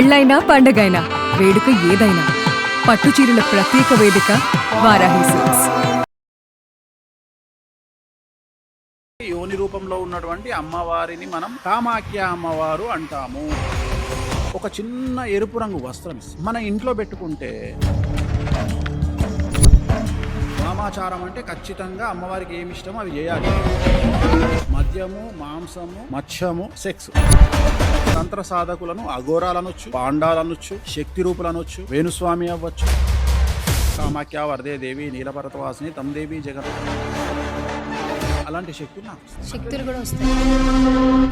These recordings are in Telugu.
పెళ్ళైనా పండగైనా వేడుక ఏదైనా పట్టుచీరల ప్రత్యేక వేదిక వారాహి సిల్క్స్. యోని రూపంలో ఉన్నటువంటి అమ్మవారిని మనం కామాఖ్య అమ్మవారు అంటాము. ఒక చిన్న ఎరుపు రంగు వస్త్రం మన ఇంట్లో పెట్టుకుంటే వామాచారం అంటే ఖచ్చితంగా అమ్మవారికి ఏమి ఇష్టమో అవి చేయాలి. మద్యము, మాంసము, మత్స్యము, సెక్స్. తంత్ర సాధకులను అఘోరాలనొచ్చు, పాండాలనొచ్చు, శక్తి రూపులనొచ్చు, వేణుస్వామి అవ్వచ్చు. కామాఖ్య, వరదే దేవి, నీలపర్వతవాసిని, తమ్దేవి, జగన్, అలాంటి శక్తులు నాకు శక్తులు కూడా వస్తాయి.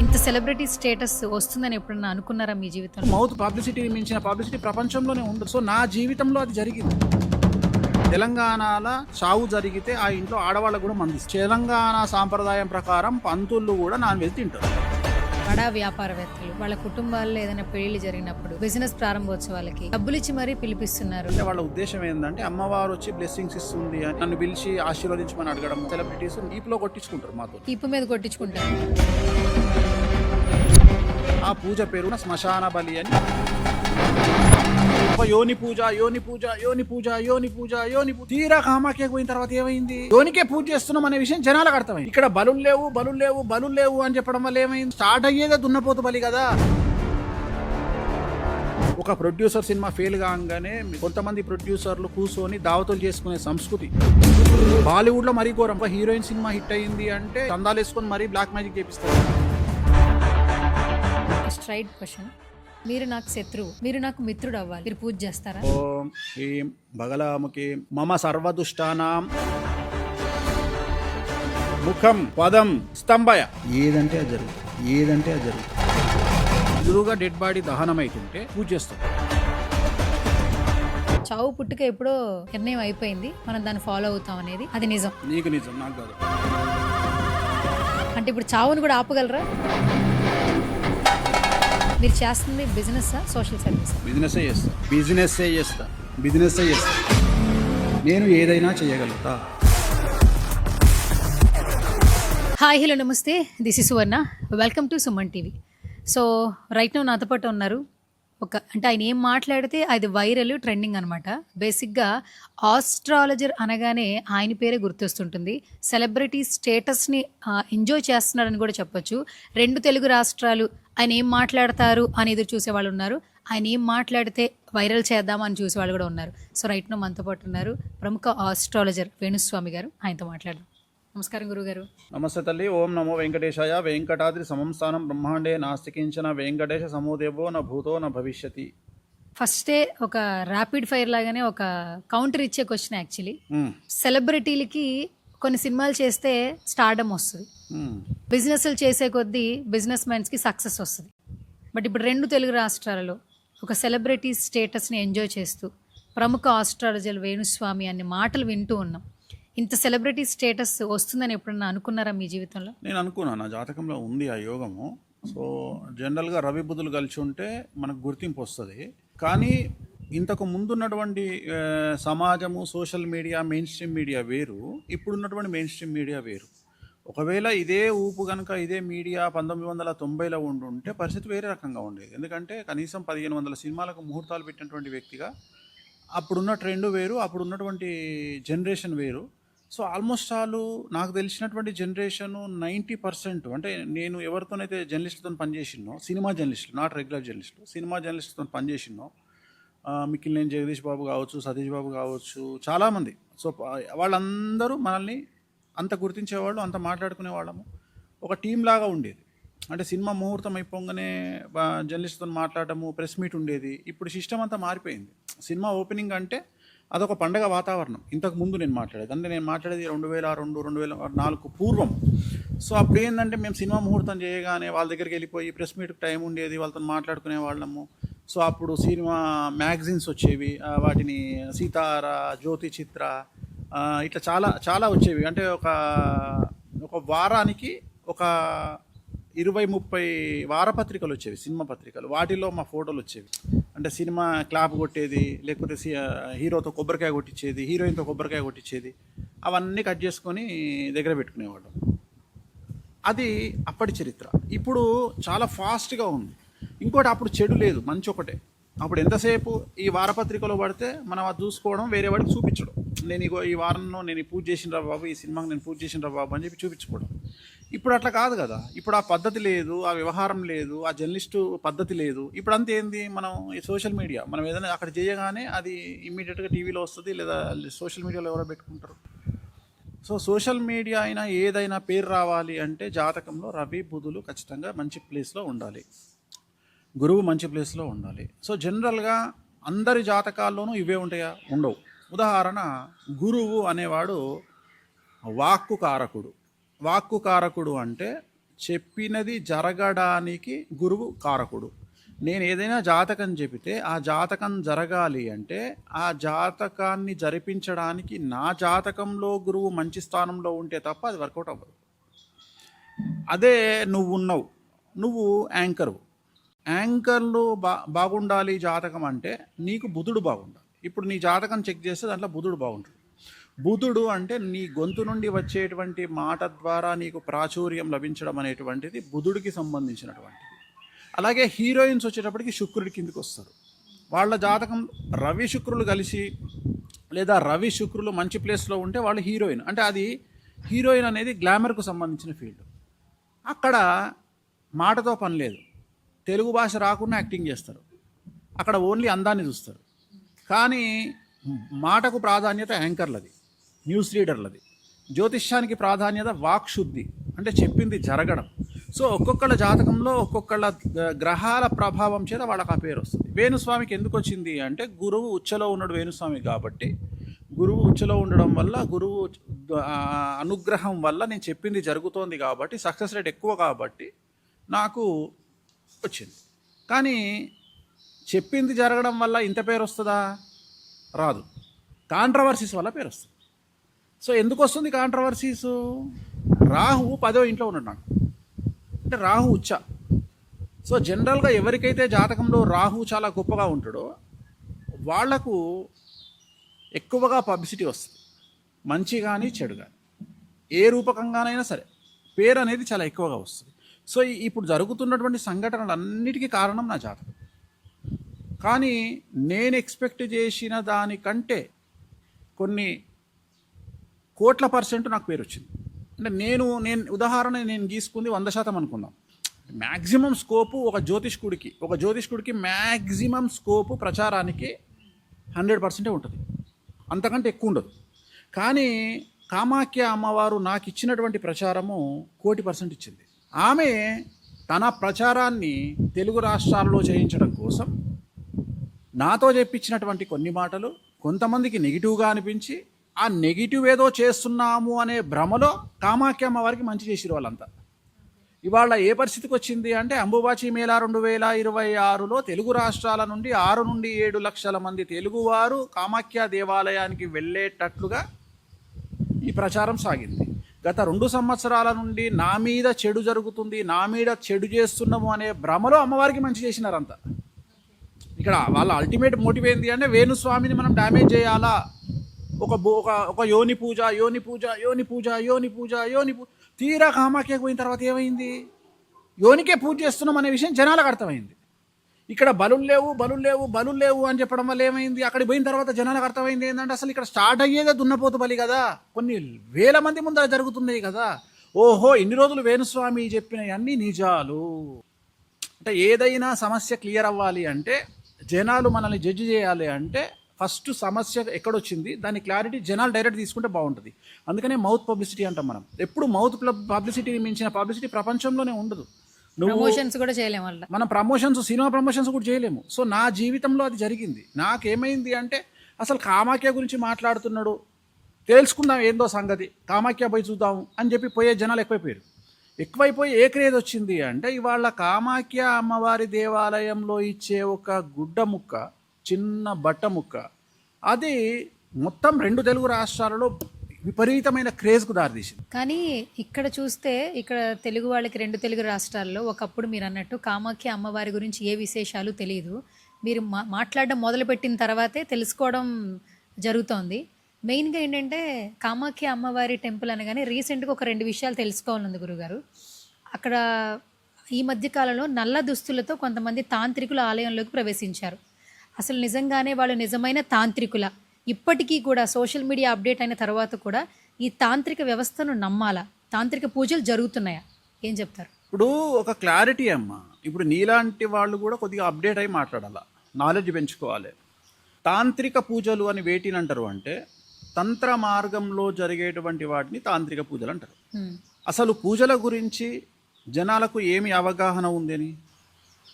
ఇంత సెలబ్రిటీ స్టేటస్ వస్తుందని ఎప్పుడన్నా అనుకున్నారా మీ జీవితంలో? మౌత్ పబ్లిసిటీ మించిన పబ్లిసిటీ ప్రపంచంలోనే ఉండదు. సో నా జీవితంలో అది జరిగింది. తెలంగాణలో చావు జరిగితే ఆ ఇంట్లో ఆడవాళ్ళకు కూడా మందిస్తారు. తెలంగాణ సాంప్రదాయం ప్రకారం పంతుళ్ళు కూడా నాన్ వెజ్ తింటారు. బడా వ్యాపారవేత్తలు వాళ్ళ కుటుంబాల్లో ఏదైనా పెళ్లి జరిగినప్పుడు బిజినెస్ ప్రారంభోత్సవాలకి డబ్బులు ఇచ్చి మరీ పిలిపిస్తున్నారు. అంటే వాళ్ళ ఉద్దేశం ఏంటంటే అమ్మవారు వచ్చి బ్లెస్సింగ్స్ ఇస్తుంది అని నన్ను పిలిచి ఆశీర్వదించమని అడగడం. సెలబ్రిటీస్ ఈపులో కొట్టించుకుంటారు, మాతో ఈపు మీద కొట్టించుకుంటారు. ఆ పూజ పేరున శ్మశాన బలి అని. యోని పూజ, యోని పూజ, యోని పూజ, యోని పూజ, యోని పూజ. తీరా కామాఖ్యకు పోయిన తర్వాత ఏమైంది? యోనికే పూజ చేస్తున్నాం అనే విషయం జనాలకు అర్థమైంది. ఇక్కడ బలులు లేవు, బలులు లేవు, బలులు లేవు అని చెప్పడం వల్ల ఏమైంది? స్టార్ట్ అయ్యేదే దున్నపోతు బలి కదా. ఒక ప్రొడ్యూసర్ సినిమా ఫెయిల్ కాగానే కొంతమంది ప్రొడ్యూసర్లు కూర్చొని దావతులు చేసుకునే సంస్కృతి బాలీవుడ్ లో మరీ ఘోరం. ఒక హీరోయిన్ సినిమా హిట్ అయ్యింది అంటే చందాలు వేసుకొని మరీ బ్లాక్ మ్యాజిక్ చేపిస్తారు. స్ట్రైట్ క్వశ్చన్, మీరు నాకు శత్రువు, మీరు నాకు మిత్రుడు అవ్వాలి, మీరు పూజ చేస్తారా? ఓం హ్రీం బగలాముఖి మమ సర్వదుష్టానాం ముఖం పదం స్తంభయ. ఏదంటే అది జరుగుతుంది, ఏదంటే అది జరుగుతుంది. ఎదురుగా డెడ్ బాడీ దహనం అవుతుంటే పూజ చేస్తాం. చావు పుట్టుక ఎప్పుడో నిర్ణయం అయిపోయింది, మనం దాన్ని ఫాలో అవుతాం అనేది అది నిజం. నీకు నిజం, నాకు కాదు. అంటే ఇప్పుడు చావును కూడా ఆపగలరా? మీరు చేస్తుంది బిజినెస్, సోషల్ సర్వీస్? బిజినెస్ చేస్తా, బిజినెస్ చేస్తా, బిజినెస్ చేస్తా. నేను ఏదైనా చేయగలుగుతా. హాయ్, హలో, నమస్తే. This is Suvarna. Welcome to Suman TV. So right now నాతో పాటు ఉన్నారు అంటే ఆయన ఏం మాట్లాడితే అది వైరల్, ట్రెండింగ్ అనమాట. బేసిక్గా ఆస్ట్రాలజర్ అనగానే ఆయన పేరే గుర్తొస్తుంటుంది. సెలబ్రిటీ స్టేటస్ని ఎంజాయ్ చేస్తున్నారని కూడా చెప్పొచ్చు. 2 తెలుగు రాష్ట్రాలు ఆయన ఏం మాట్లాడతారు అని ఎదురు చూసేవాళ్ళు ఉన్నారు, ఆయన ఏం మాట్లాడితే వైరల్ చేద్దామని చూసేవాళ్ళు కూడా ఉన్నారు. సో రైట్ నౌ మనతో పాటు ఉన్నారు ప్రముఖ ఆస్ట్రాలజర్ వేణుస్వామి గారు. ఆయనతో మాట్లాడదాం. నమస్కారం గురుగారు. నమస్తే తల్లి. ఓం నమో వెంకటేశాయ. వెంకటాద్రి సమం స్థానం బ్రహ్మాండే నాస్తి కించన వెంకటేశ సమోదేవో న భూతో న భవిష్యతి. ఫస్టే ఒక ర్యాపిడ్ ఫైర్ లాగానే ఒక కౌంటర్ ఇచ్చే క్వశ్చన్. యాక్చువల్లీ సెలబ్రిటీలకి కొన్ని సినిమాలు చేస్తే స్టార్డమ్ వస్తుంది, బిజినెస్లు చేసే కొద్దీ బిజినెస్ మ్యాన్స్కి సక్సెస్ వస్తుంది. బట్ ఇప్పుడు 2 తెలుగు రాష్ట్రాలలో ఒక సెలబ్రిటీ స్టేటస్ని ఎంజాయ్ చేస్తూ ప్రముఖ ఆస్ట్రాలజర్ వేణుస్వామి అనే మాటలు వింటూ ఉన్నాం. ఇంత సెలబ్రిటీ స్టేటస్ వస్తుందని ఎప్పుడన్నా అనుకున్నారా మీ జీవితంలో? నేను అనుకున్నాను, నా జాతకంలో ఉంది ఆ యోగము. సో జనరల్గా రవి బుధులు కలిసి ఉంటే మనకు గుర్తింపు వస్తుంది. కానీ ఇంతకు ముందున్నటువంటి సమాజము, social media, main stream media వేరు, ఇప్పుడున్నటువంటి మెయిన్ స్ట్రీమ్ మీడియా వేరు. ఒకవేళ ఇదే ఊపు కనుక ఇదే మీడియా 1990లో ఉండుంటే పరిస్థితి వేరే రకంగా ఉండేది. ఎందుకంటే కనీసం 1500 సినిమాలకు ముహూర్తాలు పెట్టినటువంటి వ్యక్తిగా అప్పుడున్న ట్రెండ్ వేరు, అప్పుడున్నటువంటి జనరేషన్ వేరు. సో ఆల్మోస్ట్ నాకు తెలిసినటువంటి జనరేషను 90%, అంటే నేను ఎవరితోనైతే జర్నలిస్టులతో పనిచేసినో, సినిమా జర్నలిస్టులు, నాట్ రెగ్యులర్ జర్నలిస్టులు, సినిమా జర్నలిస్టులతో పనిచేసినో, మిక్కిలినేని జగదీష్ బాబు కావచ్చు, సతీష్ బాబు కావచ్చు, చాలామంది. సో వాళ్ళందరూ మనల్ని అంత గుర్తించేవాళ్ళు, అంత మాట్లాడుకునే వాళ్ళము. ఒక టీం లాగా ఉండేది. అంటే సినిమా ముహూర్తం అయిపోగానే జర్నలిస్ట్తో మాట్లాడటము, ప్రెస్ మీట్ ఉండేది. ఇప్పుడు సిస్టమ్ అంతా మారిపోయింది. సినిమా ఓపెనింగ్ అంటే అదొక పండగ వాతావరణం. ఇంతకు ముందు నేను మాట్లాడేది, అంటే నేను మాట్లాడేది 2002, 2004 పూర్వం. సో అప్పుడు ఏంటంటే మేము సినిమా ముహూర్తం చేయగానే వాళ్ళ దగ్గరికి వెళ్ళిపోయి ప్రెస్ మీట్కి టైం ఉండేది, వాళ్ళతో మాట్లాడుకునే వాళ్ళము. సో అప్పుడు సినిమా మ్యాగజైన్స్ వచ్చేవి, వాటిని సీతార, జ్యోతి చిత్ర, ఇట్లా చాలా చాలా వచ్చేవి. అంటే ఒక వారానికి ఒక 20-30 వారపత్రికలు వచ్చేవి, సినిమా పత్రికలు. వాటిలో మా ఫోటోలు వచ్చేవి. అంటే సినిమా క్లాప్ కొట్టేది, లేకపోతే హీరోతో కొబ్బరికాయ కొట్టించేది, హీరోయిన్తో కొబ్బరికాయ కొట్టించేది, అవన్నీ కట్ చేసుకొని దగ్గర పెట్టుకునేవాళ్ళం. అది అప్పటి చరిత్ర. ఇప్పుడు చాలా ఫాస్ట్గా ఉంది. ఇంకోటి, అప్పుడు చెడు లేదు, మంచి ఒకటే. అప్పుడు ఎంతసేపు ఈ వారపత్రికలో పడితే మనం అది చూసుకోవడం, వేరే వాడికి చూపించడం. నేను ఇగో ఈ వారంలో నేను ఈ పూజ చేసిన బాబు, ఈ సినిమాకి నేను పూజ చేసిన బాబు అని చెప్పి చూపించుకోవడం. ఇప్పుడు అట్లా కాదు కదా. ఇప్పుడు ఆ పద్ధతి లేదు, ఆ వ్యవహారం లేదు, ఆ జర్నలిస్టు పద్ధతి లేదు. ఇప్పుడు అంతా ఏంది, మనం ఈ సోషల్ మీడియా మనం ఏదైనా అక్కడ చేయగానే అది ఇమ్మీడియట్గా టీవీలో వస్తుంది, లేదా సోషల్ మీడియాలో ఎవరో పెట్టుకుంటారు. సో సోషల్ మీడియా అయినా ఏదైనా పేరు రావాలి అంటే జాతకంలో రవి బుధులు ఖచ్చితంగా మంచి ప్లేస్లో ఉండాలి, గురువు మంచి ప్లేస్లో ఉండాలి. సో జనరల్గా అందరి జాతకాల్లోనూ ఇవే ఉంటాయా? ఉండవు. ఉదాహరణ, గురువు అనేవాడు వాక్కు కారకుడు. వాక్కు కారకుడు అంటే చెప్పినది జరగడానికి గురువు కారకుడు. నేను ఏదైనా జాతకం చెబితే ఆ జాతకం జరగాలి అంటే ఆ జాతకాన్ని జరిపించడానికి నా జాతకంలో గురువు మంచి స్థానంలో ఉంటే తప్ప అది వర్కౌట్ అవ్వదు. అదే నువ్వు యాంకర్లు బాగుండాలి జాతకం అంటే నీకు బుధుడు బాగుండాలి. ఇప్పుడు నీ జాతకం చెక్ చేస్తే దాంట్లో బుధుడు బాగుంటుంది. బుధుడు అంటే నీ గొంతు నుండి వచ్చేటువంటి మాట ద్వారా నీకు ప్రాచుర్యం లభించడం అనేటువంటిది బుధుడికి సంబంధించినటువంటిది. అలాగే హీరోయిన్స్ వచ్చేటప్పటికి శుక్రుడి కిందికి వస్తారు. వాళ్ళ జాతకం రవి శుక్రులు కలిసి, లేదా రవి శుక్రులు మంచి ప్లేస్లో ఉంటే వాళ్ళు హీరోయిన్. అంటే అది హీరోయిన్ అనేది గ్లామర్కు సంబంధించిన ఫీల్డ్. అక్కడ మాటతో పని లేదు, తెలుగు భాష రాకుండా యాక్టింగ్ చేస్తారు. అక్కడ ఓన్లీ అందాన్ని చూస్తారు. కానీ మాటకు ప్రాధాన్యత యాంకర్లది, న్యూస్ రీడర్లది. జ్యోతిష్యానికి ప్రాధాన్యత వాక్శుద్ధి, అంటే చెప్పింది జరగడం. సో ఒక్కొక్కళ్ళ జాతకంలో ఒక్కొక్కళ్ళ గ్రహాల ప్రభావం చేత వాళ్ళకి ఆ పేరు వస్తుంది. వేణుస్వామికి ఎందుకు వచ్చింది అంటే గురువు ఉచ్చలో ఉన్నాడు వేణుస్వామి కాబట్టి, గురువు ఉచ్చలో ఉండడం వల్ల, గురువు అనుగ్రహం వల్ల నేను చెప్పింది జరుగుతోంది కాబట్టి, సక్సెస్ రేట్ ఎక్కువ కాబట్టి నాకు వచ్చింది. కానీ చెప్పింది జరగడం వల్ల ఇంత పేరు వస్తుందా? రాదు. కాంట్రవర్సీస్ వల్ల పేరు వస్తుంది. సో ఎందుకు వస్తుంది కాంట్రవర్సీసు? రాహు 10వ ఇంట్లో ఉన్నాడు నాకు, అంటే రాహు ఉచ్చ. సో జనరల్గా ఎవరికైతే జాతకంలో రాహు చాలా గొప్పగా ఉంటాడో వాళ్లకు ఎక్కువగా పబ్లిసిటీ వస్తుంది, మంచి కానీ చెడు కానీ, ఏ రూపకంగానైనా సరే పేరు అనేది చాలా ఎక్కువగా వస్తుంది. సో ఇప్పుడు జరుగుతున్నటువంటి సంఘటనలన్నిటికీ కారణం నా జాతకం. కానీ నేను ఎక్స్పెక్ట్ చేసిన దానికంటే కొన్ని కోట్ల % నాకు పేరు వచ్చింది. అంటే నేను ఉదాహరణ నేను గీసుకుంది 100% అనుకుందాం. మ్యాక్సిమం స్కోపు ఒక జ్యోతిష్కుడికి మ్యాక్సిమం స్కోపు ప్రచారానికి 100% ఉంటుంది, అంతకంటే ఎక్కువ ఉండదు. కానీ కామాఖ్య అమ్మవారు నాకు ఇచ్చినటువంటి ప్రచారము 1,00,00,000% ఇచ్చింది. ఆమె తన ప్రచారాన్ని తెలుగు రాష్ట్రాల్లో చేయించడం కోసం నాతో చెప్పించినటువంటి కొన్ని మాటలు కొంతమందికి నెగిటివ్గా అనిపించి, ఆ నెగిటివ్ ఏదో చేస్తున్నాము అనే భ్రమలో కామాఖ్య అమ్మవారికి మంచి చేసిరు వాళ్ళంతా. ఇవాళ ఏ పరిస్థితికి వచ్చింది అంటే అంబుబాచి మేళా 2026లో తెలుగు రాష్ట్రాల నుండి 6 నుండి 7 లక్షల మంది తెలుగువారు కామాఖ్య దేవాలయానికి వెళ్ళేటట్లుగా ఈ ప్రచారం సాగింది. గత 2 సంవత్సరాల నుండి నా మీద చెడు జరుగుతుంది, నా మీద చెడు చేస్తున్నాము అనే భ్రమలో అమ్మవారికి మంచి చేసినారంతా. ఇక్కడ వాళ్ళ అల్టిమేట్ మోటివ్ ఏంటి అంటే వేణుస్వామిని మనం డ్యామేజ్ చేయాలా, ఒక యోని పూజ. తీరా కామాఖ్యకు పోయిన తర్వాత ఏమైంది? యోనికే పూజ చేస్తున్నాం అనే విషయం జనాలకు అర్థమైంది. ఇక్కడ బలులు లేవు అని చెప్పడం వల్ల ఏమైంది? అక్కడికి పోయిన తర్వాత జనాలకు అర్థమైంది ఏంటంటే అసలు ఇక్కడ స్టార్ట్ అయ్యేదే దున్నపోతు బలి కదా, కొన్ని వేల మంది ముందర జరుగుతున్నాయి కదా. ఓహో, ఇన్ని రోజులు వేణుస్వామి చెప్పినవన్నీ నిజాలు. అంటే ఏదైనా సమస్య క్లియర్ అవ్వాలి అంటే, జనాలు మనల్ని జడ్జి చేయాలి అంటే ఫస్ట్ సమస్య ఎక్కడొచ్చింది దాని క్లారిటీ జనాలు డైరెక్ట్ తీసుకుంటే బాగుంటుంది. అందుకనే మౌత్ పబ్లిసిటీ అంటాం మనం. ఎప్పుడు మౌత్ పబ్లిసిటీని మించిన పబ్లిసిటీ ప్రపంచంలోనే ఉండదు. ప్రమోషన్స్ కూడా చేయలేము, మనం ప్రమోషన్స్, సినిమా ప్రమోషన్స్ కూడా చేయలేము. సో నా జీవితంలో అది జరిగింది. నాకేమైంది అంటే అసలు కామాఖ్య గురించి మాట్లాడుతున్నాడు, తెలుసుకుందాం ఏందో సంగతి, కామాఖ్య పోయి చూద్దాం అని చెప్పి పోయే జనాలు ఎక్కువైపోయి ఏ క్రేజ్ వచ్చింది అంటే ఇవాళ కామాఖ్య అమ్మవారి దేవాలయంలో ఇచ్చే ఒక గుడ్డ ముక్క, చిన్న బట్ట ముక్క, అది మొత్తం 2 తెలుగు రాష్ట్రాలలో విపరీతమైన క్రేజ్కు దారితీసింది. కానీ ఇక్కడ చూస్తే ఇక్కడ తెలుగు వాళ్ళకి 2 తెలుగు రాష్ట్రాల్లో ఒకప్పుడు మీరు అన్నట్టు కామాఖ్య అమ్మవారి గురించి ఏ విశేషాలు తెలియదు. మీరు మాట్లాడడం మొదలుపెట్టిన తర్వాతే తెలుసుకోవడం జరుగుతోంది. మెయిన్గా ఏంటంటే కామాఖ్య అమ్మవారి టెంపుల్ అనగానే రీసెంట్గా ఒక 2 విషయాలు తెలుసుకోవాలన్నది గురుగారు. అక్కడ ఈ మధ్యకాలంలో నల్ల దుస్తులతో కొంతమంది తాంత్రికుల ఆలయంలోకి ప్రవేశించారు. అసలు నిజంగానే వాళ్ళు నిజమైన తాంత్రికుల? ఇప్పటికీ కూడా సోషల్ మీడియా అప్డేట్ అయిన తర్వాత కూడా ఈ తాంత్రిక వ్యవస్థను నమ్మాలా? తాంత్రిక పూజలు జరుగుతున్నాయా? ఏం చెప్తారు? ఇప్పుడు ఒక క్లారిటీ అమ్మా, ఇప్పుడు నీలాంటి వాళ్ళు కూడా కొద్దిగా అప్డేట్ అయి మాట్లాడాలి, నాలెడ్జ్ పెంచుకోవాలి. తాంత్రిక పూజలు అని వేటిని అంటారు అంటే తంత్ర మార్గంలో జరిగేటువంటి వాటిని తాంత్రిక పూజలు అంటారు. అసలు పూజల గురించి జనాలకు ఏమి అవగాహన ఉందని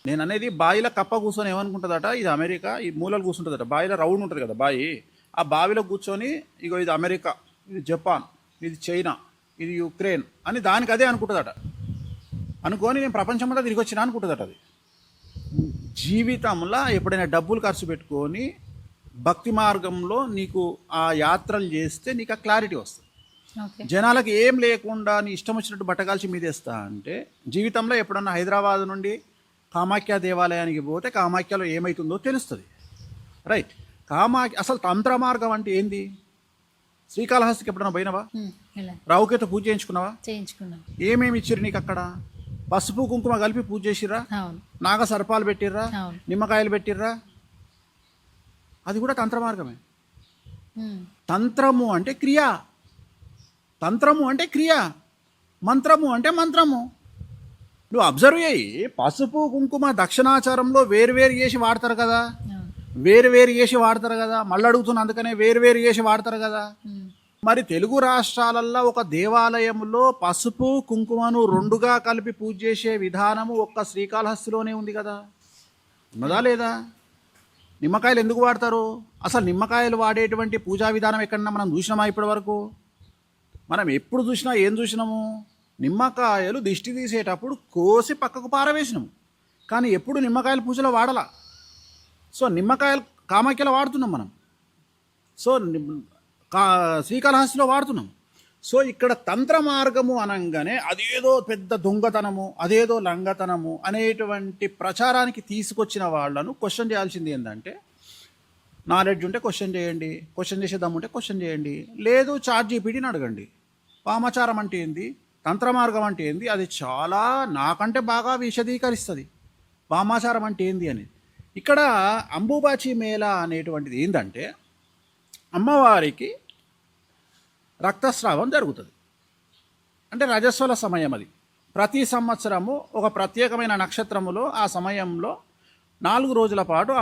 నేను అనేది, బావిలో కప్ప కూర్చొని ఏమనుకుంటుందట, ఇది అమెరికా, ఈ మూలలు కూర్చుంటుందట. బావిలో రౌండ్ ఉంటుంది కదా బావి, ఆ బావిలో కూర్చొని ఇగో ఇది అమెరికా, ఇది జపాన్, ఇది చైనా, ఇది యుక్రెయిన్ అని దానికి అదే అనుకుంటుందట. అనుకొని నేను ప్రపంచమంతా తిరిగి వచ్చినా అనుకుంటుందట. అది జీవితంలో ఎప్పుడైనా డబ్బులు ఖర్చు పెట్టుకొని భక్తి మార్గంలో నీకు ఆ యాత్రలు చేస్తే నీకు ఆ క్లారిటీ వస్తుంది. జనాలకు ఏం లేకుండా నీ ఇష్టం వచ్చినట్టు బట్టకాల్చి మీదేస్తా అంటే, జీవితంలో ఎప్పుడన్నా హైదరాబాద్ నుండి కామాఖ్య దేవాలయానికి పోతే కామాఖ్యలో ఏమవుతుందో తెలుస్తుంది. రైట్. అసలు తంత్ర మార్గం అంటే ఏంది? శ్రీకాళహస్తికి ఎప్పుడన్నా పోయినావా? రావుకేతో పూజ చేయించుకున్నావా? ఏమేమి ఇచ్చిర్రు నీకు అక్కడ? పసుపు కుంకుమ కలిపి పూజ చేసిర్రా? నాగ సర్పాలు పెట్టిర్రా? నిమ్మకాయలు పెట్టిర్రా? అది కూడా తంత్ర మార్గమే. తంత్రము అంటే క్రియ, తంత్రము అంటే క్రియ, మంత్రము అంటే మంత్రము. నువ్వు అబ్జర్వ్ చేయి, పసుపు కుంకుమ దక్షిణాచారంలో వేరు చేసి వాడతారు కదా, వేరు చేసి వాడతారు కదా. మళ్ళీ అడుగుతున్నా, అందుకనే వేరు చేసి వాడతారు కదా. మరి తెలుగు రాష్ట్రాలల్లో ఒక దేవాలయంలో పసుపు కుంకుమను రెండుగా కలిపి పూజ చేసే విధానము ఒక్క శ్రీకాళహస్తిలోనే ఉంది కదా, ఉన్నదా లేదా? నిమ్మకాయలు ఎందుకు వాడతారు? అసలు నిమ్మకాయలు వాడేటువంటి పూజా విధానం ఎక్కడన్నా మనం చూసినామా ఇప్పటి వరకు? మనం ఎప్పుడు చూసినా ఏం చూసినాము? నిమ్మకాయలు దిష్టి తీసేటప్పుడు కోసి పక్కకు పారవేసినాము, కానీ ఎప్పుడు నిమ్మకాయల పూజలో వాడలా. సో నిమ్మకాయలు కామాఖ్యలో వాడుతున్నాం మనం, సో శ్రీకాళహస్తిలో వాడుతున్నాం. సో ఇక్కడ తంత్ర మార్గము అనగానే అదేదో పెద్ద దొంగతనము, అదేదో లంగతనము అనేటువంటి ప్రచారానికి తీసుకొచ్చిన వాళ్ళను క్వశ్చన్ చేయాల్సింది ఏంటంటే, నాలెడ్జ్ ఉంటే క్వశ్చన్ చేయండి, క్వశ్చన్ చేసే దమ్ముంటే క్వశ్చన్ చేయండి, లేదు ChatGPTని అడగండి. వామాచారం అంటే ఏంది, తంత్ర మార్గం అంటే ఏంది, అది చాలా నాకంటే బాగా విశదీకరిస్తుంది వామాచారం అంటే ఏంది అని. ఇక్కడ అంబుబాచి మేళా అనేటువంటిది ఏంటంటే, అమ్మవారికి రక్తస్రావం జరుగుతుంది. అంటే రజస్వల సమయం అది. ప్రతి సంవత్సరము ఒక ప్రత్యేకమైన నక్షత్రములో ఆ సమయంలో 4 రోజుల పాటు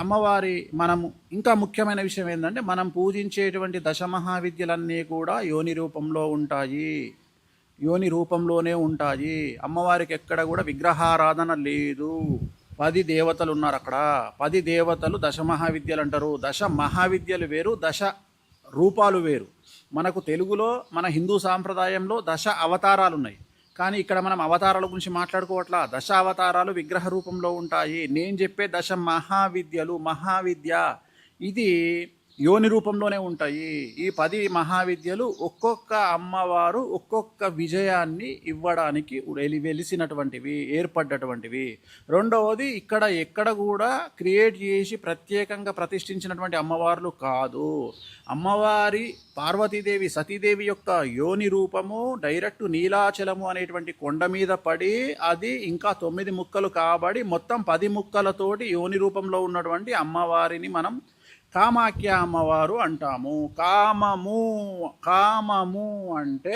అమ్మవారి మనము ఇంకా ముఖ్యమైన విషయం ఏంటంటే, మనం పూజించేటువంటి దశమహావిద్యలన్నీ కూడా యోని రూపంలో ఉంటాయి, యోని రూపంలోనే ఉంటాయి. అమ్మవారికి ఎక్కడ కూడా విగ్రహారాధన లేదు. 10 దేవతలు ఉన్నారు అక్కడ. 10 దేవతలు దశమహావిద్యలు అంటారు. దశ మహావిద్యలు వేరు, దశ రూపాలు వేరు. మనకు తెలుగులో మన హిందూ సాంప్రదాయంలో దశ అవతారాలు ఉన్నాయి, కానీ ఇక్కడ మనం అవతారాల గురించి మాట్లాడుకోవట్లా. దశ అవతారాలు విగ్రహ రూపంలో ఉంటాయి. నేను చెప్పే దశ మహావిద్యలు, మహావిద్య ఇది యోని రూపంలోనే ఉంటాయి. ఈ 10 మహావిద్యలు ఒక్కొక్క అమ్మవారు ఒక్కొక్క విజయాన్ని ఇవ్వడానికి వెలిసినటువంటివి, ఏర్పడ్డటువంటివి. రెండవది, ఇక్కడ ఎక్కడ కూడా క్రియేట్ చేసి ప్రత్యేకంగా ప్రతిష్ఠించినటువంటి అమ్మవార్లు కాదు. అమ్మవారి పార్వతీదేవి సతీదేవి యొక్క యోని రూపము డైరెక్ట్ నీలాచలము అనేటువంటి కొండ మీద పడి, అది ఇంకా 9 ముక్కలు కాబడి మొత్తం 10 ముక్కలతోటి యోని రూపంలో ఉన్నటువంటి అమ్మవారిని మనం కామాఖ్య అమ్మవారు అంటాము. కామము అంటే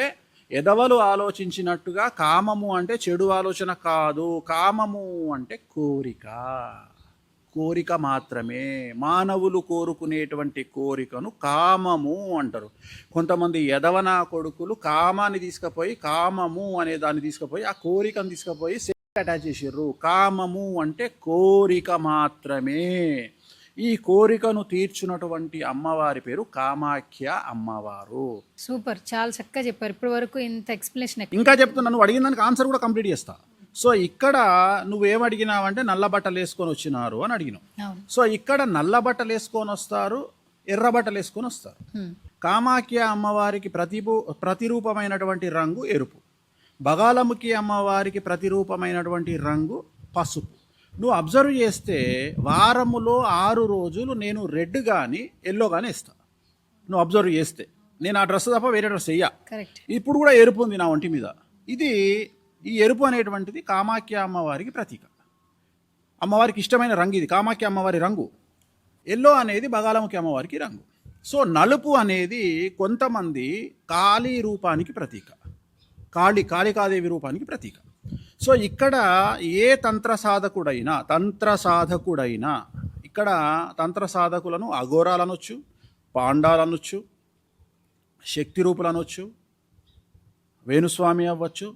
ఎదవలు ఆలోచించినట్టుగా కామము అంటే చెడు ఆలోచన కాదు. కామము అంటే కోరిక మాత్రమే. మానవులు కోరుకునేటువంటి కోరికను కామము అంటారు. కొంతమంది ఎదవన కొడుకులు కామాన్ని తీసుకుపోయి, కామము అనే దాన్ని తీసుకుపోయి, ఆ కోరికను తీసుకుపోయి అటాచ్ చేసారు. కామము అంటే కోరిక మాత్రమే. ఈ కోరికను తీర్చున్నటువంటి అమ్మవారి పేరు కామాఖ్య అమ్మవారు. సూపర్, చాలా చక్కగా చెప్పారు. ఇప్పటి వరకు ఇంత ఎక్స్ప్లెనేషన్ ఇంకా చెప్తున్నా, నువ్వు అడిగిన దానికి ఆన్సర్ కూడా కంప్లీట్ చేస్తా. సో ఇక్కడ నువ్వేమడిగినావంటే నల్ల బట్టలు వేసుకొని వచ్చినారు అని అడిగినావు. సో ఇక్కడ నల్ల బట్టలు వేసుకొని వస్తారు, ఎర్ర బట్టలు వేసుకొని వస్తారు. కామాఖ్య అమ్మవారికి ప్రతిరూపమైనటువంటి రంగు ఎరుపు, బగాలముఖి అమ్మవారికి ప్రతిరూపమైనటువంటి రంగు పసుపు. నువ్వు అబ్జర్వ్ చేస్తే వారములో 6 రోజులు నేను రెడ్ కానీ ఎల్లో కానీ ఇస్తాను. నువ్వు అబ్జర్వ్ చేస్తే నేను ఆ డ్రెస్ తప్ప వేరే డ్రెస్ వెయ్యా. ఇప్పుడు కూడా ఎరుపు ఉంది నా ఒంటి మీద. ఈ ఎరుపు అనేటువంటిది కామాఖ్య అమ్మవారికి ప్రతీక. అమ్మవారికి ఇష్టమైన రంగు ఇది, కామాఖ్య అమ్మవారి రంగు. ఎల్లో అనేది బగాలముఖి అమ్మవారికి రంగు. సో నలుపు అనేది కొంతమంది కాళీ రూపానికి ప్రతీక, కాళికాదేవి రూపానికి ప్రతీక. సో ఇక్కడ ఏ తంత్ర సాధకుడైనా ఇక్కడ తంత్ర సాధకులను అఘోరాలు అనొచ్చు, పాండాలు అనొచ్చు, శక్తి రూపులు అనొచ్చు, వేణుస్వామి అవ్వచ్చు,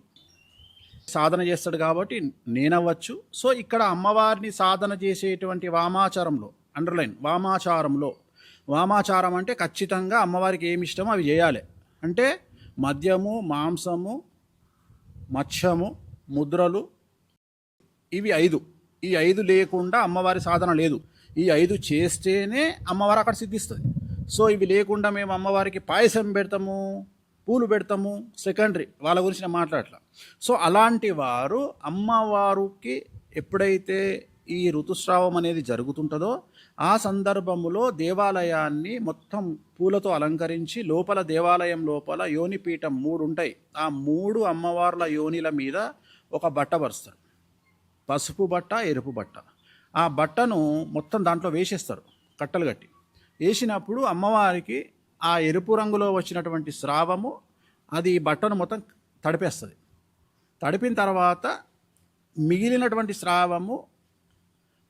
సాధన చేస్తాడు కాబట్టి నేనవ్వచ్చు. సో ఇక్కడ అమ్మవారిని సాధన చేసేటువంటి వామాచారంలో, అండర్లైన్ వామాచారం అంటే ఖచ్చితంగా అమ్మవారికి ఏమి ఇష్టమో అవి చేయాలి. అంటే మద్యము, మాంసము, మత్స్యము, ముద్రలు, ఇవి 5. ఈ 5 లేకుండా అమ్మవారి సాధన లేదు. ఈ 5 చేస్తేనే అమ్మవారు అక్కడ సిద్ధిస్తుంది. సో ఇవి లేకుండా మేము అమ్మవారికి పాయసం పెడతాము, పూలు పెడతాము, సెకండరీ, వాళ్ళ గురించి నేను మాట్లాడట్లా. సో అలాంటి వారు అమ్మవారికి ఎప్పుడైతే ఈ ఋతుస్రావం అనేది జరుగుతుంటుందో ఆ సందర్భంలో దేవాలయాన్ని మొత్తం పూలతో అలంకరించి లోపల, దేవాలయం లోపల యోనిపీఠం 3 ఉంటాయి. ఆ 3 అమ్మవార్ల యోనిల మీద ఒక బట్ట పరుస్తారు, పసుపు బట్ట, ఎరుపు బట్ట. ఆ బట్టను మొత్తం దాంట్లో వేసేస్తారు, కట్టలు కట్టి. వేసినప్పుడు అమ్మవారికి ఆ ఎరుపు రంగులో వచ్చినటువంటి స్రావము అది బట్టను మొత్తం తడిపేస్తుంది. తడిపిన తర్వాత మిగిలినటువంటి స్రావము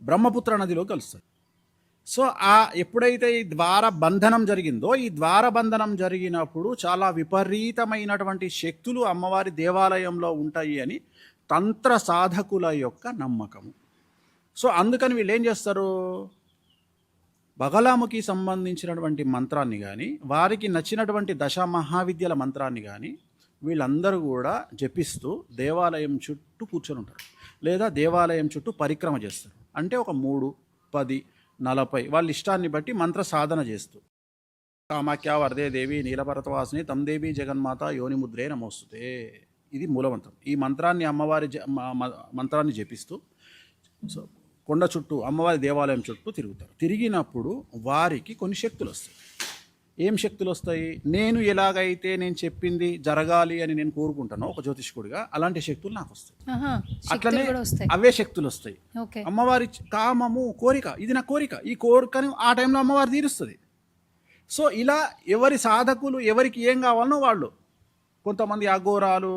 బ్రహ్మపుత్ర నదిలో కలుస్తుంది. సో ఎప్పుడైతే ఈ ద్వార బంధనం జరిగిందో, ఈ ద్వార బంధనం జరిగినప్పుడు చాలా విపరీతమైనటువంటి శక్తులు అమ్మవారి దేవాలయంలో ఉంటాయి అని తంత్ర సాధకుల యొక్క నమ్మకము. సో అందుకని వీళ్ళు ఏం చేస్తారు, బగలాముకి సంబంధించినటువంటి మంత్రాన్ని కానీ, వారికి నచ్చినటువంటి దశమహావిద్యల మంత్రాన్ని కానీ వీళ్ళందరూ కూడా జపిస్తూ దేవాలయం చుట్టూ కూర్చొని ఉంటారు, లేదా దేవాలయం చుట్టూ పరిక్రమ చేస్తారు. అంటే ఒక 3, 10, 40 వాళ్ళ ఇష్టాన్ని బట్టి మంత్ర సాధన చేస్తూ కామాఖ్య వరదే దేవి నీలపర్వతవాసిని తం దేవి జగన్మాత యోనిముద్రే నమోస్తుతే, ఇది మూలమంత్రం. ఈ మంత్రాన్ని అమ్మవారి మంత్రాన్ని జపిస్తూ సో కొండ చుట్టూ, అమ్మవారి దేవాలయం చుట్టూ తిరుగుతారు. తిరిగినప్పుడు వారికి కొన్ని శక్తులు వస్తాయి. ఏం శక్తులు వస్తాయి? నేను ఎలాగైతే నేను చెప్పింది జరగాలి అని నేను కోరుకుంటానో ఒక జ్యోతిష్కుడిగా, అలాంటి శక్తులు నాకు వస్తాయి. అట్లనే అవే శక్తులు వస్తాయి. అమ్మవారి కామము, కోరిక, ఇది నా కోరిక, ఈ కోరికను ఆ టైంలో అమ్మవారు తీరుస్తుంది. సో ఇలా ఎవరి సాధకులు ఎవరికి ఏం కావాలనో వాళ్ళు, కొంతమంది అఘోరాలు,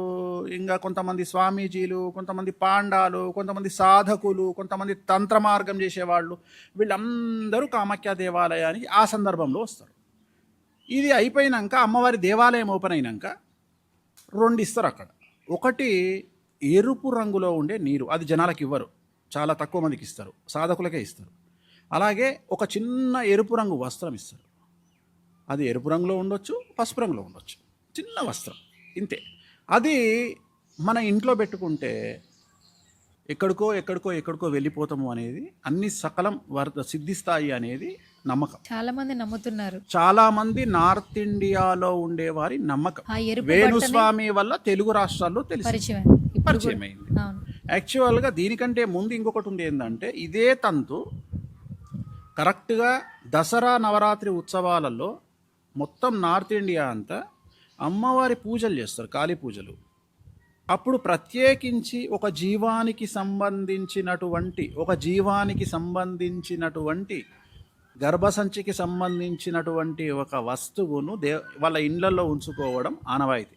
ఇంకా కొంతమంది స్వామీజీలు, కొంతమంది పాండాలు, కొంతమంది సాధకులు, కొంతమంది తంత్ర మార్గం చేసేవాళ్ళు, వీళ్ళందరూ కామాఖ్య దేవాలయానికి ఆ సందర్భంలో వస్తారు. ఇది అయిపోయినాక అమ్మవారి దేవాలయం ఓపెన్ అయినాక 2 ఇస్తారు అక్కడ. ఒకటి ఎరుపు రంగులో ఉండే నీరు, అది జనాలకు ఇవ్వరు, చాలా తక్కువ మందికి ఇస్తారు, సాధకులకే ఇస్తారు. అలాగే ఒక చిన్న ఎరుపు రంగు వస్త్రం ఇస్తారు. అది ఎరుపు రంగులో ఉండొచ్చు, పసుపు రంగులో ఉండొచ్చు, చిన్న వస్త్రం, ఇంతే. అది మన ఇంట్లో పెట్టుకుంటే ఎక్కడికో వెళ్ళిపోతాము అనేది, అన్ని సకలం సిద్ధిస్తాయి అనేది నమ్మకం. చాలా మంది నమ్ముతున్నారు. చాలా మంది నార్త్ ఇండియాలో ఉండేవారి నమ్మకం. వేణుస్వామి వల్ల తెలుగు రాష్ట్రాల్లో పరిచయం అయింది. యాక్చువల్గా దీనికంటే ముందు ఇంకొకటి ఉంది, ఏంటంటే ఇదే తంతు కరెక్ట్గా దసరా నవరాత్రి ఉత్సవాలలో మొత్తం నార్త్ ఇండియా అంతా అమ్మవారి పూజలు చేస్తారు, కాళీ పూజలు. అప్పుడు ప్రత్యేకించి ఒక జీవానికి సంబంధించినటువంటి గర్భసంచికి సంబంధించినటువంటి ఒక వస్తువును వాళ్ళ ఇళ్లలో ఉంచుకోవడం ఆనవాయితీ.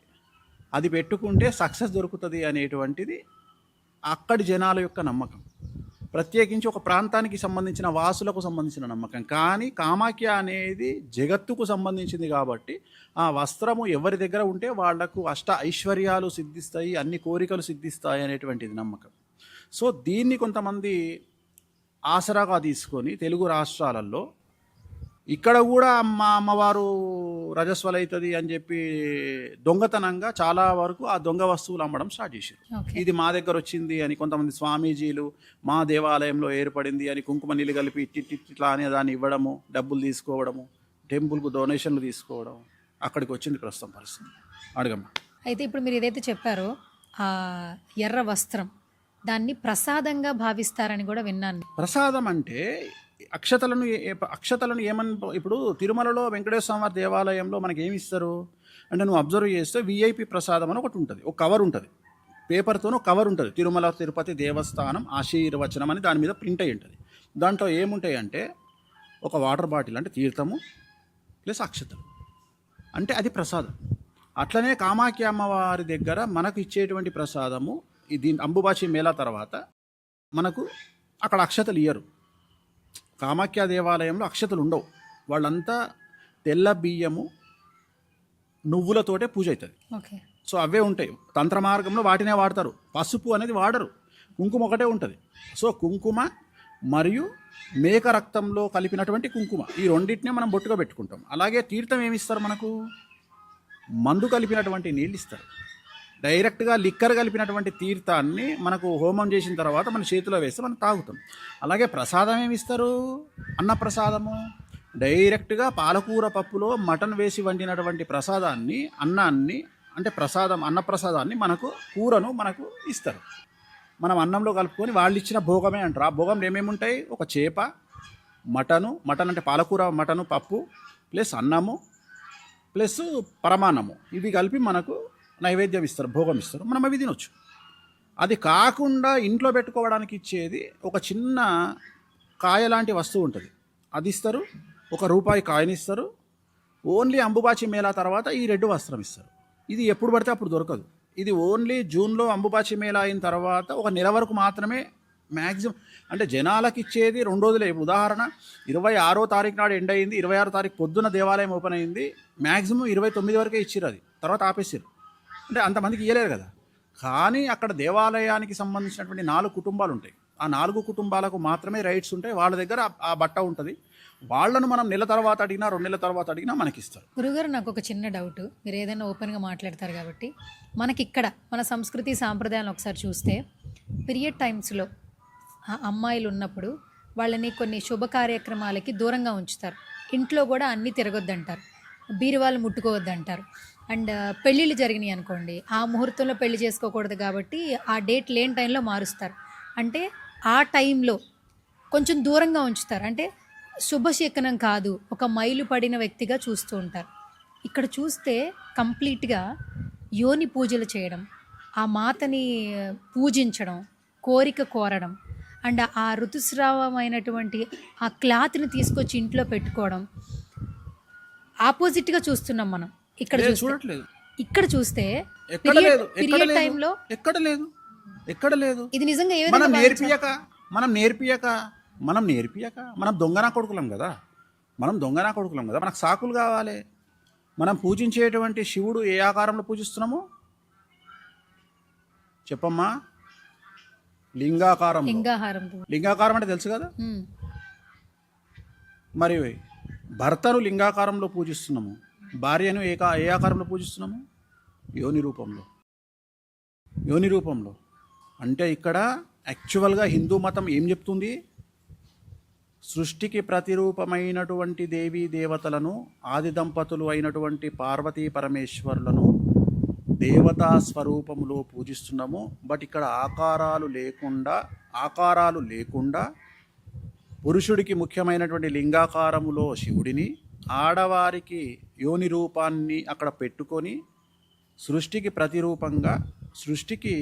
అది పెట్టుకుంటే సక్సెస్ దొరుకుతుంది అనేటువంటిది అక్కడి జనాల యొక్క నమ్మకం. ప్రత్యేకించి ఒక ప్రాంతానికి సంబంధించిన వాసులకు సంబంధించిన నమ్మకం. కానీ కామాఖ్య అనేది జగత్తుకు సంబంధించింది కాబట్టి ఆ వస్త్రము ఎవరి దగ్గర ఉంటే వాళ్లకు అష్ట ఐశ్వర్యాలు సిద్ధిస్తాయి, అన్ని కోరికలు సిద్ధిస్తాయి అనేటువంటిది నమ్మకం. సో దీన్ని కొంతమంది ఆసరాగా తీసుకొని తెలుగు రాష్ట్రాలలో ఇక్కడ కూడా అమ్మవారు రజస్వలైతుంది అని చెప్పి దొంగతనంగా చాలా వరకు ఆ దొంగ వస్తువులు అమ్మడం స్టార్ట్ చేశారు. ఇది మా దగ్గర వచ్చింది అని కొంతమంది స్వామీజీలు మా దేవాలయంలో ఏర్పడింది అని కుంకుమ నీళ్ళు కలిపి ఇట్లా అని దాన్ని ఇవ్వడము, డబ్బులు తీసుకోవడము, టెంపుల్కు డొనేషన్లు తీసుకోవడం, అక్కడికి వచ్చింది ప్రస్తుతం పరిస్థితి. అడగమ్మా. అయితే ఇప్పుడు మీరు ఏదైతే చెప్పారో ఆ ఎర్ర వస్త్రం, దాన్ని ప్రసాదంగా భావిస్తారని కూడా విన్నాను. ప్రసాదం అంటే అక్షతలను ఏమని, ఇప్పుడు తిరుమలలో వెంకటేశ్వర స్వామి దేవాలయంలో మనకి ఏమి ఇస్తారు అంటే, నువ్వు అబ్జర్వ్ చేస్తే విఐపి ప్రసాదం అని ఒకటి ఉంటుంది, ఒక కవర్ ఉంటుంది, పేపర్తోనూ కవర్ ఉంటుంది. తిరుమల తిరుపతి దేవస్థానం ఆశీర్వచనం అని దాని మీద ప్రింట్ అయి ఉంటుంది. దాంట్లో ఏముంటాయి అంటే ఒక వాటర్ బాటిల్ అంటే తీర్థము ప్లస్ అక్షతలు, అంటే అది ప్రసాదం. అట్లనే కామాఖ్య అమ్మవారి దగ్గర మనకు ఇచ్చేటువంటి ప్రసాదము దీని అంబుబాచి మేళా తర్వాత మనకు అక్కడ అక్షతలు ఇయ్యరు. కామాఖ్య దేవాలయంలో అక్షతలు ఉండవు. వాళ్ళంతా తెల్ల బియ్యము నువ్వులతోటే పూజ అవుతుంది. ఓకే. సో అవే ఉంటాయి. తంత్ర మార్గంలో వాటినే వాడతారు. పసుపు అనేది వాడరు, కుంకుమ ఒకటే ఉంటుంది. సో కుంకుమ మరియు మేక రక్తంలో కలిపినటువంటి కుంకుమ, ఈ రెండింటినే మనం బొట్టుగా పెట్టుకుంటాం. అలాగే తీర్థం ఏమి ఇస్తారు మనకు? మందు కలిపినటువంటి నీళ్ళు ఇస్తారు. డైరెక్ట్గా లిక్కర్ కలిపినటువంటి తీర్థాన్ని మనకు హోమం చేసిన తర్వాత మన చేతిలో వేస్తే మనం తాగుతాం. అలాగే ప్రసాదం ఏమి ఇస్తారు? అన్నప్రసాదము. డైరెక్ట్గా పాలకూర పప్పులో మటన్ వేసి వండినటువంటి ప్రసాదాన్ని, అన్నాన్ని, అంటే ప్రసాదం అన్నప్రసాదాన్ని మనకు కూరను మనకు ఇస్తారు. మనం అన్నంలో కలుపుకొని వాళ్ళు ఇచ్చిన భోగమే అంటారు. ఆ భోగంలో ఏమేమి ఉంటాయి? ఒక చేప, మటన్ అంటే పాలకూర, మటను, పప్పు ప్లస్ అన్నము ప్లస్ పరమాన్నము, ఇవి కలిపి మనకు నైవేద్యం ఇస్తారు, భోగం ఇస్తారు. మనం అవి తినొచ్చు. అది కాకుండా ఇంట్లో పెట్టుకోవడానికి ఇచ్చేది ఒక చిన్న కాయ లాంటి వస్తువు ఉంటుంది, అది ఇస్తారు. ₹1 కాయని ఇస్తారు. ఓన్లీ అంబుబాచి మేళా తర్వాత ఈ రెడ్ వస్త్రం ఇస్తారు. ఇది ఎప్పుడు పడితే అప్పుడు దొరకదు. ఇది ఓన్లీ జూన్లో అంబుబాచి మేళా అయిన తర్వాత ఒక నెల వరకు మాత్రమే మ్యాక్సిమం. అంటే జనాలకు ఇచ్చేది 2 రోజులే. ఉదాహరణ 26వ తారీఖు నాడు ఎండ్ అయింది, 26వ తారీఖు పొద్దున్న దేవాలయం ఓపెన్ అయింది, మ్యాక్సిమం 29 వరకే ఇచ్చిర్రు. అది తర్వాత ఆపేసారు. అంటే అంతమందికి ఇవ్వలేరు కదా. కానీ అక్కడ దేవాలయానికి సంబంధించినటువంటి 4 కుటుంబాలు ఉంటాయి. ఆ 4 కుటుంబాలకు మాత్రమే రైట్స్ ఉంటాయి. వాళ్ళ దగ్గర ఆ బట్ట ఉంటుంది. వాళ్ళను మనం నెల తర్వాత అడిగినా 2 నెలల తర్వాత అడిగినా మనకి ఇస్తారు. గురుగారు, నాకు ఒక చిన్న డౌట్. మీరు ఏదైనా ఓపెన్గా మాట్లాడతారు కాబట్టి, మనకి ఇక్కడ మన సంస్కృతి సాంప్రదాయాలను ఒకసారి చూస్తే పీరియడ్ టైమ్స్లో అమ్మాయిలు ఉన్నప్పుడు వాళ్ళని కొన్ని శుభ కార్యక్రమాలకి దూరంగా ఉంచుతారు. ఇంట్లో కూడా అన్నీ తిరగొద్దంటారు, బీరువాళ్ళు ముట్టుకోవద్దంటారు. అండ్ పెళ్ళిళ్ళు జరిగినాయి అనుకోండి, ఆ ముహూర్తంలో పెళ్లి చేసుకోకూడదు కాబట్టి ఆ డేట్ లేని టైంలో మారుస్తారు. అంటే ఆ టైంలో కొంచెం దూరంగా ఉంచుతారు. అంటే శుభశకనం కాదు, ఒక మైలు పడిన వ్యక్తిగా చూస్తూ ఉంటారు. ఇక్కడ చూస్తే కంప్లీట్గా యోని పూజలు చేయడం, ఆ మాతని పూజించడం, కోరిక కోరడం, అండ్ ఆ ఋతుస్రావమైనటువంటి ఆ క్లాత్ని తీసుకొచ్చి ఇంట్లో పెట్టుకోవడం ఆపోజిట్గా చూస్తున్నాం మనం. ఇక్కడ చూడట్లేదు. ఇక్కడ చూస్తే పీరియడ్ టైంలో ఎక్కడ లేదు. ఇది నిజంగా మనం నేర్పియక మనం దొంగనా కొడుకులం కదా. మనకు సాకులు కావాలి. మనం పూజించేటువంటి శివుడు ఏ ఆకారంలో పూజిస్తున్నాము చెప్పమ్మా? లింగాకారం అంటే తెలుసు కదా. మరి భర్తను లింగాకారంలో పూజిస్తున్నాము, భార్యను ఏ ఆకారంలో పూజిస్తున్నాము? యోని రూపంలో. అంటే ఇక్కడ యాక్చువల్గా హిందూ మతం ఏం చెప్తుంది? సృష్టికి ప్రతిరూపమైనటువంటి దేవీ దేవతలను, ఆది దంపతులు అయినటువంటి పార్వతీ పరమేశ్వరులను దేవతా స్వరూపములో పూజిస్తున్నాము. బట్ ఇక్కడ ఆకారాలు లేకుండా పురుషుడికి ముఖ్యమైనటువంటి లింగాకారములో శివుడిని, ఆడవారికి యోని రూపాన్ని అక్కడ పెట్టుకొని సృష్టికి ప్రతిరూపంగా, సృష్టికి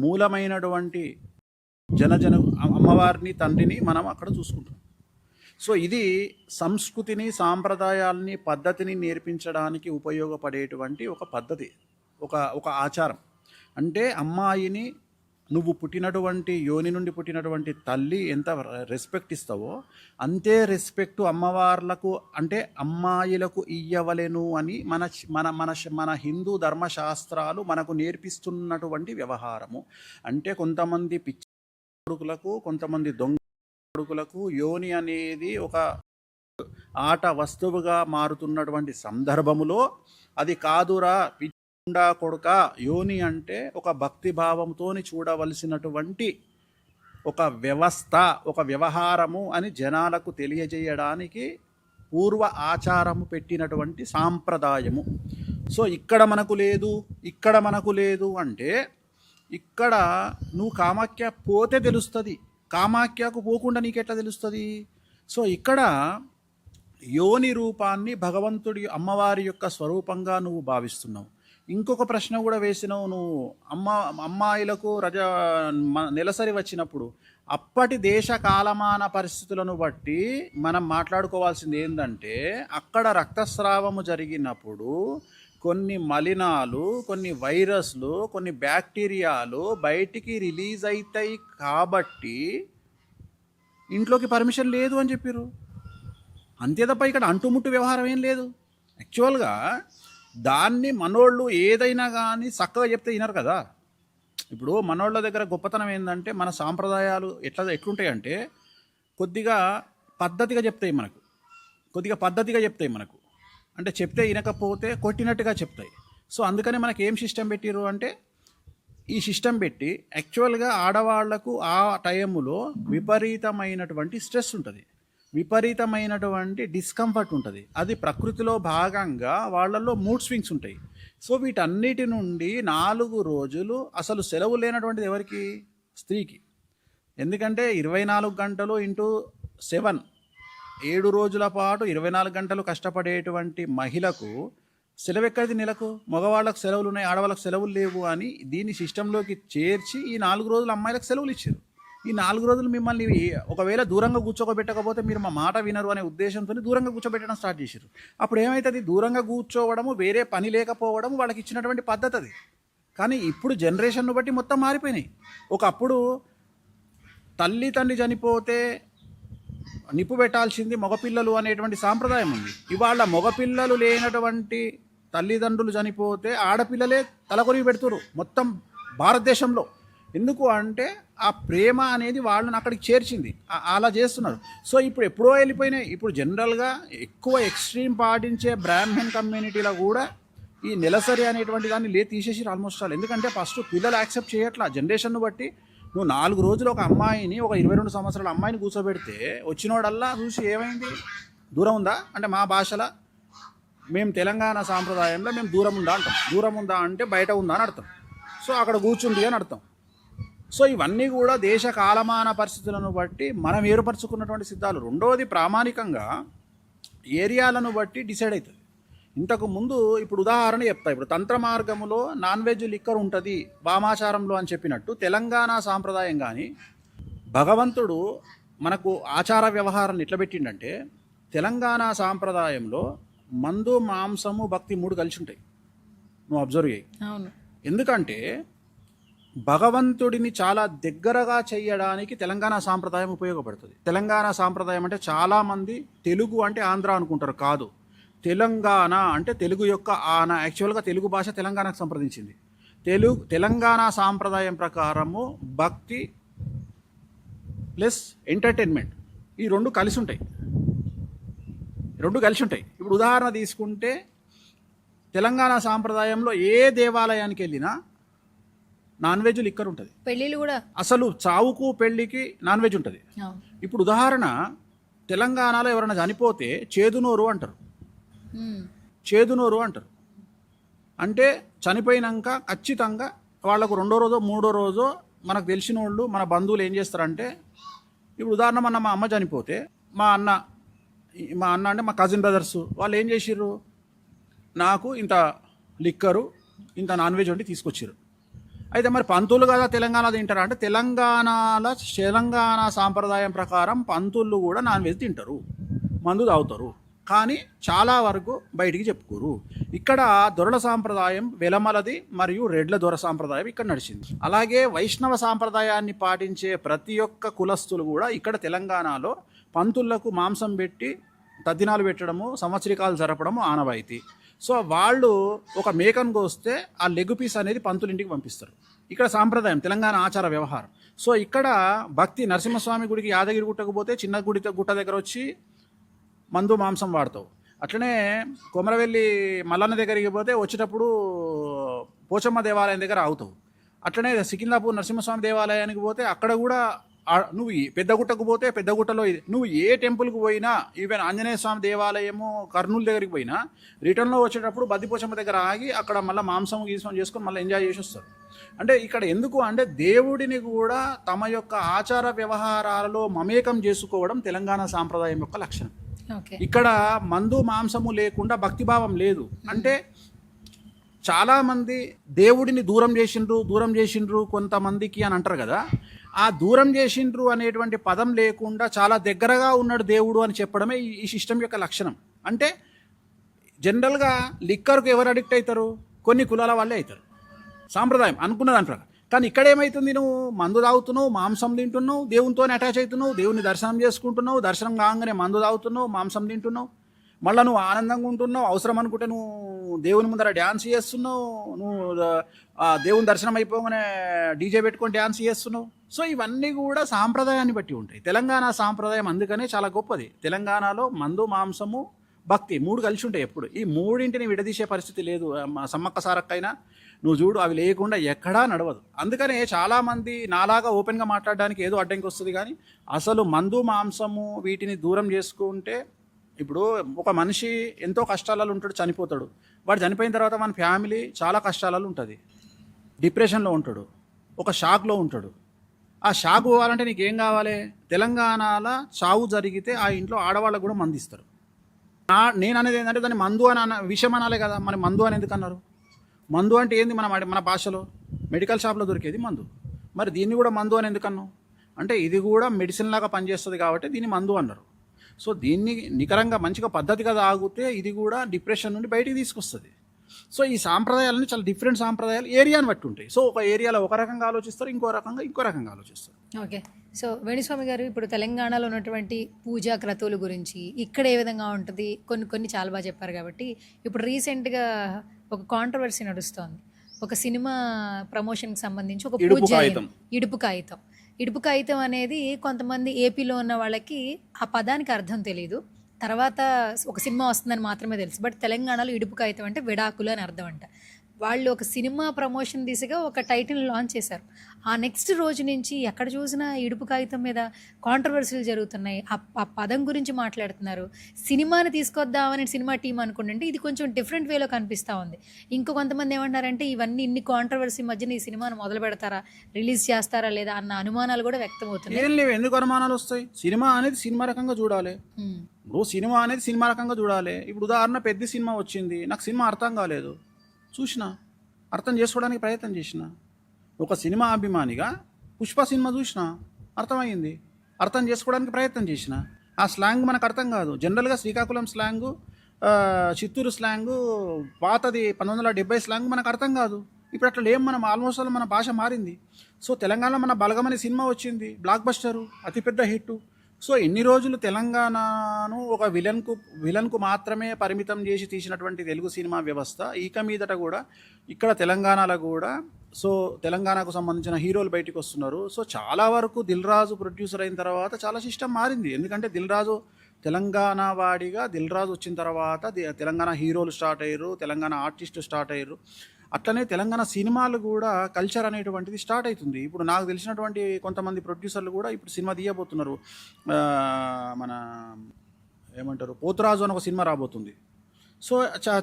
మూలమైనటువంటి అమ్మవారిని, తండ్రిని మనం అక్కడ చూసుకుంటాం. సో ఇది సంస్కృతిని, సాంప్రదాయాల్ని, పద్ధతిని నేర్పించడానికి ఉపయోగపడేటువంటి ఒక పద్ధతి, ఒక ఆచారం. అంటే అమ్మాయిని నువ్వు పుట్టినటువంటి యోని నుండి పుట్టినటువంటి తల్లి ఎంత రెస్పెక్ట్ ఇస్తావో అంతే రెస్పెక్ట్ అమ్మవార్లకు, అంటే అమ్మాయిలకు ఇయ్యవలెను అని మన హిందూ ధర్మశాస్త్రాలు మనకు నేర్పిస్తున్నటువంటి వ్యవహారము. అంటే కొంతమంది పిచ్చి కొడుకులకు, కొంతమంది దొంగ కొడుకులకు యోని అనేది ఒక ఆట వస్తువుగా మారుతున్నటువంటి సందర్భములో అది కాదురా పిచ్చుండా కొడుక, యోని అంటే ఒక భక్తిభావంతో చూడవలసినటువంటి ఒక వ్యవస్థ, ఒక వ్యవహారము అని జనాలకు తెలియజేయడానికి పూర్వ ఆచారము పెట్టినటువంటి సాంప్రదాయము. సో ఇక్కడ మనకు లేదు అంటే ఇక్కడ నువ్వు కామాఖ్య పోతే తెలుస్తుంది, కామాఖ్యకు పోకుండా నీకెట్లా తెలుస్తుంది? సో ఇక్కడ యోని రూపాన్ని భగవంతుడి అమ్మవారి యొక్క స్వరూపంగా నువ్వు భావిస్తున్నావు. ఇంకొక ప్రశ్న కూడా వేసినావు నువ్వు, అమ్మాయిలకు నెలసరి వచ్చినప్పుడు అప్పటి దేశ కాలమాన పరిస్థితులను బట్టి మనం మాట్లాడుకోవాల్సింది ఏంటంటే, అక్కడ రక్తస్రావము జరిగినప్పుడు కొన్ని మలినాలు, కొన్ని వైరస్లు, కొన్ని బ్యాక్టీరియాలు బయటికి రిలీజ్ అవుతాయి కాబట్టి ఇంట్లోకి పర్మిషన్ లేదు అని చెప్పారు. అంతే తప్ప ఇక్కడ అంటుముట్టు వ్యవహారం ఏం లేదు. యాక్చువల్గా దాన్ని మనోళ్ళు ఏదైనా కానీ చక్కగా చెప్తే వినరు కదా. ఇప్పుడు మనోళ్ళ దగ్గర గొప్పతనం ఏంటంటే, మన సాంప్రదాయాలు ఎట్లుంటాయంటే కొద్దిగా పద్ధతిగా చెప్తాయి మనకు, అంటే చెప్తే వినకపోతే కొట్టినట్టుగా చెప్తాయి. సో అందుకని మనకి ఏం సిస్టమ్ పెట్టిరు అంటే, ఈ సిస్టమ్ పెట్టి యాక్చువల్గా ఆడవాళ్లకు ఆ టైంలో విపరీతమైనటువంటి స్ట్రెస్ ఉంటుంది, విపరీతమైనటువంటి డిస్కంఫర్ట్ ఉంటుంది. అది ప్రకృతిలో భాగంగా వాళ్ళల్లో మూడ్ స్వింగ్స్ ఉంటాయి. సో వీటన్నిటి నుండి 4 రోజులు అసలు సెలవు లేనటువంటిది ఎవరికి? స్త్రీకి. ఎందుకంటే 24 గంటలు ఇంటూ 7, 7 రోజుల పాటు 24 గంటలు కష్టపడేటువంటి మహిళకు సెలవు ఎక్కడిది నెలకు? మగవాళ్ళకు సెలవులు ఉన్నాయి, ఆడవాళ్ళకు సెలవులు లేవు అని దీన్ని సిస్టంలోకి చేర్చి ఈ 4 రోజులు అమ్మాయిలకు సెలవులు ఇచ్చారు. ఈ 4 రోజులు మిమ్మల్ని ఒకవేళ దూరంగా కూర్చోబెట్టకపోతే మీరు మా మాట వినరు అనే ఉద్దేశంతో దూరంగా కూర్చోబెట్టడం స్టార్ట్ చేశారు. అప్పుడు ఏమవుతుంది? దూరంగా కూర్చోవడము, వేరే పని లేకపోవడము వాళ్ళకి ఇచ్చినటువంటి పద్ధతి అది. కానీ ఇప్పుడు జనరేషన్ను బట్టి మొత్తం మారిపోయినాయి. ఒకప్పుడు తల్లి తండ్రి చనిపోతే నిప్పు పెట్టాల్సింది మగపిల్లలు అనేటువంటి సాంప్రదాయం ఉంది. ఇవాళ మగపిల్లలు లేనటువంటి తల్లిదండ్రులు చనిపోతే ఆడపిల్లలే తలకొరిగి పెడుతురు మొత్తం భారతదేశంలో. ఎందుకు అంటే ఆ ప్రేమ అనేది వాళ్ళని అక్కడికి చేర్చింది, అలా చేస్తున్నారు. సో ఇప్పుడు ఎప్పుడో వెళ్ళిపోయినాయి. ఇప్పుడు జనరల్గా ఎక్కువ ఎక్స్ట్రీమ్ పాటించే బ్రాహ్మణ్ కమ్యూనిటీలో కూడా ఈ నెలసరి అనేటువంటి దాన్ని తీసేసి ఆల్మోస్ట్ ఆల్. ఎందుకంటే ఫస్ట్ పిల్లలు యాక్సెప్ట్ చేయట్లా. జనరేషన్ను బట్టి నువ్వు 4 రోజులు ఒక అమ్మాయిని, ఒక 22 సంవత్సరాల అమ్మాయిని కూర్చోబెడితే వచ్చినోడల్లా చూసి ఏమైంది, దూరం ఉందా అంటే, మా భాషలో మేము తెలంగాణ సాంప్రదాయంలో మేము దూరం ఉందా అంటాం. దూరం ఉందా అంటే బయట ఉందా అని అర్థం. సో అక్కడ కూర్చుంది అని అర్థం. సో ఇవన్నీ కూడా దేశ కాలమాన పరిస్థితులను బట్టి మనం ఏర్పరచుకున్నటువంటి సిద్ధాలు. రెండవది ప్రామాణికంగా ఏరియాలను బట్టి డిసైడ్ అవుతుంది. ఇంతకు ముందు ఇప్పుడు ఉదాహరణ చెప్తా. ఇప్పుడు తంత్ర మార్గములో నాన్ వెజ్ లిక్కర్ ఉంటుంది వామాచారంలో అని చెప్పినట్టు తెలంగాణ సాంప్రదాయం కానీ భగవంతుడు మనకు ఆచార వ్యవహారాన్ని ఎట్లా పెట్టిండంటే, తెలంగాణ సాంప్రదాయంలో మందు, మాంసము, భక్తి 3 కలిసి ఉంటాయి. నువ్వు అబ్జర్వ్ చేయి. ఎందుకంటే భగవంతుడిని చాలా దగ్గరగా చేయడానికి తెలంగాణ సాంప్రదాయం ఉపయోగపడుతుంది. తెలంగాణ సాంప్రదాయం అంటే చాలామంది తెలుగు అంటే ఆంధ్ర అనుకుంటారు. కాదు, తెలంగాణ అంటే తెలుగు యొక్క ఆన. యాక్చువల్గా తెలుగు భాష తెలంగాణకు సంప్రదించింది. తెలంగాణ సాంప్రదాయం ప్రకారము భక్తి ప్లస్ ఎంటర్టైన్మెంట్ ఈ 2 కలిసి ఉంటాయి. ఇప్పుడు ఉదాహరణ తీసుకుంటే తెలంగాణ సాంప్రదాయంలో ఏ దేవాలయానికి వెళ్ళినా నాన్ వెజ్ లిక్కర్ ఉంటుంది. పెళ్ళిళ్ళు కూడా అసలు చావుకు పెళ్లికి నాన్ వెజ్ ఉంటుంది. ఇప్పుడు ఉదాహరణ తెలంగాణలో ఎవరైనా చనిపోతే చేదునోరు అంటారు. అంటే చనిపోయినాక ఖచ్చితంగా వాళ్లకు 2వ రోజో 3వ రోజో మనకు తెలిసిన వాళ్ళు మన బంధువులు ఏం చేస్తారంటే, ఇప్పుడు ఉదాహరణ మా అమ్మ చనిపోతే మా అన్న అంటే మా కజిన్ బ్రదర్స్ వాళ్ళు ఏం చేసిర్రు, నాకు ఇంత లిక్కరు ఇంత నాన్ వెజ్ వండి తీసుకొచ్చారు. అయితే మరి పంతులు కదా తెలంగాణ తింటారా అంటే, తెలంగాణ సాంప్రదాయం ప్రకారం పంతులు కూడా నాన్ వెజ్ తింటారు, మందు తాగుతారు. కానీ చాలా వరకు బయటికి చెప్పుకోరు. ఇక్కడ దొరల సాంప్రదాయం వెలమలది మరియు రెడ్ల దొర సాంప్రదాయం ఇక్కడ నడిచింది. అలాగే వైష్ణవ సాంప్రదాయాన్ని పాటించే ప్రతి ఒక్క కులస్తులు కూడా ఇక్కడ తెలంగాణలో పంతులకు మాంసం పెట్టి తద్దినాలు పెట్టడము, సంవత్సరికాలు జరపడము ఆనవాయితీ. సో వాళ్ళు ఒక మేకను కోస్తే ఆ లెగ్ పీస్ అనేది పంతులింటికి పంపిస్తారు. ఇక్కడ సాంప్రదాయం, తెలంగాణ ఆచార వ్యవహారం. సో ఇక్కడ భక్తి నరసింహస్వామి గుడికి యాదగిరి గుట్టకు పోతే చిన్న గుట్ట దగ్గర వచ్చి మందు మాంసం వాడతావు. అట్లనే కొమరవెల్లి మల్లన్న దగ్గరికి పోతే వచ్చేటప్పుడు పోచమ్మ దేవాలయం దగ్గర ఆగుతావు. అట్లనే సికింద్రాపూర్ నరసింహస్వామి దేవాలయానికి పోతే అక్కడ కూడా నువ్వు పెద్దగుట్టకు పోతే పెద్దగుట్టలో నువ్వు ఏ టెంపుల్కి పోయినా, ఈవెన్ ఆంజనేయ స్వామి దేవాలయము కర్నూలు దగ్గరికి పోయినా రిటర్న్లో వచ్చేటప్పుడు బద్దిపోచమ్మ దగ్గర ఆగి అక్కడ మళ్ళీ మాంసం గీసం చేసుకొని మళ్ళీ ఎంజాయ్ చేసి వస్తారు. అంటే ఇక్కడ ఎందుకు అంటే దేవుడిని కూడా తమ యొక్క ఆచార వ్యవహారాలలో మమేకం చేసుకోవడం తెలంగాణ సాంప్రదాయం యొక్క లక్షణం. ఇక్కడ మందు మాంసము లేకుండా భక్తిభావం లేదు. అంటే చాలామంది దేవుడిని దూరం చేసిండ్రు కొంతమందికి అని అంటారు కదా. ఆ దూరం చేసిండ్రు అనేటువంటి పదం లేకుండా చాలా దగ్గరగా ఉన్నాడు దేవుడు అని చెప్పడమే ఈ సిస్టమ్ యొక్క లక్షణం. అంటే జనరల్గా లిక్కర్కు ఎవరు అడిక్ట్ అవుతారు? కొన్ని కులాల వాళ్ళే అవుతారు, సాంప్రదాయం అనుకున్న దాంట్లో. కానీ ఇక్కడ ఏమవుతుంది, నువ్వు మందు తాగుతున్నావు, మాంసం తింటున్నావు, దేవునితోనే అటాచ్ అవుతున్నావు, దేవుని దర్శనం చేసుకుంటున్నావు, దర్శనం కాగానే మందు తాగుతున్నావు, మాంసం తింటున్నావు, మళ్ళీ నువ్వు ఆనందంగా ఉంటున్నావు, అవసరం అనుకుంటే నువ్వు దేవుని ముందర డ్యాన్స్ చేస్తున్నావు, నువ్వు దేవుని దర్శనం అయిపోగానే డీజే పెట్టుకొని డ్యాన్స్ చేస్తున్నావు. సో ఇవన్నీ కూడా సాంప్రదాయాన్ని బట్టి ఉంటాయి. తెలంగాణ సాంప్రదాయం అందుకనే చాలా గొప్పది. తెలంగాణలో మందు, మాంసము, భక్తి మూడు కలిసి ఉంటాయి ఎప్పుడు. ఈ మూడింటిని విడదీసే పరిస్థితి లేదు. సమ్మక్క సారక్కైనా నువ్వు చూడు, అవి లేకుండా ఎక్కడా నడవదు. అందుకనే చాలామంది నాలాగా ఓపెన్గా మాట్లాడడానికి ఏదో అడ్డంకి వస్తుంది. కానీ అసలు మందు, మాంసము వీటిని దూరం చేసుకుంటే, ఇప్పుడు ఒక మనిషి ఎంతో కష్టాలలో ఉంటాడు, చనిపోతాడు. వాడు చనిపోయిన తర్వాత మన ఫ్యామిలీ చాలా కష్టాలలో ఉంటుంది, డిప్రెషన్లో ఉంటాడు, ఒక షాక్లో ఉంటాడు. ఆ షాక్ పోవాలంటే నీకేం కావాలి? తెలంగాణలో చావు జరిగితే ఆ ఇంట్లో ఆడవాళ్ళకు కూడా మందు ఇస్తారు. నేను అనేది ఏంటంటే దాన్ని మందు అని విషయం అనాలే కదా. మరి మందు అని ఎందుకు అన్నారు? మందు అంటే ఏంది? మన భాషలో మెడికల్ షాప్లో దొరికేది మందు. మరి దీన్ని కూడా మందు అని ఎందుకు అన్నావు? అంటే ఇది కూడా మెడిసిన్ లాగా పనిచేస్తుంది కాబట్టి దీన్ని మందు అన్నారు. సో దీన్ని నికరంగా మంచిగా పద్ధతిగా తాగితే ఇది కూడా డిప్రెషన్ నుండి బయటికి తీసుకొస్తుంది. సో ఈ సాంప్రదాయాలని చాలా డిఫరెంట్ సాంప్రదాయాలు ఏరియాని బట్టి ఉంటాయి. సో ఒక ఏరియాలో ఒక రకంగా ఆలోచిస్తారు, ఇంకో రకంగా ఆలోచిస్తారు. ఓకే. సో వేణుస్వామి గారు, ఇప్పుడు తెలంగాణలో ఉన్నటువంటి పూజా క్రతువుల గురించి ఇక్కడ ఏ విధంగా ఉంటుంది కొన్ని చాలా బాగా చెప్పారు. కాబట్టి ఇప్పుడు రీసెంట్గా ఒక కాంట్రవర్సీ నడుస్తోంది. ఒక సినిమా ప్రమోషన్కి సంబంధించి ఒక పూజ ఇడుపు కాగితం అనేది కొంతమంది ఏపీలో ఉన్న వాళ్ళకి ఆ పదానికి అర్థం తెలియదు. తర్వాత ఒక సినిమా వస్తుందని మాత్రమే తెలుసు. బట్ తెలంగాణలో ఇడుపు కాగితం అంటే విడాకులు అని అర్థం అంట. వాళ్ళు ఒక సినిమా ప్రమోషన్ దిశగా ఒక టైటిల్ లాంచ్ చేశారు. ఆ నెక్స్ట్ రోజు నుంచి ఎక్కడ చూసినా ఇడుపు కాగితం మీద కాంట్రవర్సీలు జరుగుతున్నాయి. ఆ పదం గురించి మాట్లాడుతున్నారు. సినిమాని తీసుకొద్దామని సినిమా టీం అనుకుంటుంటే ఇది కొంచెం డిఫరెంట్ వేలో కనిపిస్తూ ఉంది. ఇంకో కొంతమంది ఏమంటారంటే ఇవన్నీ ఇన్ని కాంట్రవర్సీ మధ్యన ఈ సినిమాను మొదలు పెడతారా, రిలీజ్ చేస్తారా లేదా అన్న అనుమానాలు కూడా వ్యక్తం అవుతున్నాయి. ఏం లేవు, ఎందుకు అనుమానాలు వస్తాయి? సినిమా అనేది సినిమా రకంగా చూడాలి. ఇప్పుడు సినిమా అనేది సినిమా రకంగా చూడాలి. ఇప్పుడు ఉదాహరణ పెద్ద సినిమా వచ్చింది, నాకు సినిమా అర్థం కాలేదు, చూసిన, అర్థం చేసుకోవడానికి ప్రయత్నం చేసిన. ఒక సినిమా అభిమానిగా పుష్ప సినిమా చూసిన, అర్థమైంది, అర్థం చేసుకోవడానికి ప్రయత్నం చేసిన. ఆ స్లాంగ్ మనకు అర్థం కాదు. జనరల్గా శ్రీకాకుళం స్లాంగు, చిత్తూరు స్లాంగు, పాతది 1970 స్లాంగ్ మనకు అర్థం కాదు. ఇప్పుడు అట్లా లేం మనం. ఆల్మోస్ట్ మన భాష మారింది. సో తెలంగాణలో మన బలగం అనే సినిమా వచ్చింది, బ్లాక్ బస్టరు, అతిపెద్ద హిట్. సో ఎన్ని రోజులు తెలంగాణను ఒక విలన్కు మాత్రమే పరిమితం చేసి తీసినటువంటి తెలుగు సినిమా వ్యవస్థ ఇక మీదట కూడా ఇక్కడ తెలంగాణలో కూడా సో తెలంగాణకు సంబంధించిన హీరోలు బయటకు వస్తున్నారు. సో చాలా వరకు దిల్ రాజు ప్రొడ్యూసర్ అయిన తర్వాత చాలా సిస్టమ్ మారింది. ఎందుకంటే దిల్ రాజు తెలంగాణ వాడిగా దిల్ రాజు వచ్చిన తర్వాత తెలంగాణ హీరోలు స్టార్ట్ అయ్యారు, తెలంగాణ ఆర్టిస్టులు స్టార్ట్ అయ్యారు. అట్లనే తెలంగాణ సినిమాలు కూడా కల్చర్ అనేటువంటిది స్టార్ట్ అవుతుంది. ఇప్పుడు నాకు తెలిసినటువంటి కొంతమంది ప్రొడ్యూసర్లు కూడా ఇప్పుడు సినిమా తీయబోతున్నారు. మన ఏమంటారు, పోతురాజు అని ఒక సినిమా రాబోతుంది. సో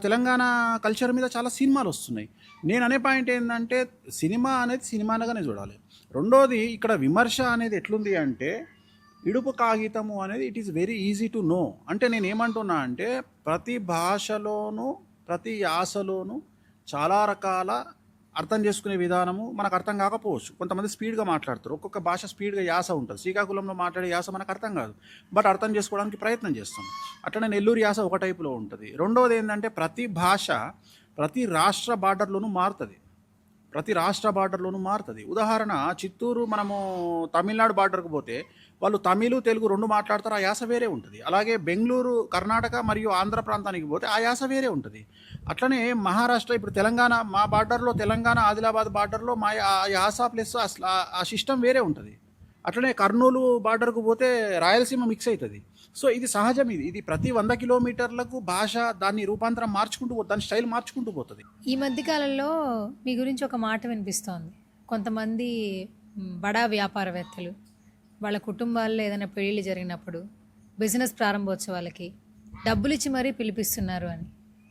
తెలంగాణ కల్చర్ మీద చాలా సినిమాలు వస్తున్నాయి. నేను అనే పాయింట్ ఏంటంటే సినిమా అనేది సినిమానగానే చూడాలి. రెండోది, ఇక్కడ విమర్శ అనేది ఎట్లుంది అంటే ఇడుపు కాగితము అనేది it is very easy to know. అంటే నేను ఏమంటున్నా అంటే ప్రతి భాషలోనూ ప్రతి యాసలోనూ చాలా రకాల అర్థం చేసుకునే విధానము మనకు అర్థం కాకపోవచ్చు. కొంతమంది స్పీడ్గా మాట్లాడతారు, ఒక్కొక్క భాష స్పీడ్గా యాస ఉంటుంది. శ్రీకాకుళంలో మాట్లాడే యాస మనకు అర్థం కాదు, బట్ అర్థం చేసుకోవడానికి ప్రయత్నం చేస్తాం. అట్లనే నెల్లూరు యాస ఒక టైపులో ఉంటుంది. రెండవది ఏంటంటే ప్రతి భాష ప్రతి రాష్ట్ర బార్డర్లోనూ మారుతుంది. ఉదాహరణ, చిత్తూరు మనము తమిళనాడు బార్డర్కి పోతే వాళ్ళు తమిళ్ తెలుగు రెండు మాట్లాడతారు, ఆ యాస వేరే ఉంటుంది. అలాగే బెంగళూరు కర్ణాటక మరియు ఆంధ్ర ప్రాంతానికి పోతే ఆ యాస వేరే ఉంటుంది. అట్లనే మహారాష్ట్ర, ఇప్పుడు తెలంగాణ మా బార్డర్లో, తెలంగాణ ఆదిలాబాద్ బార్డర్లో మా యాస ప్లస్ ఆ సిస్టమ్ వేరే ఉంటుంది. అట్లనే కర్నూలు బార్డర్కు పోతే రాయలసీమ మిక్స్ అవుతుంది. సో ఇది సహజం. ఇది ప్రతి 100 కిలోమీటర్లకు భాష దాన్ని రూపాంతరం మార్చుకుంటూ దాని స్టైల్ మార్చుకుంటూ పోతుంది. ఈ మధ్యకాలంలో మీ గురించి ఒక మాట వినిపిస్తోంది. కొంతమంది బడా వ్యాపారవేత్తలు వాళ్ళ కుటుంబాల్లో ఏదైనా పెళ్ళిళ్ళు జరిగినప్పుడు బిజినెస్ ప్రారంభోత్సవాలకి డబ్బులు ఇచ్చి మరీ పిలిపిస్తున్నారు అని.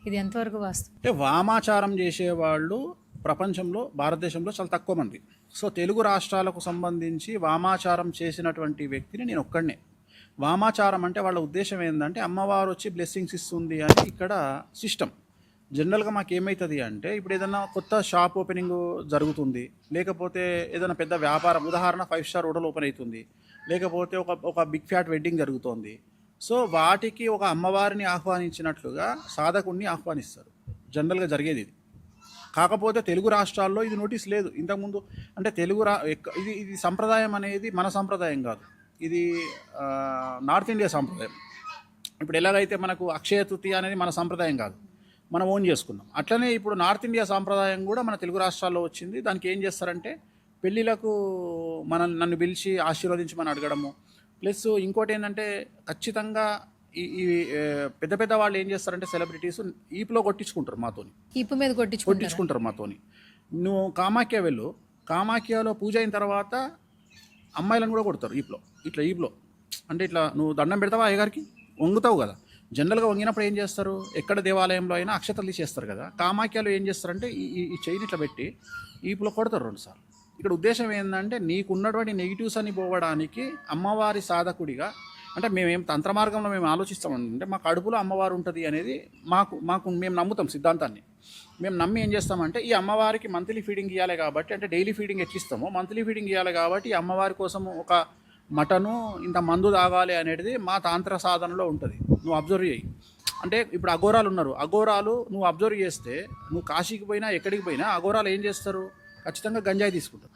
ఇది ఎంతవరకు వాస్తవం? అంటే వామాచారం చేసేవాళ్ళు ప్రపంచంలో, భారతదేశంలో చాలా తక్కువ మంది. సో తెలుగు రాష్ట్రాలకు సంబంధించి వామాచారం చేసినటువంటి వ్యక్తిని నేను ఒక్కడనే. వామాచారం అంటే వాళ్ళ ఉద్దేశం ఏంటంటే అమ్మవారు వచ్చి బ్లెస్సింగ్స్ ఇస్తుంది అని ఇక్కడ సిస్టమ్. జనరల్గా మాకు ఏమవుతుంది అంటే ఇప్పుడు ఏదైనా కొత్త షాప్ ఓపెనింగ్ జరుగుతుంది, లేకపోతే ఏదైనా పెద్ద వ్యాపారం, ఉదాహరణ 5 స్టార్ హోటల్ ఓపెన్ అవుతుంది, లేకపోతే ఒక బిగ్ ఫ్యాట్ వెడ్డింగ్ జరుగుతోంది. సో వాటికి ఒక అమ్మవారిని ఆహ్వానించినట్లుగా సాధకుడిని ఆహ్వానిస్తారు. జనరల్గా జరిగేది ఇది. కాకపోతే తెలుగు రాష్ట్రాల్లో ఇది నోటీస్ లేదు. ఇంతకుముందు అంటే ఇది సంప్రదాయం అనేది మన సంప్రదాయం కాదు, ఇది నార్త్ ఇండియా సంప్రదాయం. ఇప్పుడు ఎలాగైతే మనకు అక్షయ తృతీయ అనేది మన సంప్రదాయం కాదు, మనం ఓన్ చేసుకున్నాం. అట్లనే ఇప్పుడు నార్త్ ఇండియా సాంప్రదాయం కూడా మన తెలుగు రాష్ట్రాల్లో వచ్చింది. దానికి ఏం చేస్తారంటే పెళ్ళిళ్ళకు నన్ను పిలిచి ఆశీర్వదించమని అడగడము, ప్లస్ ఇంకోటి ఏంటంటే ఖచ్చితంగా ఈ పెద్ద పెద్ద వాళ్ళు ఏం చేస్తారంటే సెలబ్రిటీస్ ఈపులో కొట్టించుకుంటారు మాతోని, ఈపు మీద కొట్టించుకుంటారు మాతోని. నువ్వు కామాఖ్య వెళ్ళు, కామాఖ్యలో పూజ అయిన తర్వాత అమ్మాయిలను కూడా కొడతారు ఈపులో. అంటే ఇట్లా నువ్వు దండం పెడతావా అయ్యగారికి, వంగుతావు కదా. జనరల్గా వంగినప్పుడు ఏం చేస్తారు, ఎక్కడ దేవాలయంలో అయినా అక్షతలు తీసేస్తారు కదా. కామాఖ్యలో ఏం చేస్తారంటే ఈ చైన్ ఇట్లా పెట్టి ఈపులో కొడతారు 2 సార్లు. ఇక్కడ ఉద్దేశం ఏంటంటే నీకున్నటువంటి నెగిటివ్స్ అని పోవడానికి అమ్మవారి సాధకుడిగా, అంటే మేమేం తంత్ర మార్గంలో మేము ఆలోచిస్తామంటే మా కడుపులో అమ్మవారు ఉంటుంది అనేది మేము నమ్ముతాం సిద్ధాంతాన్ని. మేము నమ్మి ఏం చేస్తామంటే ఈ అమ్మవారికి మంత్లీ ఫీడింగ్ ఇవ్వాలి కాబట్టి, అంటే డైలీ ఫీడింగ్ ఎట్లిస్తామో మంత్లీ ఫీడింగ్ ఇవ్వాలి కాబట్టి ఈ అమ్మవారి కోసం ఒక మటను ఇంత మందు తాగాలి అనేది మా తాంత్ర సాధనలో ఉంటుంది. నువ్వు అబ్జర్వ్ చేయి. అంటే ఇప్పుడు అఘోరాలు ఉన్నారు, అఘోరాలు నువ్వు అబ్జర్వ్ చేస్తే నువ్వు కాశీకి పోయినా ఎక్కడికి పోయినా అఘోరాలు ఏం చేస్తారు, ఖచ్చితంగా గంజాయి తీసుకుంటారు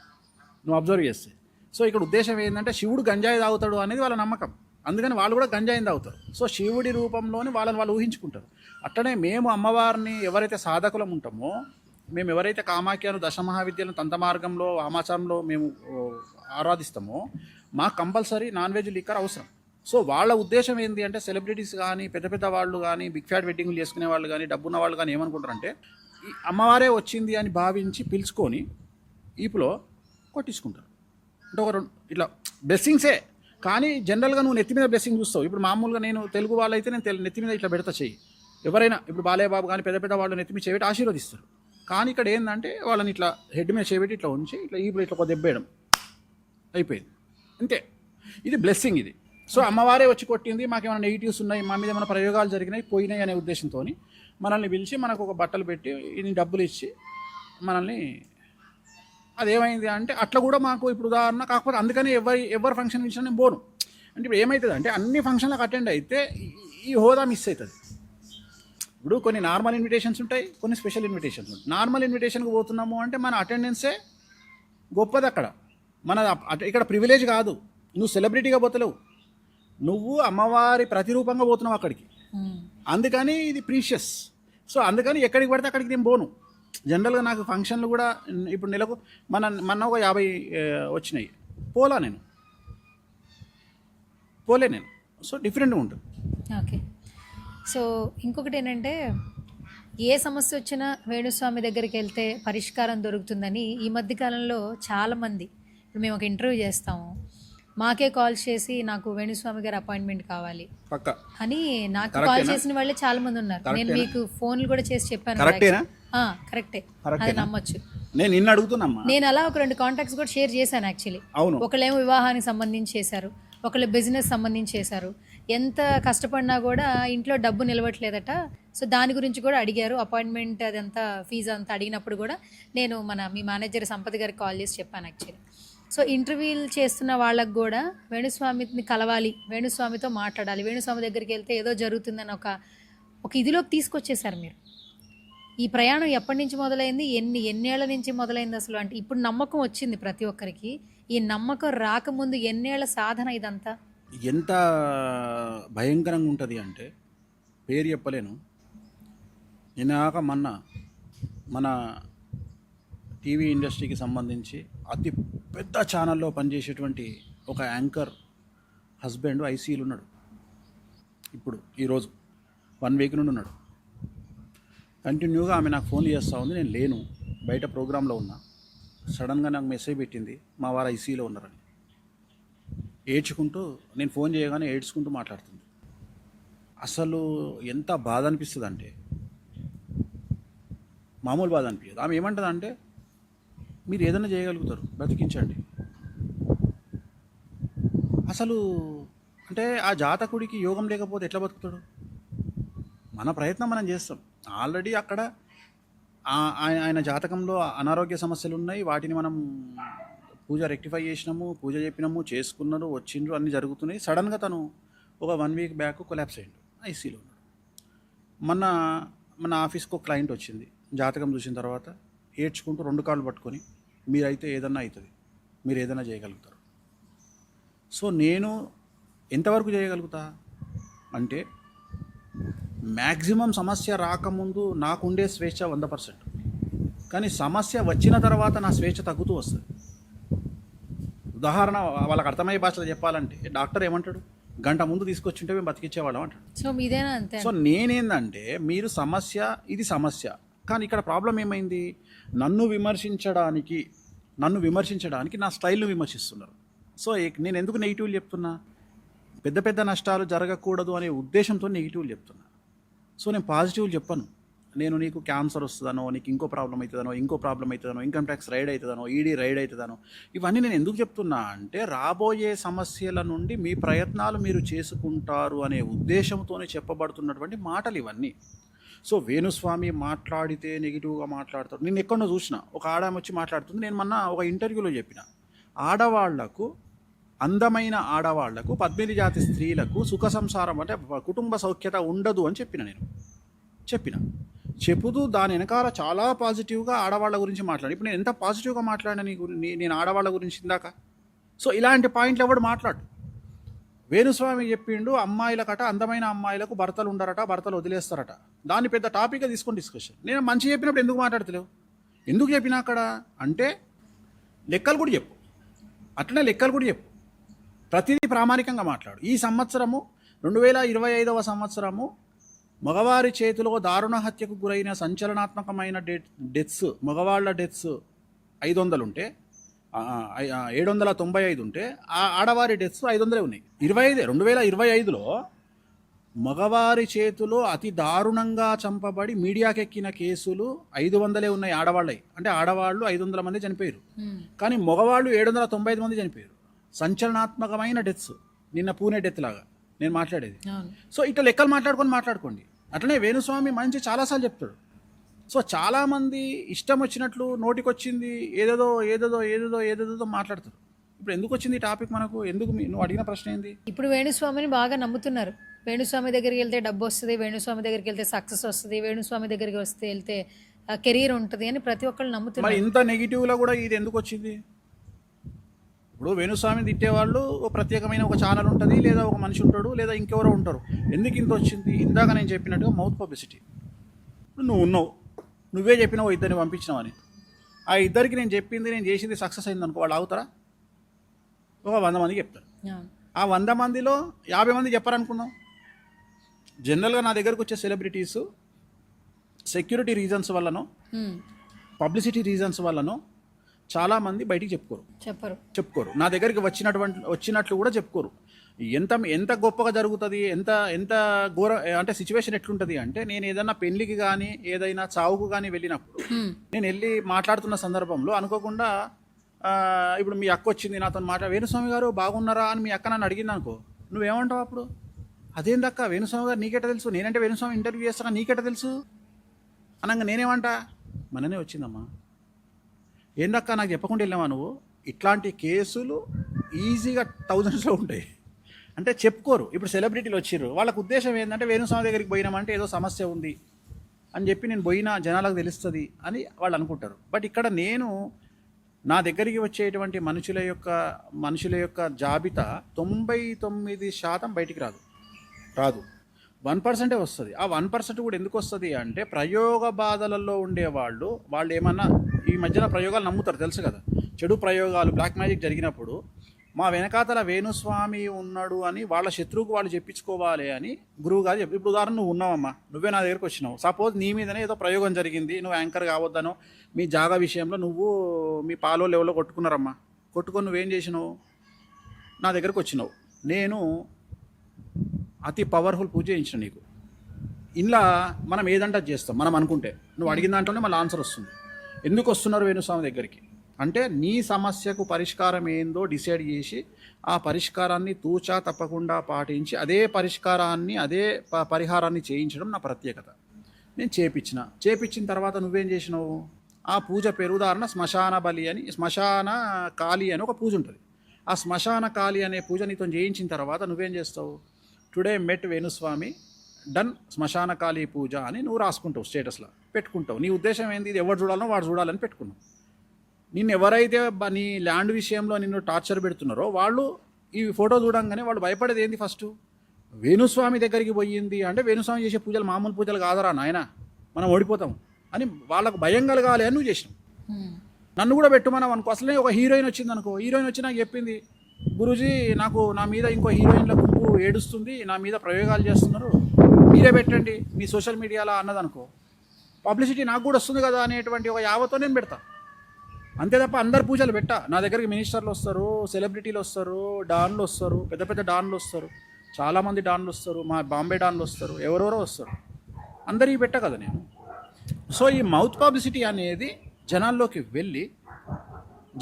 నువ్వు అబ్జర్వ్ చేస్తే. సో ఇక్కడ ఉద్దేశం ఏంటంటే శివుడు గంజాయి తాగుతాడు అనేది వాళ్ళ నమ్మకం, అందుకని వాళ్ళు కూడా గంజాయిని తాగుతారు. సో శివుడి రూపంలోని వాళ్ళు ఊహించుకుంటారు. అట్లనే మేము అమ్మవారిని ఎవరైతే సాధకులం ఉంటామో, మేము ఎవరైతే కామాఖ్యను దశమహావిద్యలను తంత మార్గంలో వామాచారంలో మేము ఆరాధిస్తామో మాకు కంపల్సరీ నాన్ వెజ్ లిక్కర్ అవసరం. సో వాళ్ళ ఉద్దేశం ఏంటి అంటే సెలబ్రిటీస్ కానీ పెద్ద పెద్ద వాళ్ళు కానీ బిగ్ ఫ్యాట్ వెడ్డింగ్లు చేసుకునే వాళ్ళు కానీ డబ్బున్న వాళ్ళు కానీ ఏమనుకుంటారంటే ఈ అమ్మవారే వచ్చింది అని భావించి పిలుచుకొని ఈపులో కొట్టించుకుంటారు. అంటే ఇట్లా బ్లెస్సింగ్సే, కానీ జనరల్గా నువ్వు నెత్తి మీద బ్లెస్సింగ్ చూస్తావు. ఇప్పుడు మామూలుగా నేను తెలుగు వాళ్ళైతే నేను నెత్తి మీద ఇట్లా పెడతా చెయ్యి, ఎవరైనా ఇప్పుడు బాలయ్య బాబు కానీ పెద్ద పెద్ద వాళ్ళు నెత్తి మీద చేయబెట్టి ఆశీర్వదిస్తారు. కానీ ఇక్కడ ఏంటంటే వాళ్ళని ఇట్లా హెడ్ మీద చేయబెట్టి ఇట్లా ఉంచి ఇట్లా ఈపులో ఇట్లా ఒక దెబ్బేయడం అయిపోయింది అంతే. ఇది బ్లెస్సింగ్ ఇది. సో అమ్మవారే వచ్చి కొట్టింది, మాకేమైనా నెగిటివ్స్ ఉన్నాయి, మా మీద ఏమైనా ప్రయోగాలు జరిగినాయి పోయినాయి అనే ఉద్దేశంతో మనల్ని పిలిచి మనకు ఒక బట్టలు పెట్టి ఇన్ని డబ్బులు ఇచ్చి మనల్ని, అదేమైంది అంటే అట్లా కూడా మాకు ఇప్పుడు ఉదాహరణ. కాకపోతే అందుకని ఎవరి ఫంక్షన్ ఇచ్చినా నేను పోను. అంటే ఇప్పుడు ఏమవుతుంది అంటే అన్ని ఫంక్షన్లకు అటెండ్ అయితే ఈ హోదా మిస్ అవుతుంది. ఇప్పుడు కొన్ని నార్మల్ ఇన్విటేషన్స్ ఉంటాయి, కొన్ని స్పెషల్ ఇన్విటేషన్స్ ఉంటాయి. నార్మల్ ఇన్విటేషన్కి పోతున్నాము అంటే మన అటెండెన్సే గొప్పది. అక్కడ ఇక్కడ ప్రివిలేజ్ కాదు, నువ్వు సెలబ్రిటీగా పోతలేవు, నువ్వు అమ్మవారి ప్రతిరూపంగా పోతున్నావు అక్కడికి. అందుకని ఇది ప్రీషియస్. సో అందుకని ఎక్కడికి పడితే అక్కడికి నేను పోను. జనరల్గా నాకు ఫంక్షన్లు కూడా ఇప్పుడు నెలకు మన ఒక 50 వచ్చినాయి, పోలే నేను. సో డిఫరెంట్గా ఉంటుంది. ఓకే. సో ఇంకొకటి ఏంటంటే ఏ సమస్య వచ్చినా వేణుస్వామి దగ్గరికి వెళ్తే పరిష్కారం దొరుకుతుందని ఈ మధ్యకాలంలో చాలామంది, ఇప్పుడు మేము ఒక ఇంటర్వ్యూ చేస్తాము, మాకే కాల్ చేసి నాకు వేణుస్వామి గారి అపాయింట్మెంట్ కావాలి అని నాకు కాల్ చేసిన వాళ్ళే చాలా మంది ఉన్నారు. నేను మీకు ఫోన్లు కూడా చేసి చెప్పాను. కరెక్టే, అది నమ్మొచ్చు. నేను అలా ఒక 2 కాంటాక్ట్స్ కూడా షేర్ చేశాను యాక్చువల్లీ. ఒకళ్ళేమో వివాహానికి సంబంధించి చేశారు, ఒకళ్ళు బిజినెస్ సంబంధించి చేశారు. ఎంత కష్టపడినా కూడా ఇంట్లో డబ్బు నిలవట్లేదట. సో దాని గురించి కూడా అడిగారు, అపాయింట్మెంట్ అదంతా ఫీజు అంతా అడిగినప్పుడు కూడా నేను మీ మేనేజర్ సంపత్ గారికి కాల్ చేసి చెప్పాను యాక్చువల్లీ. సో ఇంటర్వ్యూలు చేస్తున్న వాళ్ళకు కూడా వేణుస్వామిని కలవాలి, వేణుస్వామితో మాట్లాడాలి, వేణుస్వామి దగ్గరికి వెళ్తే ఏదో జరుగుతుందని ఒక ఇదిలోకి తీసుకొచ్చేసారు మీరు. ఈ ప్రయాణం ఎప్పటి నుంచి మొదలైంది, ఎన్నేళ్ల నుంచి మొదలైంది అసలు? అంటే ఇప్పుడు నమ్మకం వచ్చింది ప్రతి ఒక్కరికి, ఈ నమ్మకం రాకముందు ఎన్నేళ్ల సాధన ఇదంతా? ఎంత భయంకరంగా ఉంటుంది అంటే పేరు చెప్పలేను. నిన్నాక మన టీవీ ఇండస్ట్రీకి సంబంధించి అతి పెద్ద ఛానల్లో పనిచేసేటువంటి ఒక యాంకర్ హస్బెండ్ ఐసీయూలో ఉన్నాడు. ఇప్పుడు ఈరోజు 1 వీక్ నుండి ఉన్నాడు. కంటిన్యూగా ఆమె నాకు ఫోన్ చేస్తూ ఉంది, నేను లేను, బయట ప్రోగ్రాంలో ఉన్నా. సడన్గా నాకు మెసేజ్ పెట్టింది, మా వారు ఐసీయూలో ఉన్నారని. ఏడ్చుకుంటూ, నేను ఫోన్ చేయగానే ఏడ్చుకుంటూ మాట్లాడుతుంది. అసలు ఎంత బాధ అనిపిస్తుంది అంటే మామూలు బాధ అనిపించదు. ఆమె ఏమంటుంది అంటే, మీరు ఏదైనా చేయగలుగుతారు, బ్రతికించండి. అసలు అంటే ఆ జాతకుడికి యోగం లేకపోతే ఎట్లా బతుకుతాడు? మన ప్రయత్నం మనం చేస్తాం. ఆల్రెడీ అక్కడ ఆయన జాతకంలో అనారోగ్య సమస్యలు ఉన్నాయి, వాటిని మనం పూజ రెక్టిఫై చేసినాము, పూజ చెప్పినాము, చేసుకున్నారు, వచ్చిండ్రు, అన్నీ జరుగుతున్నాయి. సడన్గా తను ఒక 1 వీక్ బ్యాక్ కొలాప్స్ అయ్యిండు, ఐసీలో ఉన్నాడు. మన ఆఫీస్కి ఒక క్లయింట్ వచ్చింది, జాతకం చూసిన తర్వాత ఏడ్చుకుంటూ 2 కాళ్ళు పట్టుకొని మీరైతే ఏదన్నా అవుతుంది, మీరు ఏదైనా చేయగలుగుతారు. సో నేను ఎంతవరకు చేయగలుగుతా అంటే మ్యాక్సిమం సమస్య రాకముందు నాకుండే స్వేచ్ఛ 100%, కానీ సమస్య వచ్చిన తర్వాత నా స్వేచ్ఛ తగ్గుతూ వస్తుంది. ఉదాహరణ వాళ్ళకి అర్థమయ్యే భాషలో చెప్పాలంటే డాక్టర్ ఏమంటాడు, గంట ముందు తీసుకొచ్చింటే మేము బతికిచ్చేవాళ్ళం అంటాడు. సో మీదేనా అంతే? సో నేనేందంటే మీరు సమస్య, ఇది సమస్య, కానీ ఇక్కడ ప్రాబ్లం ఏమైంది, నన్ను విమర్శించడానికి నా స్టైల్ను విమర్శిస్తున్నారు. సో నేను ఎందుకు నెగిటివ్లు చెప్తున్నా, పెద్ద పెద్ద నష్టాలు జరగకూడదు అనే ఉద్దేశంతో నెగిటివ్లు చెప్తున్నా. సో నేను పాజిటివ్లు చెప్పను. నేను నీకు క్యాన్సర్ వస్తుందనో, నీకు ఇంకో ప్రాబ్లం అవుతుందనో, ఇన్కమ్ ట్యాక్స్ రైడ్ అవుతుందనో, ఈడీ రైడ్ అవుతుందనో, ఇవన్నీ నేను ఎందుకు చెప్తున్నా అంటే రాబోయే సమస్యల నుండి మీ ప్రయత్నాలు మీరు చేసుకుంటారు అనే ఉద్దేశంతోనే చెప్పబడుతున్నటువంటి మాటలు ఇవన్నీ. సో వేణుస్వామి మాట్లాడితే నెగిటివ్గా మాట్లాడతాడు. నేను ఎక్కడో చూసిన ఒక ఆడామె వచ్చి మాట్లాడుతుంది. నేను మొన్న ఒక ఇంటర్వ్యూలో చెప్పిన, అందమైన ఆడవాళ్లకు 18 జాతి స్త్రీలకు సుఖ సంసారం అంటే కుటుంబ సౌఖ్యత ఉండదు అని చెప్పిన చెబుతూ దాని వెనకాల చాలా పాజిటివ్గా ఆడవాళ్ళ గురించి మాట్లాడి, ఇప్పుడు నేను ఎంత పాజిటివ్గా మాట్లాడినా నేను ఆడవాళ్ళ గురించి ఇందాక. సో ఇలాంటి పాయింట్లు ఎవడు మాట్లాడు. వేణుస్వామి చెప్పిండు, అందమైన అమ్మాయిలకు భర్తలు ఉండరట, భర్తలు వదిలేస్తారట. దాన్ని పెద్ద టాపిక్గా తీసుకొని డిస్కషన్. నేను మంచి చెప్పినప్పుడు ఎందుకు మాట్లాడతలేవు, ఎందుకు చెప్పినా అక్కడ అంటే లెక్కలు కూడా చెప్పు, అట్లనే లెక్కలు కూడా చెప్పు, ప్రతిదీ ప్రామాణికంగా మాట్లాడు. ఈ సంవత్సరము 2025వ సంవత్సరము మగవారి చేతిలో దారుణ హత్యకు గురైన సంచలనాత్మకమైన డెత్స్, మగవాళ్ళ డెత్స్ 500 ఉంటే 795 ఉంటే ఆడవారి డెత్స్ 500 ఉన్నాయి. 2025లో మగవారి చేతిలో అతి దారుణంగా చంపబడి మీడియాకెక్కిన కేసులు 500 ఉన్నాయి ఆడవాళ్ళవి. అంటే ఆడవాళ్ళు 500 మంది చనిపోయారు, కానీ మగవాళ్ళు 795 మంది చనిపోయారు. సంచలనాత్మకమైన డెత్స్, నిన్న పూణే డెత్ లాగా నేను మాట్లాడేది. సో ఇట్లా లెక్కలు మాట్లాడుకోండి. అట్లనే వేణుస్వామి మంచి చాలాసార్లు చెప్తాడు. సో చాలామంది ఇష్టం వచ్చినట్లు నోటికొచ్చింది ఏదేదో మాట్లాడతారు. ఇప్పుడు ఎందుకు వచ్చింది ఈ టాపిక్ మనకు, ఎందుకు నువ్వు అడిగిన ప్రశ్న ఏంది? ఇప్పుడు వేణుస్వామిని బాగా నమ్ముతున్నారు. వేణుస్వామి దగ్గరికి వెళ్తే డబ్బు వస్తుంది, వేణుస్వామి దగ్గరికి వెళ్తే సక్సెస్ వస్తుంది, వేణుస్వామి దగ్గరికి వెళ్తే కెరీర్ ఉంటుంది అని ప్రతి ఒక్కళ్ళు నమ్ముతున్నారు. మరి ఇంత నెగిటివ్లో కూడా ఇది ఎందుకు వచ్చింది? ఇప్పుడు వేణుస్వామిని తిట్టేవాళ్ళు ప్రత్యేకమైన ఒక ఛానల్ ఉంటుంది, లేదా ఒక మనిషి ఉంటాడు, లేదా ఇంకెవరో ఉంటారు. ఎందుకు ఇంత వచ్చింది? ఇందాక నేను చెప్పినట్టుగా మౌత్ పబ్లిసిటీ. నువ్వు ఉన్నావు, నువ్వే చెప్పినావు 2 పంపించినావని. ఆ 2 నేను చేసింది సక్సెస్ అయింది అనుకో, వాళ్ళు ఆగుతారా? ఒక 100 మందికి చెప్తారు. ఆ 100 మందిలో 50 మంది చెప్పారనుకుందాం. జనరల్గా నా దగ్గరకు వచ్చే సెలబ్రిటీస్ సెక్యూరిటీ రీజన్స్ వల్లనో, పబ్లిసిటీ రీజన్స్ వల్లనో చాలామంది బయటికి చెప్పుకోరు. నా దగ్గరికి వచ్చినట్లు కూడా చెప్పుకోరు. ఎంత గొప్పగా జరుగుతుంది, ఎంత ఘోర అంటే సిచ్యువేషన్ ఎట్లుంటుంది అంటే, నేను ఏదైనా పెళ్లికి కానీ ఏదైనా చావుకు కానీ వెళ్ళినప్పుడు నేను వెళ్ళి మాట్లాడుతున్న సందర్భంలో అనుకోకుండా ఇప్పుడు మీ అక్క వచ్చింది నాతో వేణుస్వామి గారు బాగున్నారా అని మీ అక్క నన్ను అడిగింది అనుకో, నువ్వేమంటావు అప్పుడు? అదేందక్క వేణుస్వామి గారు నీకెట తెలుసు, నేనంటే వేణుస్వామి ఇంటర్వ్యూ చేస్తానా నీకెట తెలుసు అనగా నేనేమంటా, మననే వచ్చిందమ్మా, ఏందక్క నాకు చెప్పకుండా వెళ్ళావా నువ్వు? ఇట్లాంటి కేసులు ఈజీగా 1000స్లో ఉంటాయి. అంటే చెప్పుకోరు. ఇప్పుడు సెలబ్రిటీలు వచ్చిర్రు, వాళ్ళకు ఉద్దేశం ఏంటంటే వేణుస్వామి దగ్గరికి పోయినామంటే ఏదో సమస్య ఉంది అని చెప్పి నేను పోయినా జనాలకు తెలుస్తుంది అని వాళ్ళు అనుకుంటారు. బట్ ఇక్కడ నా దగ్గరికి వచ్చేటువంటి మనుషుల యొక్క జాబితా 99% బయటికి రాదు 1% వస్తుంది. ఆ 1% కూడా ఎందుకు వస్తుంది అంటే, ప్రయోగ బాధలలో ఉండేవాళ్ళు ఏమన్నా ఈ మధ్యన ప్రయోగాలు నమ్ముతారు, తెలుసు కదా, చెడు ప్రయోగాలు, బ్లాక్ మ్యాజిక్ జరిగినప్పుడు మా వెనకాతల వేణుస్వామి ఉన్నాడు అని వాళ్ళ శత్రువుకు వాళ్ళు చెప్పించుకోవాలి అని గురువు గారు ఇప్పుడు ఉదాహరణ నువ్వు ఉన్నావమ్మా, నువ్వే నా దగ్గరికి వచ్చినావు, సపోజ్ నీ మీదనే ఏదో ప్రయోగం జరిగింది, నువ్వు యాంకర్ కావద్దనో మీ జాగా విషయంలో నువ్వు మీ పాలో లెవెల్లో కొట్టుకున్నారమ్మా, కొట్టుకొని నువ్వేం చేసినావు, నా దగ్గరకు వచ్చినావు, నేను అతి పవర్ఫుల్ పూజ చేయించిన నీకు. ఇలా మనం ఏదంటే చేస్తాం మనం అనుకుంటే, నువ్వు అడిగిన దాంట్లోనే మళ్ళీ ఆన్సర్ వస్తుంది. ఎందుకు వస్తున్నారు వేణుస్వామి దగ్గరికి అంటే నీ సమస్యకు పరిష్కారం ఏందో డిసైడ్ చేసి ఆ పరిష్కారాన్ని తూచా తప్పకుండా పాటించి అదే పరిష్కారాన్ని అదే పరిహారాన్ని చేయించడం నా ప్రత్యేకత. నేను చేపించిన తర్వాత నువ్వేం చేసినావు? ఆ పూజ పేరు ఉదాహరణ శ్మశాన బలి అని, శ్మశాన కాళీ అని ఒక పూజ ఉంటుంది. ఆ శ్మశాన కాళీ అనే పూజ నీతో చేయించిన తర్వాత నువ్వేం చేస్తావు? టుడే మెట్ వేణుస్వామి డన్ శ్మశాన కాళీ పూజ అని నువ్వు రాసుకుంటావు, స్టేటస్లో పెట్టుకుంటావు. నీ ఉద్దేశం ఏంది? ఇది ఎవరు చూడాలనో వాడు చూడాలని పెట్టుకున్నావు. నిన్ను ఎవరైతే నీ ల్యాండ్ విషయంలో నిన్ను టార్చర్ పెడుతున్నారో వాళ్ళు ఈ ఫోటో చూడంగానే వాళ్ళు భయపడేది ఏంది? ఫస్ట్ వేణుస్వామి దగ్గరికి పోయింది అంటే వేణుస్వామి చేసే పూజలు మామూలు పూజలు కాదరా నాయన, మనం ఓడిపోతాం అని వాళ్ళకు భయం కలగాలి అని నువ్వు చేసినావు. నన్ను కూడా పెట్టుమన్నావు అనుకో. అసలే ఒక హీరోయిన్ వచ్చింది అనుకో, హీరోయిన్ వచ్చి నాకు చెప్పింది, గురూజీ నాకు నా మీద ఇంకో హీరోయిన్ల గుంపు ఏడుస్తుంది, నా మీద ప్రయోగాలు చేస్తున్నారు, మీరే పెట్టండి మీ సోషల్ మీడియాలో అన్నదనుకో, పబ్లిసిటీ నాకు కూడా వస్తుంది కదా అనేటువంటి ఒక యావతో నేను పెడతా. అంతే తప్ప అందరు పూజలు పెట్టా. నా దగ్గరికి మినిస్టర్లు వస్తారు, సెలబ్రిటీలు వస్తారు, డాన్లు వస్తారు, పెద్ద పెద్ద డాన్లు వస్తారు, చాలామంది డాన్లు వస్తారు, మా బాంబే డాన్లు వస్తారు, ఎవరెవరో వస్తారు, అందరికీ పెట్టా కదా నేను. సో ఈ మౌత్ పబ్లిసిటీ అనేది జనాల్లోకి వెళ్ళి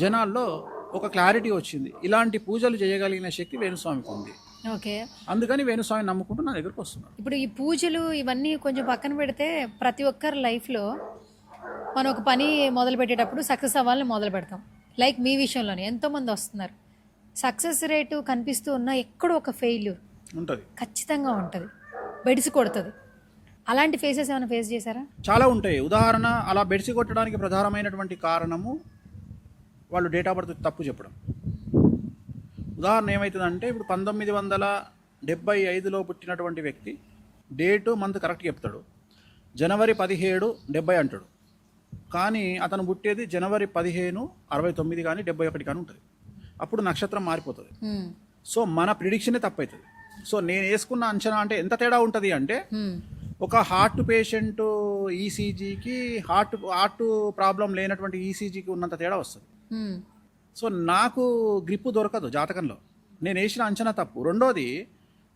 జనాల్లో ఒక క్లారిటీ వచ్చింది, ఇలాంటి పూజలు చేయగలిగిన శక్తి వేణుస్వామికి ఉంది. ఓకే, అందుకని వేణుస్వామిని నమ్ముకుంటూ నా దగ్గరకు వస్తున్నారు. ఇప్పుడు ఈ పూజలు ఇవన్నీ కొంచెం పక్కన పెడితే ప్రతి ఒక్కరి లైఫ్లో మనం ఒక పని మొదలు పెట్టేటప్పుడు సక్సెస్ అవ్వాలని మొదలు పెడతాం. లైక్ మీ విషయంలోనే ఎంతోమంది వస్తున్నారు, సక్సెస్ రేటు కనిపిస్తూ ఉన్నా ఎక్కడో ఒక ఫెయిల్యూర్ ఉంటుంది, ఖచ్చితంగా ఉంటుంది, బెడిసి కొడుతుంది. అలాంటి ఫేసెస్ ఏమైనా ఫేస్ చేశారా? చాలా ఉంటాయి. ఉదాహరణ, అలా బెడిసి కొట్టడానికి ప్రధానమైనటువంటి కారణము వాళ్ళు డేట్ ఆఫ్ బర్త్ తప్పు చెప్పడం. ఉదాహరణ ఏమవుతుందంటే, ఇప్పుడు 1975లో పుట్టినటువంటి వ్యక్తి డేటు మంత్ కరెక్ట్ చెప్తాడు, జనవరి 17, 70 అంటాడు, కానీ అతను పుట్టేది జనవరి 15, 69 కానీ 71 కానీ ఉంటుంది. అప్పుడు నక్షత్రం మారిపోతుంది. సో మన ప్రిడిక్షనే తప్పవుతుంది. సో నేను వేసుకున్న అంచనా అంటే ఎంత తేడా ఉంటుంది అంటే, ఒక హార్ట్ పేషెంట్ ఈసీజీకి హార్ట్ ప్రాబ్లం లేనటువంటి ఈసీజీకి ఉన్నంత తేడా వస్తుంది. సో నాకు గ్రిప్ దొరకదు జాతకంలో, నేను వేసిన అంచనా తప్పు. రెండోది,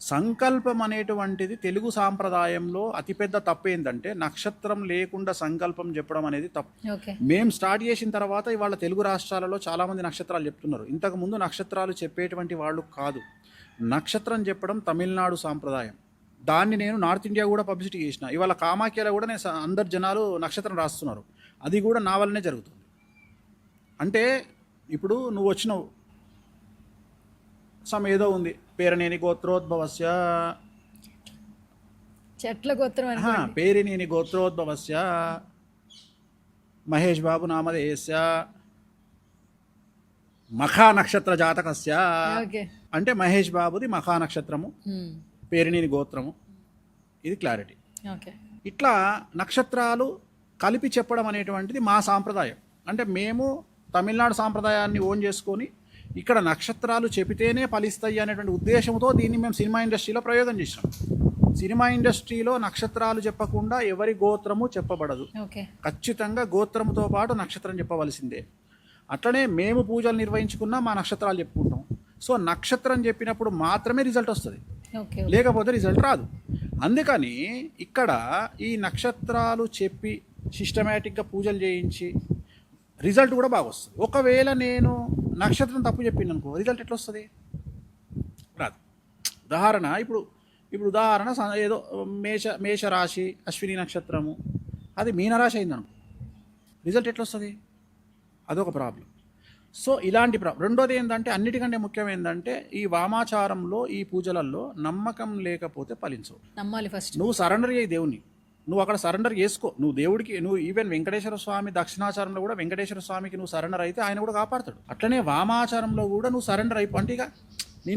సంకల్పం అనేటువంటిది తెలుగు సాంప్రదాయంలో అతిపెద్ద తప్పు ఏంటంటే, నక్షత్రం లేకుండా సంకల్పం చెప్పడం అనేది తప్పు. మేము స్టార్ట్ చేసిన తర్వాత ఇవాళ తెలుగు రాష్ట్రాలలో చాలామంది నక్షత్రాలు చెప్తున్నారు. ఇంతకుముందు నక్షత్రాలు చెప్పేటువంటి వాళ్ళు కాదు. నక్షత్రం చెప్పడం తమిళనాడు సాంప్రదాయం. దాన్ని నేను నార్త్ ఇండియా కూడా పబ్లిసిటీ చేసిన. ఇవాళ కామాఖ్యలో కూడా నేను అందరు జనాలు నక్షత్రం రాస్తున్నారు. అది కూడా నా వల్లనే జరుగుతుంది. అంటే ఇప్పుడు నువ్వు వచ్చినావు, ఏదో ఉంది, పేరనేని గోత్రోద్భవస్య, చెట్ల గోత్రం, పేరినేని గోత్రోద్భవస్య మహేష్ బాబు నామధేయస్య మఖా నక్షత్ర జాతకస్య అంటే మహేష్ బాబుది మఖా నక్షత్రము, పేరినేని గోత్రము, ఇది క్లారిటీ. ఇట్లా నక్షత్రాలు కలిపి చెప్పడం అనేటువంటిది మా సాంప్రదాయం. అంటే మేము తమిళనాడు సాంప్రదాయాన్ని ఓన్ చేసుకొని ఇక్కడ నక్షత్రాలు చెబితేనే ఫలిస్తాయి అనేటువంటి ఉద్దేశంతో దీన్ని మేము సినిమా ఇండస్ట్రీలో ప్రయోగం చేసినాం. సినిమా ఇండస్ట్రీలో నక్షత్రాలు చెప్పకుండా ఎవరి గోత్రము చెప్పబడదు. ఖచ్చితంగా గోత్రముతో పాటు నక్షత్రం చెప్పవలసిందే. అట్లనే మేము పూజలు నిర్వహించుకున్నా మా నక్షత్రాలు చెప్పుకుంటాం. సో నక్షత్రం చెప్పినప్పుడు మాత్రమే రిజల్ట్ వస్తుంది, లేకపోతే రిజల్ట్ రాదు. అందుకని ఇక్కడ ఈ నక్షత్రాలు చెప్పి సిస్టమేటిక్గా పూజలు చేయించి రిజల్ట్ కూడా బాగా వస్తుంది. ఒకవేళ నేను నక్షత్రం తప్పు చెప్పింది అనుకో, రిజల్ట్ ఎట్లా వస్తుంది? రాదు. ఉదాహరణ, ఇప్పుడు ఉదాహరణ ఏదో మేషరాశి అశ్విని నక్షత్రము, అది మీనరాశి అయిందనుకో, రిజల్ట్ ఎట్లా వస్తుంది? అదొక ప్రాబ్లం. సో ఇలాంటి రెండోది ఏంటంటే, అన్నిటికంటే ముఖ్యం ఏంటంటే, ఈ వామాచారంలో ఈ పూజలలో నమ్మకం లేకపోతే ఫలించవు. నమ్మాలి ఫస్ట్. నువ్వు సరెండర్ అయ్యి దేవుని, నువ్వు అక్కడ సరెండర్ చేసుకో. నువ్వు దేవుడికి, నువ్వు ఈవెన్ వెంకటేశ్వర స్వామి దక్షిణాచారంలో కూడా వెంకటేశ్వర స్వామికి నువ్వు సరెండర్ అయితే ఆయన కూడా కాపాడతాడు. అట్లనే వామాచారంలో కూడా నువ్వు సరెండర్ అయిపో. అంటే ఇక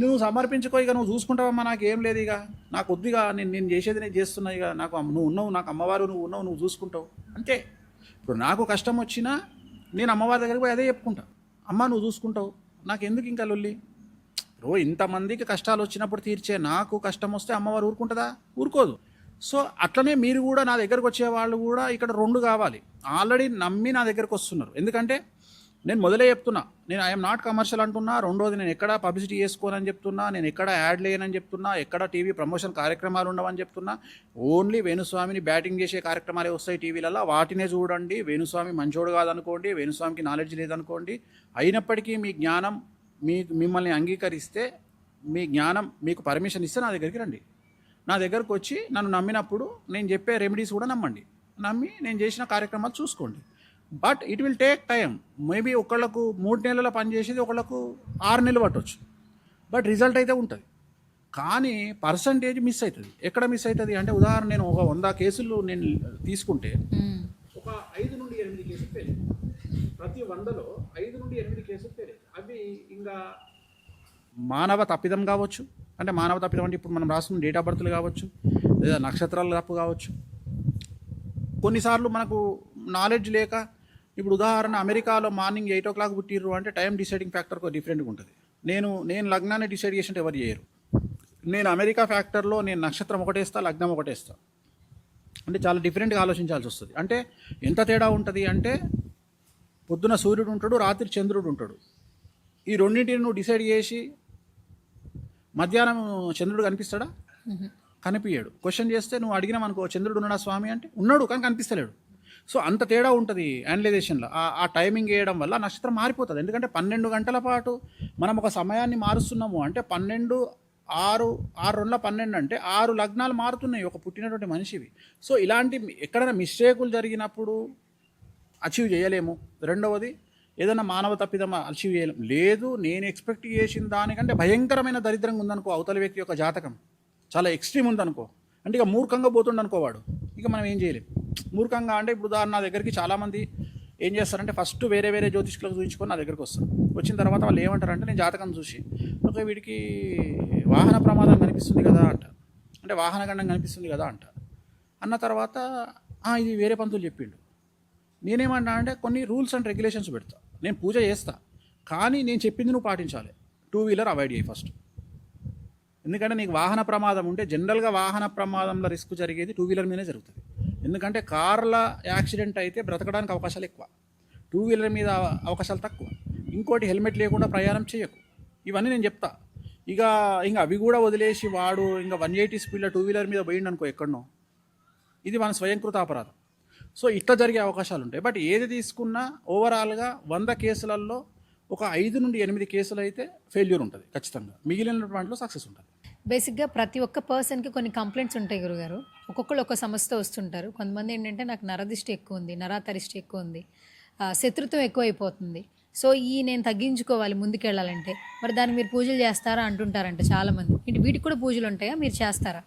నువ్వు సమర్పించుకో, ఇక నువ్వు చూసుకుంటావమ్మా, నాకు ఏం లేదు, ఇక నాకు వద్దుగా, నేను చేసేది నేను చేస్తున్నా, ఇక నాకు నువ్వు ఉన్నావు, నాకు అమ్మవారు నువ్వు ఉన్నావు, నువ్వు చూసుకుంటావు అంతే. ఇప్పుడు నాకు కష్టం వచ్చినా నేను అమ్మవారి దగ్గరికి పోయి అదే చెప్పుకుంటా, అమ్మ నువ్వు చూసుకుంటావు, నాకు ఎందుకు ఇంకా లొల్లి. ఇంతమందికి కష్టాలు వచ్చినప్పుడు తీర్చే నాకు కష్టం వస్తే అమ్మవారు ఊరుకుంటుందా? ఊరుకోదు. సో అట్లనే మీరు కూడా నా దగ్గరకు వచ్చే వాళ్ళు కూడా ఇక్కడ రెండు కావాలి. ఆల్రెడీ నమ్మి నా దగ్గరకు వస్తున్నారు. ఎందుకంటే నేను మొదలే చెప్తున్నా, నేను ఐఎమ్ నాట్ కమర్షియల్ అంటున్నా. రెండోది, నేను ఎక్కడ పబ్లిసిటీ చేసుకోనని చెప్తున్నా, నేను ఎక్కడ యాడ్ లేనని చెప్తున్నా, ఎక్కడ టీవీ ప్రమోషన్ కార్యక్రమాలు ఉండవని చెప్తున్నా. ఓన్లీ వేణుస్వామిని బ్యాటింగ్ చేసే కార్యక్రమాలే వస్తాయి టీవీలలో, వాటినే చూడండి. వేణుస్వామి మంచోడు కాదనుకోండి, వేణుస్వామికి నాలెడ్జ్ లేదనుకోండి. అయినప్పటికీ మీ జ్ఞానం మిమ్మల్ని అంగీకరిస్తే, మీ జ్ఞానం మీకు పర్మిషన్ ఇస్తే నా దగ్గరికి రండి. నా దగ్గరకు వచ్చి నన్ను నమ్మినప్పుడు నేను చెప్పే రెమెడీస్ కూడా నమ్మండి. నమ్మి నేను చేసిన కార్యక్రమాలు చూసుకోండి. But it will take time. Maybe ఒకళ్ళకు 3 నెలల పని చేసేది ఒకళ్ళకు 6 నెలలు పట్టవచ్చు. బట్ రిజల్ట్ అయితే ఉంటుంది. కానీ పర్సంటేజ్ మిస్ అవుతుంది. ఎక్కడ మిస్ అవుతుంది అంటే, ఉదాహరణ నేను ఒక 100 కేసులు నేను తీసుకుంటే ఒక 5 నుండి 8 కేసులు ఫెయిల్. ప్రతి 100లో 5 నుండి 8 కేసులు ఫెయిల్. అవి ఇంకా మానవ తప్పిదం కావచ్చు. అంటే మానవ తప్పిదం అంటే ఇప్పుడు మనం రాసుకున్న డేట్ ఆఫ్ బర్త్లు కావచ్చు, లేదా నక్షత్రాల తప్పు కావచ్చు. కొన్నిసార్లు మనకు నాలెడ్జ్ లేక, ఇప్పుడు ఉదాహరణ అమెరికాలో మార్నింగ్ 8 o'clock పుట్టిర్రు అంటే టైం డిసైడింగ్ ఫ్యాక్టర్ డిఫరెంట్గా ఉంటుంది. నేను లగ్నాన్ని డిసైడ్ చేసినట్టు ఎవరు చేయరు. నేను అమెరికా ఫ్యాక్టర్లో నేను నక్షత్రం ఒకటేస్తా, లగ్నం ఒకటేస్తా. అంటే చాలా డిఫరెంట్గా ఆలోచించాల్సి వస్తుంది. అంటే ఎంత తేడా ఉంటుంది అంటే, పొద్దున సూర్యుడు ఉంటాడు, రాత్రి చంద్రుడు ఉంటాడు. ఈ రెండింటిని నువ్వు డిసైడ్ చేసి మధ్యాహ్నం చంద్రుడు కనిపిస్తాడా? కనిపించాడు. క్వశ్చన్ చేస్తే నువ్వు అడిగినావు అనుకో, చంద్రుడు ఉన్నాడా స్వామి అంటే, ఉన్నాడు కానీ కనిపిస్తలేడు. సో అంత తేడా ఉంటుంది అనలైజేషన్లో. ఆ టైమింగ్ వేయడం వల్ల నక్షత్రం మారిపోతుంది. ఎందుకంటే 12 గంటల పాటు మనం ఒక సమయాన్ని మారుస్తున్నాము అంటే 12, 6, 6×2=12 అంటే 6 లగ్నాలు మారుతున్నాయి ఒక పుట్టినటువంటి మనిషివి. సో ఇలాంటి ఎక్కడైనా మిస్టేకులు జరిగినప్పుడు అచీవ్ చేయలేము. రెండవది, ఏదైనా మానవ తప్పిదం అచీవ్ చేయలేము. లేదు, నేను ఎక్స్పెక్ట్ చేసిన దానికంటే భయంకరమైన దరిద్రంగా ఉందనుకో అవతల వ్యక్తి యొక్క జాతకం, చాలా ఎక్స్ట్రీమ్ ఉందనుకో, అంటే ఇక మూర్ఖంగా పోతుండనుకోవాడు, ఇక మనం ఏం చేయలేము. మూర్ఖంగా అంటే ఇప్పుడు ఉదాహరణ, నా దగ్గరికి చాలామంది ఏం చేస్తారంటే ఫస్ట్ వేరే జ్యోతిష్కులకు చూపించుకొని నా దగ్గరికి వస్తారు. వచ్చిన తర్వాత వాళ్ళు ఏమంటారంటే, నేను జాతకం చూసి, ఓకే వీడికి వాహన ప్రమాదం కనిపిస్తుంది కదా అంటారు, అంటే వాహన గండం కనిపిస్తుంది కదా అంటారు. అన్న తర్వాత ఇది వేరే పంతులు చెప్పిండు. నేనేమన్నా అంటే కొన్ని రూల్స్ అండ్ రెగ్యులేషన్స్ పెడతా. నేను పూజ చేస్తా, కానీ నేను చెప్పింది నువ్వు పాటించాలి. 2 వీలర్ అవాయిడ్ చేయి ఫస్ట్. ఎందుకంటే నీకు వాహన ప్రమాదం ఉంటే, జనరల్గా వాహన ప్రమాదంలో రిస్క్ జరిగేది 2 వీలర్ మీదే జరుగుతుంది. ఎందుకంటే కార్ల యాక్సిడెంట్ అయితే బ్రతకడానికి అవకాశాలు ఎక్కువ, 2 వీలర్ మీద అవకాశాలు తక్కువ. ఇంకోటి, హెల్మెట్ లేకుండా ప్రయాణం చేయకు. ఇవన్నీ నేను చెప్తా. ఇంకా అవి కూడా వదిలేసి వాడు ఇంకా 180 స్పీడ్లో 2 వీలర్ మీద పోయిండు అనుకో ఎక్కడనో, ఇది మన స్వయంకృత అపరాధం. సో ఇట్లా జరిగే అవకాశాలు ఉంటాయి. బట్ ఏది తీసుకున్నా ఓవరాల్గా 100 కేసులలో ఒక 5 నుండి 8 కేసులు అయితే ఫెయిల్యూర్ ఉంటుంది ఖచ్చితంగా. మిగిలిన వాటిలో సక్సెస్ ఉంటుంది. బేసిక్గా ప్రతి ఒక్క పర్సన్కి కొన్ని కంప్లైంట్స్ ఉంటాయి గురుగారు. ఒక్కొక్కరు ఒక్క సమస్యతో వస్తుంటారు. కొంతమంది ఏంటంటే, నాకు నరదిష్టి ఎక్కువ ఉంది, నరాతరిష్టి ఎక్కువ ఉంది, శత్రుత్వం ఎక్కువ అయిపోతుంది, సో నేను తగ్గించుకోవాలి ముందుకెళ్ళాలంటే, మరి దానికి మీరు పూజలు చేస్తారా అంటుంటారంట చాలామంది. ఇంటి వీటికి కూడా పూజలు ఉంటాయా, మీరు చేస్తారా?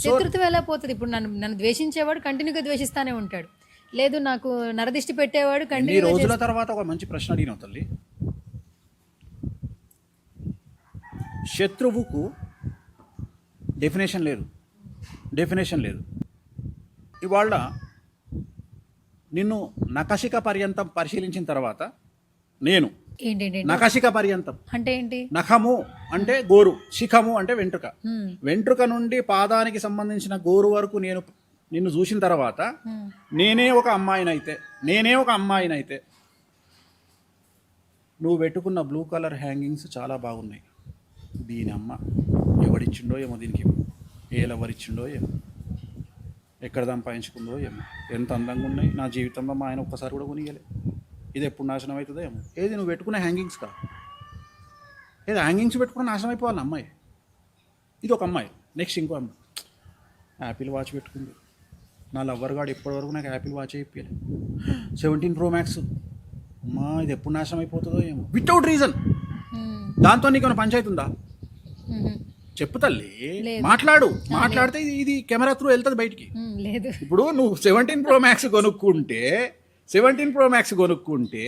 శత్రుత్వం ఎలా పోతుంది? ఇప్పుడు నన్ను ద్వేషించేవాడు కంటిన్యూగా ద్వేషిస్తానే ఉంటాడు, లేదు నాకు నరదిష్టి పెట్టేవాడు కంటిన్యూ. రోజుల తర్వాత ఒక మంచి ప్రశ్న అడిగిన తల్లి, శత్రువుకు డెఫినేషన్ లేదు. ఇవాళ నిన్ను నఖశిఖ పర్యంతం పరిశీలించిన తర్వాత, నేను నఖశిఖ పర్యంతం అంటే ఏంటి? నఖము అంటే గోరు, శిఖము అంటే వెంట్రుక, వెంట్రుక నుండి పాదానికి సంబంధించిన గోరు వరకు నిన్ను చూసిన తర్వాత, నేనే ఒక అమ్మాయినైతే నువ్వు పెట్టుకున్న బ్లూ కలర్ హ్యాంగింగ్స్ చాలా బాగున్నాయి, దీని అమ్మ ఎవడిచ్చిండో ఏమో, దీనికి ఎవరిచ్చిండో ఏమో, ఎక్కడ సంపాదించుకుందో ఏమో, ఎంత అందంగా ఉన్నాయి, నా జీవితంలో మా ఆయన ఒక్కసారి కూడా కొనియలే, ఇది ఎప్పుడు నాశనం అవుతుందో ఏమో. ఏది నువ్వు పెట్టుకునే హ్యాంగింగ్స్ కాదు, ఏది హ్యాంగింగ్స్ పెట్టుకుని నాశనం అయిపోవాలి అమ్మాయి. ఇది ఒక అమ్మాయి. నెక్స్ట్ ఇంకో అమ్మాయి యాపిల్ వాచ్ పెట్టుకుంది. నా లవ్వర్ గాడు ఇప్పటివరకు నాకు యాపిల్ వాచ్ అయిపోయాలి, 17 Pro Max. అమ్మా ఇది ఎప్పుడు నాశనం అయిపోతుందో ఏమో, వితౌట్ రీజన్. దాంతో నీకు ఏమైనా పంచాయతీ ఉందా? చెప్పు తల్లి, మాట్లాడితే ఇది కెమెరా త్రూ వెళ్తుంది బయటికి. ఇప్పుడు నువ్వు 17 Pro Max కొనుక్కుంటే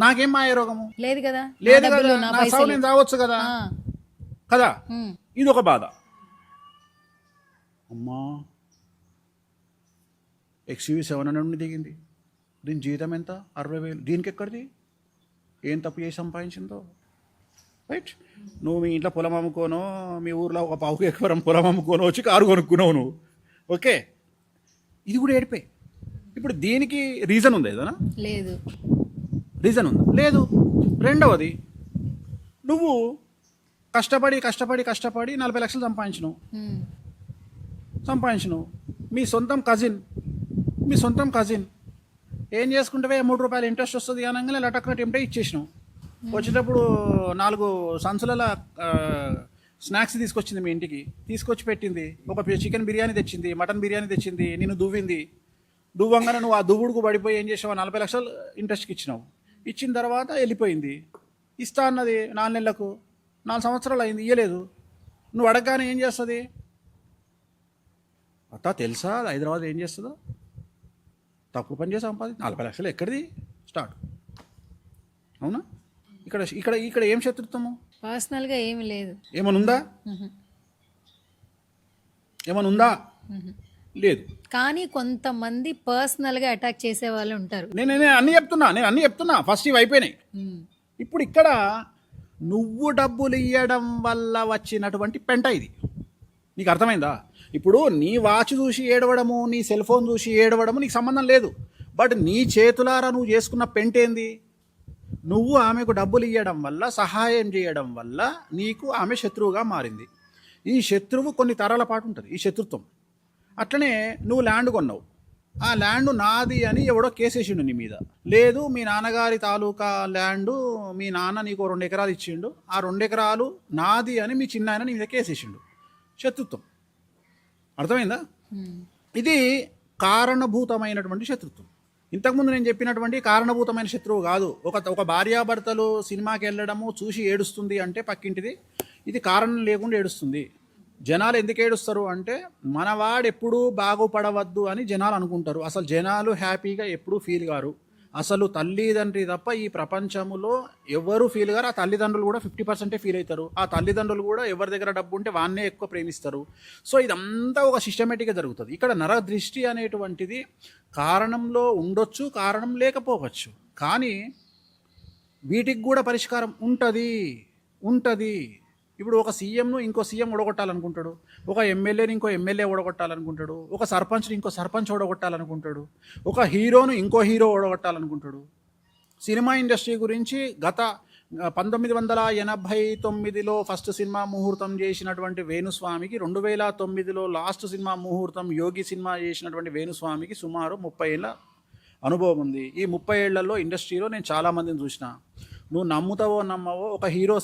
నాకేం మాయ రోగము లేదు కదా, నా సావు నేను రావచ్చు కదా. ఇది ఒక బాధ. అమ్మా XUV 700 నుండి దిగింది, దీని జీతం ఎంత? 60,000. దీనికి ఎక్కడిది? ఏం తప్పు చేసి సంపాదించిందో, రైట్? నువ్వు మీ ఇంట్లో పొలం అమ్ముకోనో, మీ ఊర్లో ఒక 1/2 ఎకరం పొలం అమ్ముకోనో వచ్చి కారు కొనుక్కున్నావు నువ్వు, ఓకే? ఇది కూడా ఏడిపోయి. ఇప్పుడు దీనికి రీజన్ ఉంది ఏదైనా? లేదు. రీజన్ ఉందా? లేదు. రెండవది, నువ్వు కష్టపడి 40 లక్షలు సంపాదించినావు. మీ సొంతం కజిన్ ఏం చేసుకుంటే ₹3 ఇంట్రెస్ట్ వస్తుంది అనగానే లటక్న టెంప్టే ఇచ్చేసినావు. వచ్చేటప్పుడు 4 సంచుల స్నాక్స్ తీసుకొచ్చింది మీ ఇంటికి, తీసుకొచ్చి పెట్టింది. ఒక చికెన్ బిర్యానీ తెచ్చింది, మటన్ బిర్యానీ తెచ్చింది, నిన్ను దువ్వంగానే నువ్వు ఆ దువ్వుడుకు పడిపోయి ఏం చేసావు? 40 లక్షలు ఇంట్రెస్ట్కి ఇచ్చినావు. ఇచ్చిన తర్వాత వెళ్ళిపోయింది. ఇస్తా అన్నది 4 నెలలకు, 4 సంవత్సరాలు అయింది, ఇయ్యలేదు. నువ్వు అడగగానే ఏం చేస్తుంది? అత్త తెలుసా హైదరాబాద్ ఏం చేస్తుందో? తప్పుడు పని చేసి 40 లక్షలు ఎక్కడిది స్టార్ట్? అవునా? ఇక్కడ ఇక్కడ ఇక్కడ ఏం శత్రుత్వము? పర్సనల్గా ఏమి లేదు. ఏమనుందా? లేదు. కానీ కొంతమంది పర్సనల్గా అటాక్ చేసే వాళ్ళు ఉంటారు. నేను అన్నీ చెప్తున్నా. ఫస్ట్ ఇవి అయిపోయినాయి. ఇప్పుడు ఇక్కడ నువ్వు డబ్బులు ఇవ్వడం వల్ల వచ్చినటువంటి పెంట ఇది. నీకు అర్థమైందా? ఇప్పుడు నీ వాచ్ చూసి ఏడవడము, నీ సెల్ ఫోన్ చూసి ఏడవడము నీకు సంబంధం లేదు. బట్ నీ చేతులారా నువ్వు చేసుకున్న పెంట ఏంది? నువ్వు ఆమెకు డబ్బులు ఇవ్వడం వల్ల, సహాయం చేయడం వల్ల నీకు ఆమె శత్రువుగా మారింది. ఈ శత్రువు కొన్ని తరాల పాటు ఉంటుంది, ఈ శత్రుత్వం. అట్లనే నువ్వు ల్యాండ్ కొన్నావు, ఆ ల్యాండ్ నాది అని ఎవడో కేసేసిండు నీ మీద. లేదు, మీ నాన్నగారి తాలూకా ల్యాండు, మీ నాన్న నీకు 2 ఎకరాలు ఇచ్చిండు, ఆ 2 ఎకరాలు నాది అని మీ చిన్నాయన నీ మీద కేసేసిండు. శత్రుత్వం. అర్థమైందా? ఇది కారణభూతమైనటువంటి శత్రుత్వం. ఇంతకుముందు నేను చెప్పినటువంటి కారణభూతమైన శత్రువు కాదు. ఒక భార్యాభర్తలు సినిమాకి వెళ్ళడము చూసి ఏడుస్తుంది అంటే పక్కింటిది, ఇది కారణం లేకుండా ఏడుస్తుంది. జనాలు ఎందుకు ఏడుస్తారు అంటే మనవాడు ఎప్పుడూ బాగుపడవద్దు అని జనాలు అనుకుంటారు. అసలు జనాలు హ్యాపీగా ఎప్పుడూ ఫీల్ కారు. అసలు తల్లిదండ్రి తప్ప ఈ ప్రపంచంలో ఎవరు ఫీల్ గారు. ఆ తల్లిదండ్రులు కూడా 50% ఫీల్ అవుతారు. ఆ తల్లిదండ్రులు కూడా ఎవరి దగ్గర డబ్బు ఉంటే వాన్నే ఎక్కువ ప్రేమిస్తారు. సో ఇదంతా ఒక సిస్టమేటిక్గా జరుగుతుంది. ఇక్కడ నరదృష్టి అనేటువంటిది కారణంలో ఉండొచ్చు, కారణం లేకపోవచ్చు, కానీ వీటికి కూడా పరిష్కారం ఉంటుంది. ఇప్పుడు ఒక సీఎంను ఇంకో సీఎం ఓడగొట్టాలనుకుంటాడు, ఒక ఎమ్మెల్యేని ఇంకో ఎమ్మెల్యే ఓడగొట్టాలనుకుంటాడు, ఒక సర్పంచ్ని ఇంకో సర్పంచ్ ఓడగొట్టాలనుకుంటాడు, ఒక హీరోను ఇంకో హీరో ఓడగొట్టాలనుకుంటాడు. సినిమా ఇండస్ట్రీ గురించి గత 1989లో ఫస్ట్ సినిమా ముహూర్తం చేసినటువంటి వేణుస్వామికి 2009లో లాస్ట్ సినిమా ముహూర్తం యోగి సినిమా చేసినటువంటి వేణుస్వామికి సుమారు 30 ఏళ్ళ అనుభవం ఉంది. ఈ 30 ఏళ్లలో ఇండస్ట్రీలో నేను చాలామందిని చూసిన. నువ్వు నమ్ముతావో నమ్మవో, ఒక హీరో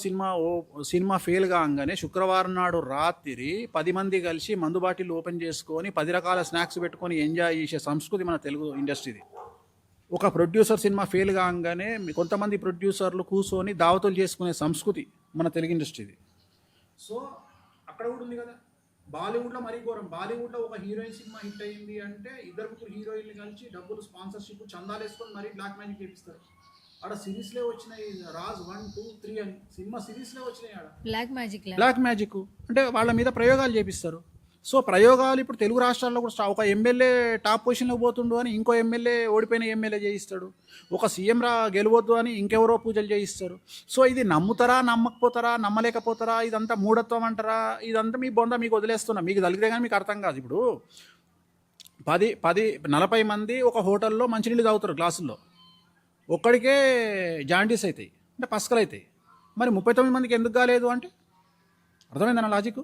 సినిమా ఫెయిల్ కాగానే శుక్రవారం నాడు రాత్రి 10 మంది కలిసి మందు బాటిల్ ఓపెన్ చేసుకొని 10 రకాల స్నాక్స్ పెట్టుకొని ఎంజాయ్ చేసే సంస్కృతి మన తెలుగు ఇండస్ట్రీది. ఒక ప్రొడ్యూసర్ సినిమా ఫెయిల్ కాగానే కొంతమంది ప్రొడ్యూసర్లు కూర్చొని దావతులు చేసుకునే సంస్కృతి మన తెలుగు ఇండస్ట్రీది. సో అక్కడ కూడా ఉంది కదా. బాలీవుడ్లో మరీ ఘోరం. బాలీవుడ్లో ఒక హీరోయిన్ సినిమా హిట్ అయింది అంటే 2-3 హీరోయిన్లు కలిసి డబ్బులు స్పాన్సర్షిప్ చందాలు వేసుకొని మరీ బ్లాక్ మ్యాజిక్ చేపిస్తారు. ఆడ సిరీస్లే వచ్చినాయి, రాజ్ 1, 2, 3 అని సినిమా సిరీస్లే వచ్చినాయి. ఆడ బ్లాక్ మ్యాజిక్ అంటే వాళ్ళ మీద ప్రయోగాలు చేపిస్తారు. సో ప్రయోగాలు ఇప్పుడు తెలుగు రాష్ట్రాల్లో కూడా ఒక ఎమ్మెల్యే టాప్ పొజిషన్లోకి పోతుండు అని ఇంకో ఎమ్మెల్యే ఓడిపోయిన ఎమ్మెల్యే చేయిస్తాడు. ఒక సీఎం గెలవద్దు అని ఇంకెవరో పూజలు చేయిస్తారు. సో ఇది నమ్ముతారా, నమ్మకపోతారా, నమ్మలేకపోతారా, ఇదంతా మూఢత్వం అంటారా, ఇదంతా మీ బొంద మీకు వదిలేస్తున్నా. మీకు తగిలితే కానీ మీకు అర్థం కాదు. ఇప్పుడు 40 మంది ఒక హోటల్లో మంచినీళ్ళు తాగుతారు గ్లాసుల్లో, ఒక్కడికే జాండీస్ అవుతాయి అంటే పస్కలు అవుతాయి. మరి 39 మందికి ఎందుకు కాలేదు అంటే అర్థమైందన్న లాజిక్.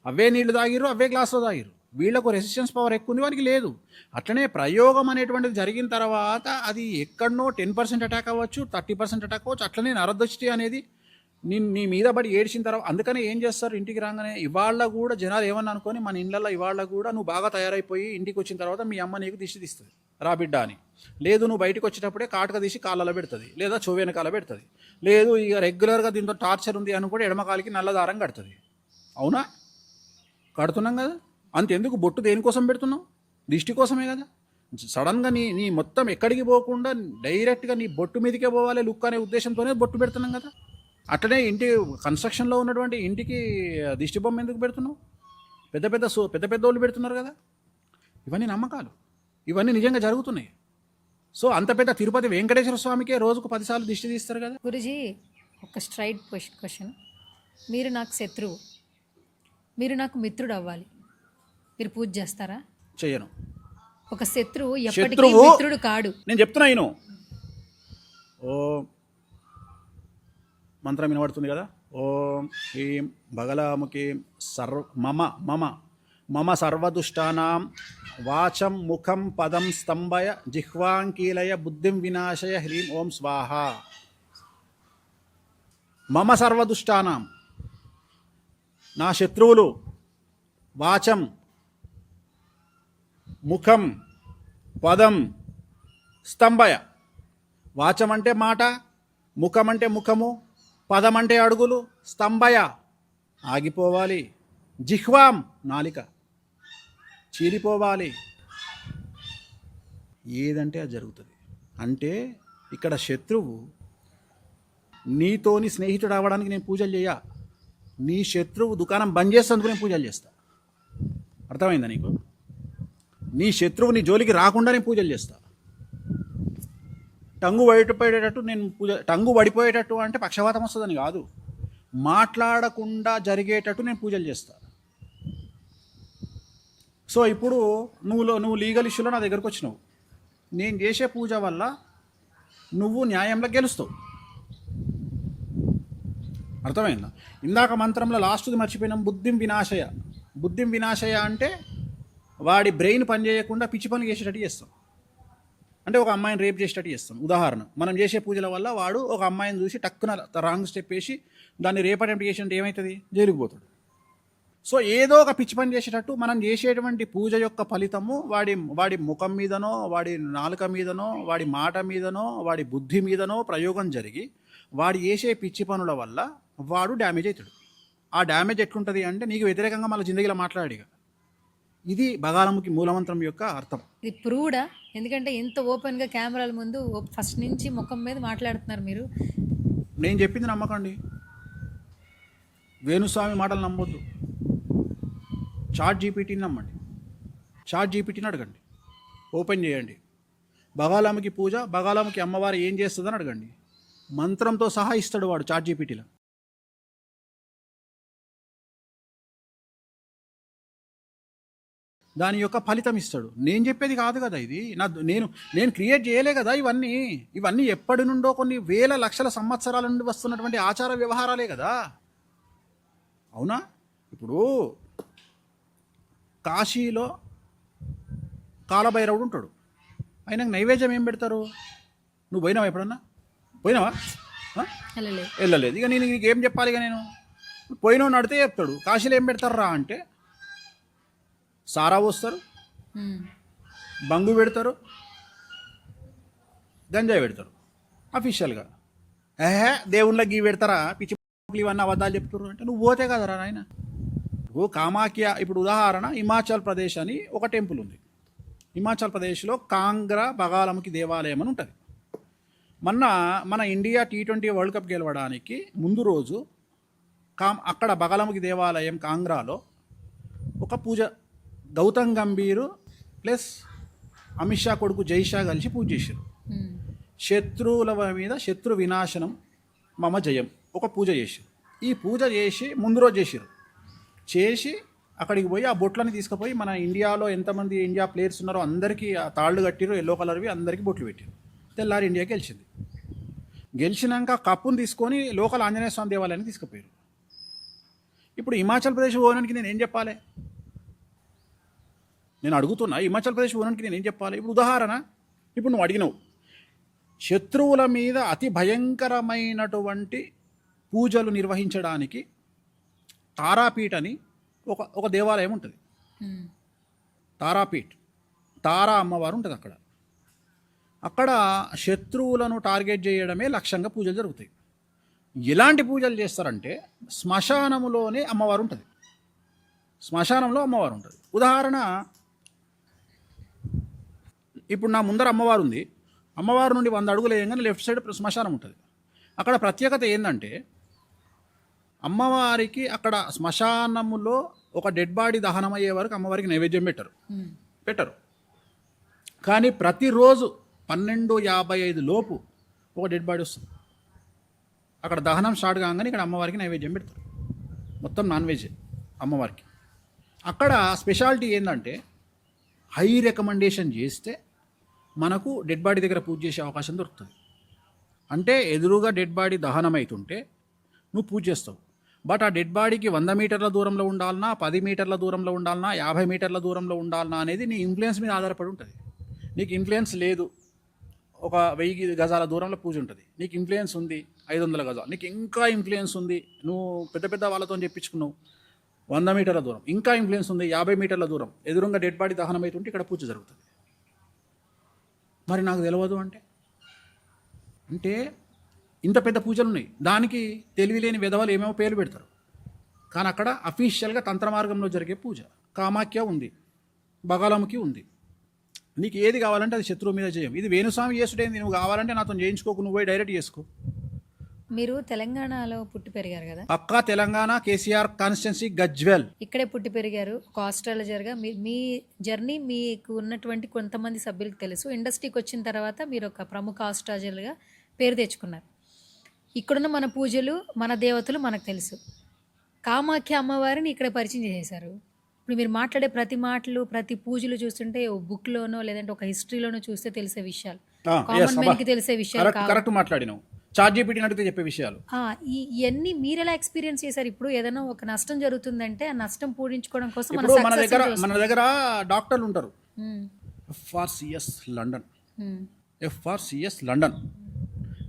అవే నీళ్లు తాగిరు, అవే గ్లాసులో తాగిరు. వీళ్ళకు రెసిస్టెన్స్ పవర్ ఎక్కువ ఉంది, వారికి లేదు. అట్లనే ప్రయోగం అనేటువంటిది జరిగిన తర్వాత అది ఎక్కడనో 10% అటాక్ అవ్వచ్చు, 30% అటాక్ అవ్వచ్చు. అట్లనే నరదృష్టి అనేది నీ మీద పడి ఏడ్చిన తర్వాత అందుకనే ఏం చేస్తారు, ఇంటికి రాగానే ఇవాళ కూడా జనాలు ఏమన్నా అనుకొని మన ఇళ్ళల్లో ఇవాళ కూడా నువ్వు బాగా తయారైపోయి ఇంటికి వచ్చిన తర్వాత మీ అమ్మ నీకు దిష్టి తీస్తుంది రా బిడ్డ అని. లేదు, నువ్వు బయటకు వచ్చేటప్పుడే కాటుక తీసి కాళ్ళలో పెడుతుంది, లేదా చెవెనకాల పెడుతుంది. లేదు, ఇక రెగ్యులర్గా దీంతో టార్చర్ ఉంది అని కూడా ఎడమకాలికి నల్లదారం కడుతుంది. అవునా? కడుతున్నాం కదా. అంతెందుకు బొట్టు దేనికోసం పెడుతున్నావు? దిష్టి కోసమే కదా. సడన్గా నీ మొత్తం ఎక్కడికి పోకుండా డైరెక్ట్గా నీ బొట్టు మీదకే పోవాలి లుక్ అనే ఉద్దేశంతోనే బొట్టు పెడుతున్నాం కదా. అట్లనే ఇంటి కన్స్ట్రక్షన్లో ఉన్నటువంటి ఇంటికి దిష్టి బొమ్మ ఎందుకు పెడుతున్నావు? పెద్ద పెద్ద వాళ్ళు పెడుతున్నారు కదా. ఇవన్నీ నమ్మకాలు, ఇవన్నీ నిజంగా జరుగుతున్నాయి. సో అంత పెద్ద తిరుపతి వెంకటేశ్వర స్వామికే రోజుకు 10 సార్లు దిష్టి తీస్తారు కదా. గురుజీ, ఒక స్ట్రైట్ క్వశ్చన్. మీరు నాకు శత్రువు, మీరు నాకు మిత్రుడు అవ్వాలి, మీరు పూజ చేస్తారా? చెయ్యను. ఒక శత్రువు ఎప్పటికీ మిత్రుడు కాడు. నేను చెప్తున్నా, ఓం మంత్రం వినబడుతుంది కదా. ఓం హ్రీం బగలాముఖీం మమ సర్వదుష్టానాం వాచం ముఖం పదం స్తంభయ జిహ్వాంకీలయ బుద్ధిం వినాశయ హ్రీం ఓం స్వాహ. మమ సర్వదుష్టానాం, నా శత్రువులు, వాచం ముఖం పదం స్తంభయ. వాచం అంటే మాట, ముఖం అంటే ముఖము, పదం అంటే అడుగులు, స్తంభయ ఆగిపోవాలి, జిహ్వాం నాలిక చీలిపోవాలి. ఏదంటే అది జరుగుతుంది. అంటే ఇక్కడ శత్రువు నీతోని స్నేహితుడు అవ్వడానికి నేను పూజలు చేయ, నీ శత్రువు దుకాణం బంద్ చేసేందుకు నేను పూజలు చేస్తా. అర్థమైందా నీకు? నీ శత్రువు నీ జోలికి రాకుండా నేను పూజలు చేస్తా. టంగు పడిపోయేటట్టు అంటే పక్షవాతం వస్తుందని కాదు, మాట్లాడకుండా జరిగేటట్టు నేను పూజలు చేస్తా. సో ఇప్పుడు నువ్వు లీగల్ ఇష్యూలో నా దగ్గరకు వచ్చినావు, నేను చేసే పూజ వల్ల నువ్వు న్యాయంలో గెలుస్తావు. అర్థమైందా? ఇందాక మంత్రంలో లాస్ట్ది మర్చిపోయినాం, బుద్ధిం వినాశయ. బుద్ధిం వినాశయ అంటే వాడి బ్రెయిన్ పని చేయకుండా పిచ్చి పనులు చేసేటట్టు చేస్తాం. అంటే ఒక అమ్మాయిని రేప్ చేసేటట్టు చేస్తాం. ఉదాహరణ, మనం చేసే పూజల వల్ల వాడు ఒక అమ్మాయిని చూసి టక్కున రాంగ్ స్టెప్ వేసి దాన్ని రేప్ అటెంప్ట్ చేసినట్టు ఏమవుతుంది? జైలుకు పోతాడు. సో ఏదో ఒక పిచ్చి పని చేసేటట్టు మనం చేసేటువంటి పూజ యొక్క ఫలితము వాడి ముఖం మీదనో, వాడి నాలుక మీదనో, వాడి మాట మీదనో, వాడి బుద్ధి మీదనో ప్రయోగం జరిగి వాడు చేసే పిచ్చి పనుల వల్ల వాడు డ్యామేజ్ అవుతాడు. ఆ డ్యామేజ్ ఎట్లుంటుంది అంటే నీకు వ్యతిరేకంగా మళ్ళీ జిందగీలో మాట్లాడిగా. ఇది బగాలముఖి మూలమంత్రం యొక్క అర్థం. ఇది ప్రూవ్డా? ఎందుకంటే ఎంత ఓపెన్గా కెమెరాల ముందు ఫస్ట్ నుంచి ముఖం మీద మాట్లాడుతున్నారు మీరు. నేను చెప్పింది నమ్మకండి, వేణుస్వామి మాటలు నమ్మొద్దు, చాట్ జీపీటీని నమ్మండి. చాట్ జీపీటీని అడగండి, ఓపెన్ చేయండి. బగాలముఖి పూజ, బగాలముఖి అమ్మవారు ఏం చేస్తుందని అడగండి. మంత్రంతో సహా ఇస్తాడు వాడు చాట్ జీపీటీలో. దాని యొక్క ఫలితం ఇస్తాడు. నేను చెప్పేది కాదు కదా ఇది, నేను క్రియేట్ చేయలే కదా ఇవన్నీ ఎప్పటి నుండో కొన్ని వేల లక్షల సంవత్సరాల నుండి వస్తున్నటువంటి ఆచార వ్యవహారాలే కదా. అవునా? ఇప్పుడు కాశీలో కాలభైరవుడు ఉంటాడు, ఆయనకు నైవేద్యం ఏం పెడతారు? నువ్వు పోయినావా? ఎప్పుడన్నా పోయినావా? వెళ్ళలేదు. ఇక నేను నీకు ఏం చెప్పాలి? ఇక నేను పోయినావు నడితే చెప్తాడు. కాశీలో ఏం పెడతారా అంటే సారా పోస్తారు, బంగు పెడతారు, గంజాయి పెడతారు అఫీషియల్గా. దేవుళ్ళకి గీ పెడతారా? పిచ్చి ఇవన్నీ అబద్ధాలు చెప్తారు అంటే నువ్వు పోతే కదరా నాయన. నువ్వు కామాఖ్య, ఇప్పుడు ఉదాహరణ హిమాచల్ ప్రదేశ్ అని ఒక టెంపుల్ ఉంది. హిమాచల్ ప్రదేశ్లో కాంగ్రా బగాలముఖి దేవాలయం అని ఉంటుంది. మన ఇండియా T20 వరల్డ్ కప్ గెలవడానికి ముందు రోజు అక్కడ బగాలముఖి దేవాలయం కాంగ్రాలో ఒక పూజ, గౌతమ్ గంభీర్ ప్లస్ అమిత్ షా కొడుకు జై షా కలిసి పూజ చేశారు. శత్రువుల మీద శత్రు వినాశనం మమ జయం ఒక పూజ చేశారు. ఈ పూజ చేసి ముందు రోజు చేసి అక్కడికి పోయి ఆ బొట్లని తీసుకుపోయి మన ఇండియాలో ఎంతమంది ఇండియా ప్లేయర్స్ ఉన్నారో అందరికీ ఆ తాళ్ళు కట్టిరు, ఎల్లో కలర్వి, అందరికీ బొట్లు పెట్టారు. తెల్లారి ఇండియా గెలిచింది. గెలిచినాక కప్పును తీసుకొని లోకల్ ఆంజనేయ స్వామి దేవాలయానికి తీసుకుపోయారు. ఇప్పుడు హిమాచల్ ప్రదేశ్ పోవడానికి నేను ఏం చెప్పాలి? నేను అడుగుతున్నా, హిమాచల్ ప్రదేశ్ పోవడానికి నేను ఏం చెప్పాలి? ఇప్పుడు ఉదాహరణ, ఇప్పుడు నువ్వు అడిగినావు, శత్రువుల మీద అతి భయంకరమైనటువంటి పూజలు నిర్వహించడానికి తారాపీఠ్ అని ఒక దేవాలయం ఉంటుంది. తారాపీఠ్, తారా అమ్మవారు ఉంటుంది అక్కడ శత్రువులను టార్గెట్ చేయడమే లక్ష్యంగా పూజలు జరుగుతాయి. ఎలాంటి పూజలు చేస్తారంటే శ్మశానములోనే అమ్మవారు ఉంటుంది. శ్మశానంలో అమ్మవారు ఉంటుంది. ఉదాహరణ, ఇప్పుడు నా ముందర అమ్మవారు ఉంది, అమ్మవారు నుండి 100 అడుగులు వేయగానే లెఫ్ట్ సైడ్ శ్మశానం ఉంటుంది. అక్కడ ప్రత్యేకత ఏంటంటే అమ్మవారికి అక్కడ శ్మశానములో ఒక డెడ్ బాడీ దహనం అయ్యే వరకు అమ్మవారికి నైవేద్యం పెట్టరు. కానీ ప్రతిరోజు 12:55 లోపు ఒక డెడ్ బాడీ వస్తుంది. అక్కడ దహనం స్టార్ట్ కాగానే ఇక్కడ అమ్మవారికి నైవేద్యం పెడతారు. మొత్తం నాన్ వెజ్ అమ్మవారికి. అక్కడ స్పెషాలిటీ ఏంటంటే హై రికమెండేషన్ చేస్తే మనకు డెడ్ బాడీ దగ్గర పూజ చేసే అవకాశం దొరుకుతుంది. అంటే ఎదురుగా డెడ్ బాడీ దహనం అవుతుంటే నువ్వు పూజ చేస్తావు. బట్ ఆ డెడ్ బాడీకి 100 మీటర్ల దూరంలో ఉండాలన్నా, 10 మీటర్ల దూరంలో ఉండాలన్నా, 50 మీటర్ల దూరంలో ఉండాలన్నా అనేది నీ ఇన్ఫ్లుయెన్స్ మీద ఆధారపడి ఉంటుంది. నీకు ఇన్ఫ్లుయెన్స్ లేదు, ఒక 1000 గజాల దూరంలో పూజ ఉంటుంది. నీకు ఇన్ఫ్లుయెన్స్ ఉంది 500 గజాలు, నీకు ఇంకా ఇన్ఫ్లుయెన్స్ ఉంది, నువ్వు పెద్ద పెద్ద వాళ్ళతో చెప్పించుకున్నావు 100 మీటర్ల దూరం, ఇంకా ఇన్ఫ్లుయెన్స్ ఉంది 50 మీటర్ల దూరం, ఎదురుగా డెడ్ బాడీ దహనం అవుతుంటే ఇక్కడ పూజ జరుగుతుంది. మరి నాకు తెలియదు అంటే ఇంత పెద్ద పూజలు ఉన్నాయి, దానికి తెలివిలేని విధవలు ఏమేమో పేర్లు పెడతారు. కానీ అక్కడ అఫీషియల్గా తంత్ర మార్గంలో జరిగే పూజ. కామాఖ్య ఉంది, బగాలముఖి ఉంది. నీకు ఏది కావాలంటే అది శత్రువు మీద చేయం. ఇది వేణుస్వామి చేసుడేంది, నువ్వు కావాలంటే నాతో చేయించుకోకు, నువ్వు పోయి డైరెక్ట్ చేసుకో. మీరు తెలంగాణలో పుట్టి పెరిగారు కదా? పక్కా తెలంగాణ, కేసీఆర్ కాన్స్టిట్యున్సీ, గజ్వెల్. ఇక్కడే పుట్టి పెరిగారు, ఒక ఆస్ట్రాలజర్గా. మీ జర్నీ మీకు ఉన్నటువంటి కొంతమంది సభ్యులకు తెలుసు. ఇండస్ట్రీకి వచ్చిన తర్వాత మీరు ఒక ప్రముఖ ఆస్ట్రాలజర్గా పేరు తెచ్చుకున్నారు. ఇక్కడున్న మన పూజలు, మన దేవతలు మనకు తెలుసు. కామాఖ్య అమ్మవారిని ఇక్కడ పరిచయం చేశారు. ఇప్పుడు మీరు మాట్లాడే ప్రతి మాటలు, ప్రతి పూజలు చూస్తుంటే ఓ బుక్లోనో లేదంటే ఒక హిస్టరీలోనో చూస్తే తెలిసే విషయాలు, కామన్ మ్యాన్కి తెలిసే విషయాలు. కరెక్ట్ మాట్లాడినావు, చాట్ జీపీటీ అడిగితే చెప్పే విషయాలు. ఇవన్నీ మీరు ఎలా ఎక్స్పీరియన్స్ చేశారు? ఇప్పుడు ఏదైనా ఒక నష్టం జరుగుతుందంటే ఆ నష్టం పూరించుకోవడం కోసం మన దగ్గర డాక్టర్లు ఉంటారు. FRCS లండన్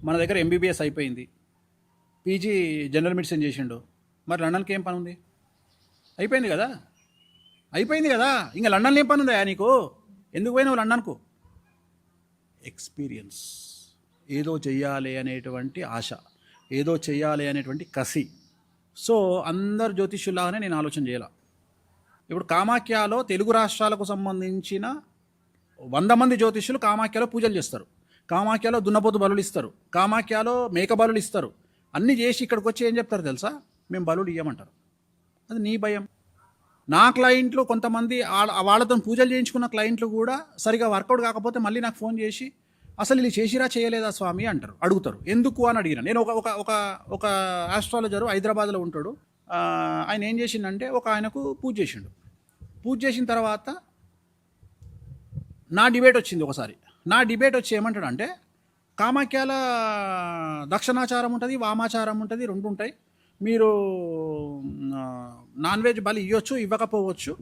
మన దగ్గర MBBS అయిపోయింది, PG జనరల్ మెడిసిన్ చేసిండు. మరి లండన్కి ఏం పని ఉంది? అయిపోయింది కదా, ఇంకా లండన్లో ఏం పని ఉందా నీకు? ఎందుకు పోయినావు లండన్కు? ఎక్స్పీరియన్స్, ఏదో చెయ్యాలి అనేటువంటి ఆశ, ఏదో చెయ్యాలి అనేటువంటి కసి. సో అందరు జ్యోతిష్యులాగానే నేను ఆలోచన చేయాల. ఇప్పుడు కామాఖ్యలో తెలుగు రాష్ట్రాలకు సంబంధించిన 100 మంది జ్యోతిష్యులు కామాఖ్యలో పూజలు చేస్తారు, కామాఖ్యలో దున్నపోతు బలులు ఇస్తారు, కామాఖ్యలో మేక బలులు ఇస్తారు. అన్నీ చేసి ఇక్కడికి వచ్చి ఏం చెప్తారు తెలుసా? మేము బలులు ఇవ్వమంటారు. అది నీ భయం. నా క్లయింట్లు కొంతమంది వాళ్ళతో పూజలు చేయించుకున్న క్లయింట్లు కూడా సరిగా వర్కౌట్ కాకపోతే మళ్ళీ నాకు ఫోన్ చేసి అసలు ఇది చేసిరా చేయలేదా స్వామి అంటారు, అడుగుతారు. ఎందుకు అని అడిగిన నేను. ఒక ఆస్ట్రాలజరు హైదరాబాద్లో ఉంటాడు. ఆయన ఏం చేసిండంటే ఆయనకు పూజ చేసిండు. పూజ చేసిన తర్వాత నా డిబేట్ వచ్చింది ఒకసారి. నా డిబేట్ వచ్చి ఏమంటాడు అంటే, కామాఖ్యాల దక్షిణాచారం ఉంటుంది, వామాచారం ఉంటుంది, 2 ఉంటాయి. మీరు నాన్ వెజ్ బలి ఇవ్వచ్చు, ఇవ్వకపోవచ్చు.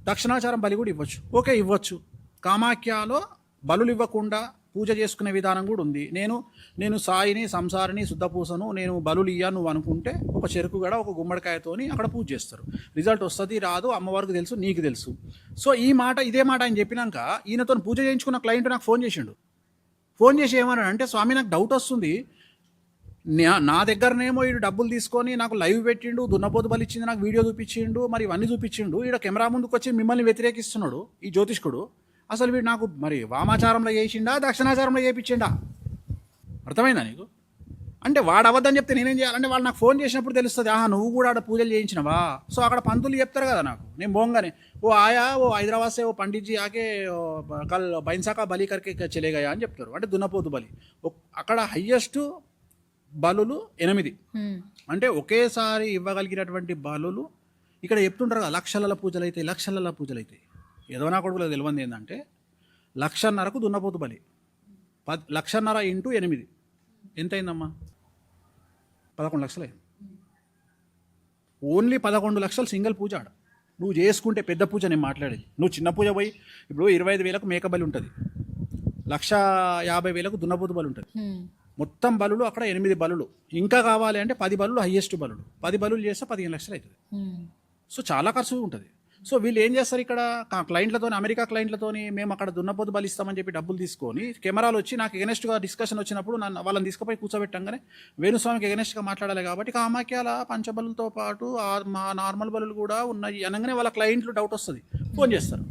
దక్షిణాచారం బలి కూడా ఇవ్వచ్చు. ఓకే, ఇవ్వచ్చు. కామాఖ్యలో బలులు ఇవ్వకుండా పూజ చేసుకునే విధానం కూడా ఉంది. నేను సాయిని, సంసారిని, శుద్ధపూసను నేను బలులు ఇయ్యా నువ్వు అనుకుంటే ఒక చెరుకు గడ, ఒక గుమ్మడికాయతోని అక్కడ పూజ చేస్తారు. రిజల్ట్ వస్తుంది రాదు అమ్మవారికి తెలుసు, నీకు తెలుసు. సో ఇదే మాట ఆయన చెప్పినాక ఈయనతో పూజ చేయించుకున్న క్లయింట్ నాకు ఫోన్ చేసి ఏమన్నాడు అంటే, స్వామి నాకు డౌట్ వస్తుంది, నా దగ్గరనేమో వీడు డబ్బులు తీసుకొని నాకు లైవ్ పెట్టిండు, దున్నపోతు బలి ఇచ్చింది, నాకు వీడియో చూపించిండు, మరి ఇవన్నీ చూపించిండు, ఈడ కెమెరా ముందుకు వచ్చి మిమ్మల్ని వ్యతిరేకిస్తున్నాడు ఈ జ్యోతిష్కుడు. అసలు వీడు నాకు మరి వామాచారంలో చేసిండా, దక్షిణాచారంలో చేయించిండా? అర్థమైందా నీకు? అంటే వాడు అవద్దని చెప్తే నేనేం చేయాలంటే, వాళ్ళు నాకు ఫోన్ చేసినప్పుడు తెలుస్తుంది, నువ్వు కూడా ఆడ పూజలు చేయించినవా? సో అక్కడ పంతులు చెప్తారు కదా నాకు. నేను పోగానే ఓ హైదరాబాద్ సే ఓ పండిట్జీ ఆకే కల్ బైన్సాకా బలి కరికే చెలేగయా అని చెప్తారు. అంటే దున్నపోతు బలి. అక్కడ హయ్యెస్ట్ బలులు 8. అంటే ఒకేసారి ఇవ్వగలిగినటువంటి బలులు ఇక్కడ చెప్తుంటారు కదా, లక్షల పూజలు అవుతాయి. ఏదో నా కొడుకులకు తెలియంది ఏంటంటే, 1,50,000కు దున్నపోతు బలి, 1,50,000 ఇంటూ 8 ఎంత అయిందమ్మా? 11 లక్షలు అయింది. ఓన్లీ 11 లక్షలు సింగిల్ పూజ ఆడ. నువ్వు చేసుకుంటే పెద్ద పూజ నేను మాట్లాడేది. నువ్వు చిన్న పూజ పోయి ఇప్పుడు 25,000కు మేక బలి ఉంటుంది, 1,50,000కు దున్నపోతు బలి ఉంటుంది. మొత్తం బలులు అక్కడ 8 బలులు. ఇంకా కావాలి అంటే 10 బలులు హయ్యెస్ట్ బలులు. 10 బలులు చేస్తే 15 లక్షలు అవుతుంది. సో చాలా ఖర్చు ఉంటుంది. సో వీళ్ళు ఏం చేస్తారు, ఇక్కడ క్లయింట్లతో, అమెరికా క్లయింట్లతోని మేము అక్కడ దున్నపోతు బలి ఇస్తామని చెప్పి డబ్బులు తీసుకొని కెమెరాలు వచ్చి నాకు ఎగనెస్ట్గా డిస్కషన్ వచ్చినప్పుడు వాళ్ళని తీసుకుపోయి కూర్చోబెట్టంగానే వేణుస్వామికి ఎగనెస్ట్గా మాట్లాడాలి కాబట్టి కామాఖ్యాల పంచబలులతో పాటు మా నార్మల్ బలులు కూడా ఉన్నాయి అనగానే వాళ్ళ క్లయింట్లు డౌట్ వస్తుంది, ఫోన్ చేస్తారు.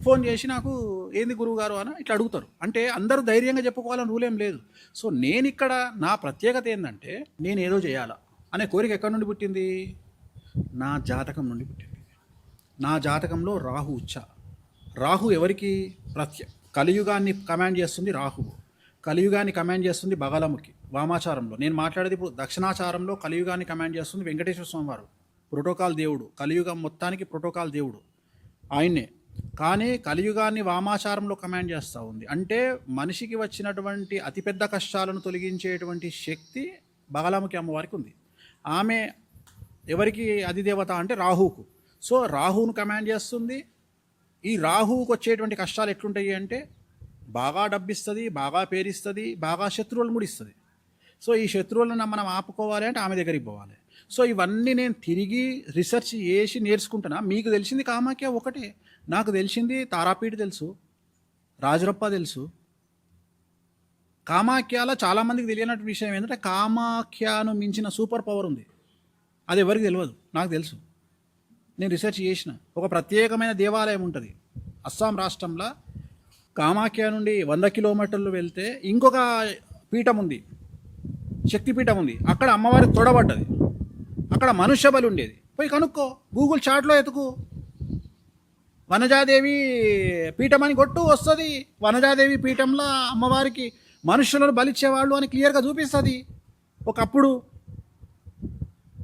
ఫోన్ చేసి నాకు ఏంది గురువు గారు అని ఇట్లా అడుగుతారు. అంటే అందరూ ధైర్యంగా చెప్పుకోవాలని రూల్ ఏం లేదు. సో నేను ఇక్కడ నా ప్రత్యేకత ఏంటంటే, నేను ఏదో చేయాలా అనే కోరిక ఎక్కడి నుండి పుట్టింది? నా జాతకం నుండి పుట్టింది. నా జాతకంలో రాహు ఉచ్చ. రాహు ఎవరికి? కలియుగాన్ని కమాండ్ చేస్తుంది రాహువు, కలియుగాన్ని కమాండ్ చేస్తుంది బగలముఖి వామాచారంలో. నేను మాట్లాడేది ఇప్పుడు దక్షిణాచారంలో కలియుగాన్ని కమాండ్ చేస్తుంది వెంకటేశ్వర స్వామి వారు, ప్రోటోకాల్ దేవుడు, కలియుగం మొత్తానికి ప్రోటోకాల్ దేవుడు ఆయన్నే. కానీ కలియుగాన్ని వామాచారంలో కమాండ్ చేస్తూ ఉంది. అంటే మనిషికి వచ్చినటువంటి అతిపెద్ద కష్టాలను తొలగించేటువంటి శక్తి బాలాముఖి అమ్మవారికి ఉంది. ఆమె ఎవరికి అధిదేవత అంటే రాహువుకు. సో రాహువును కమాండ్ చేస్తుంది. ఈ రాహువుకు వచ్చేటువంటి కష్టాలు ఎట్లుంటాయి అంటే బాగా డబ్బిస్తుంది, బాగా పేరిస్తుంది, బాగా శత్రువులను కూడా ఇస్తుంది. సో ఈ శత్రువులను మనం ఆపుకోవాలి అంటే ఆమె దగ్గరికి పోవాలి. సో ఇవన్నీ నేను తిరిగి రీసెర్చ్ చేసి నేర్చుకుంటున్నా. మీకు తెలిసింది కామాఖ్య ఒకటే, నాకు తెలిసింది తారాపీఠ తెలుసు, రాజరప్ప తెలుసు. కామాఖ్యలో చాలామందికి తెలియనటువంటి విషయం ఏంటంటే కామాఖ్యను మించిన సూపర్ పవర్ ఉంది. అది ఎవరికి తెలియదు, నాకు తెలుసు. నేను రీసెర్చ్ చేసిన ఒక ప్రత్యేకమైన దేవాలయం ఉంటుంది అస్సాం రాష్ట్రంలో. కామాఖ్య నుండి 100 కిలోమీటర్లు వెళ్తే ఇంకొక పీఠం ఉంది, శక్తిపీఠం ఉంది. అక్కడ అమ్మవారి తొడబడ్డది, అక్కడ మనుష్య బలి ఉండేది. పోయి కనుక్కో, గూగుల్ చాట్లో ఎతుకు, వనజాదేవి పీఠం అని కొట్టు, వస్తుంది. వనజాదేవి పీఠంలో అమ్మవారికి మనుషులను బలిచ్చేవాళ్ళు అని క్లియర్గా చూపిస్తుంది. ఒకప్పుడు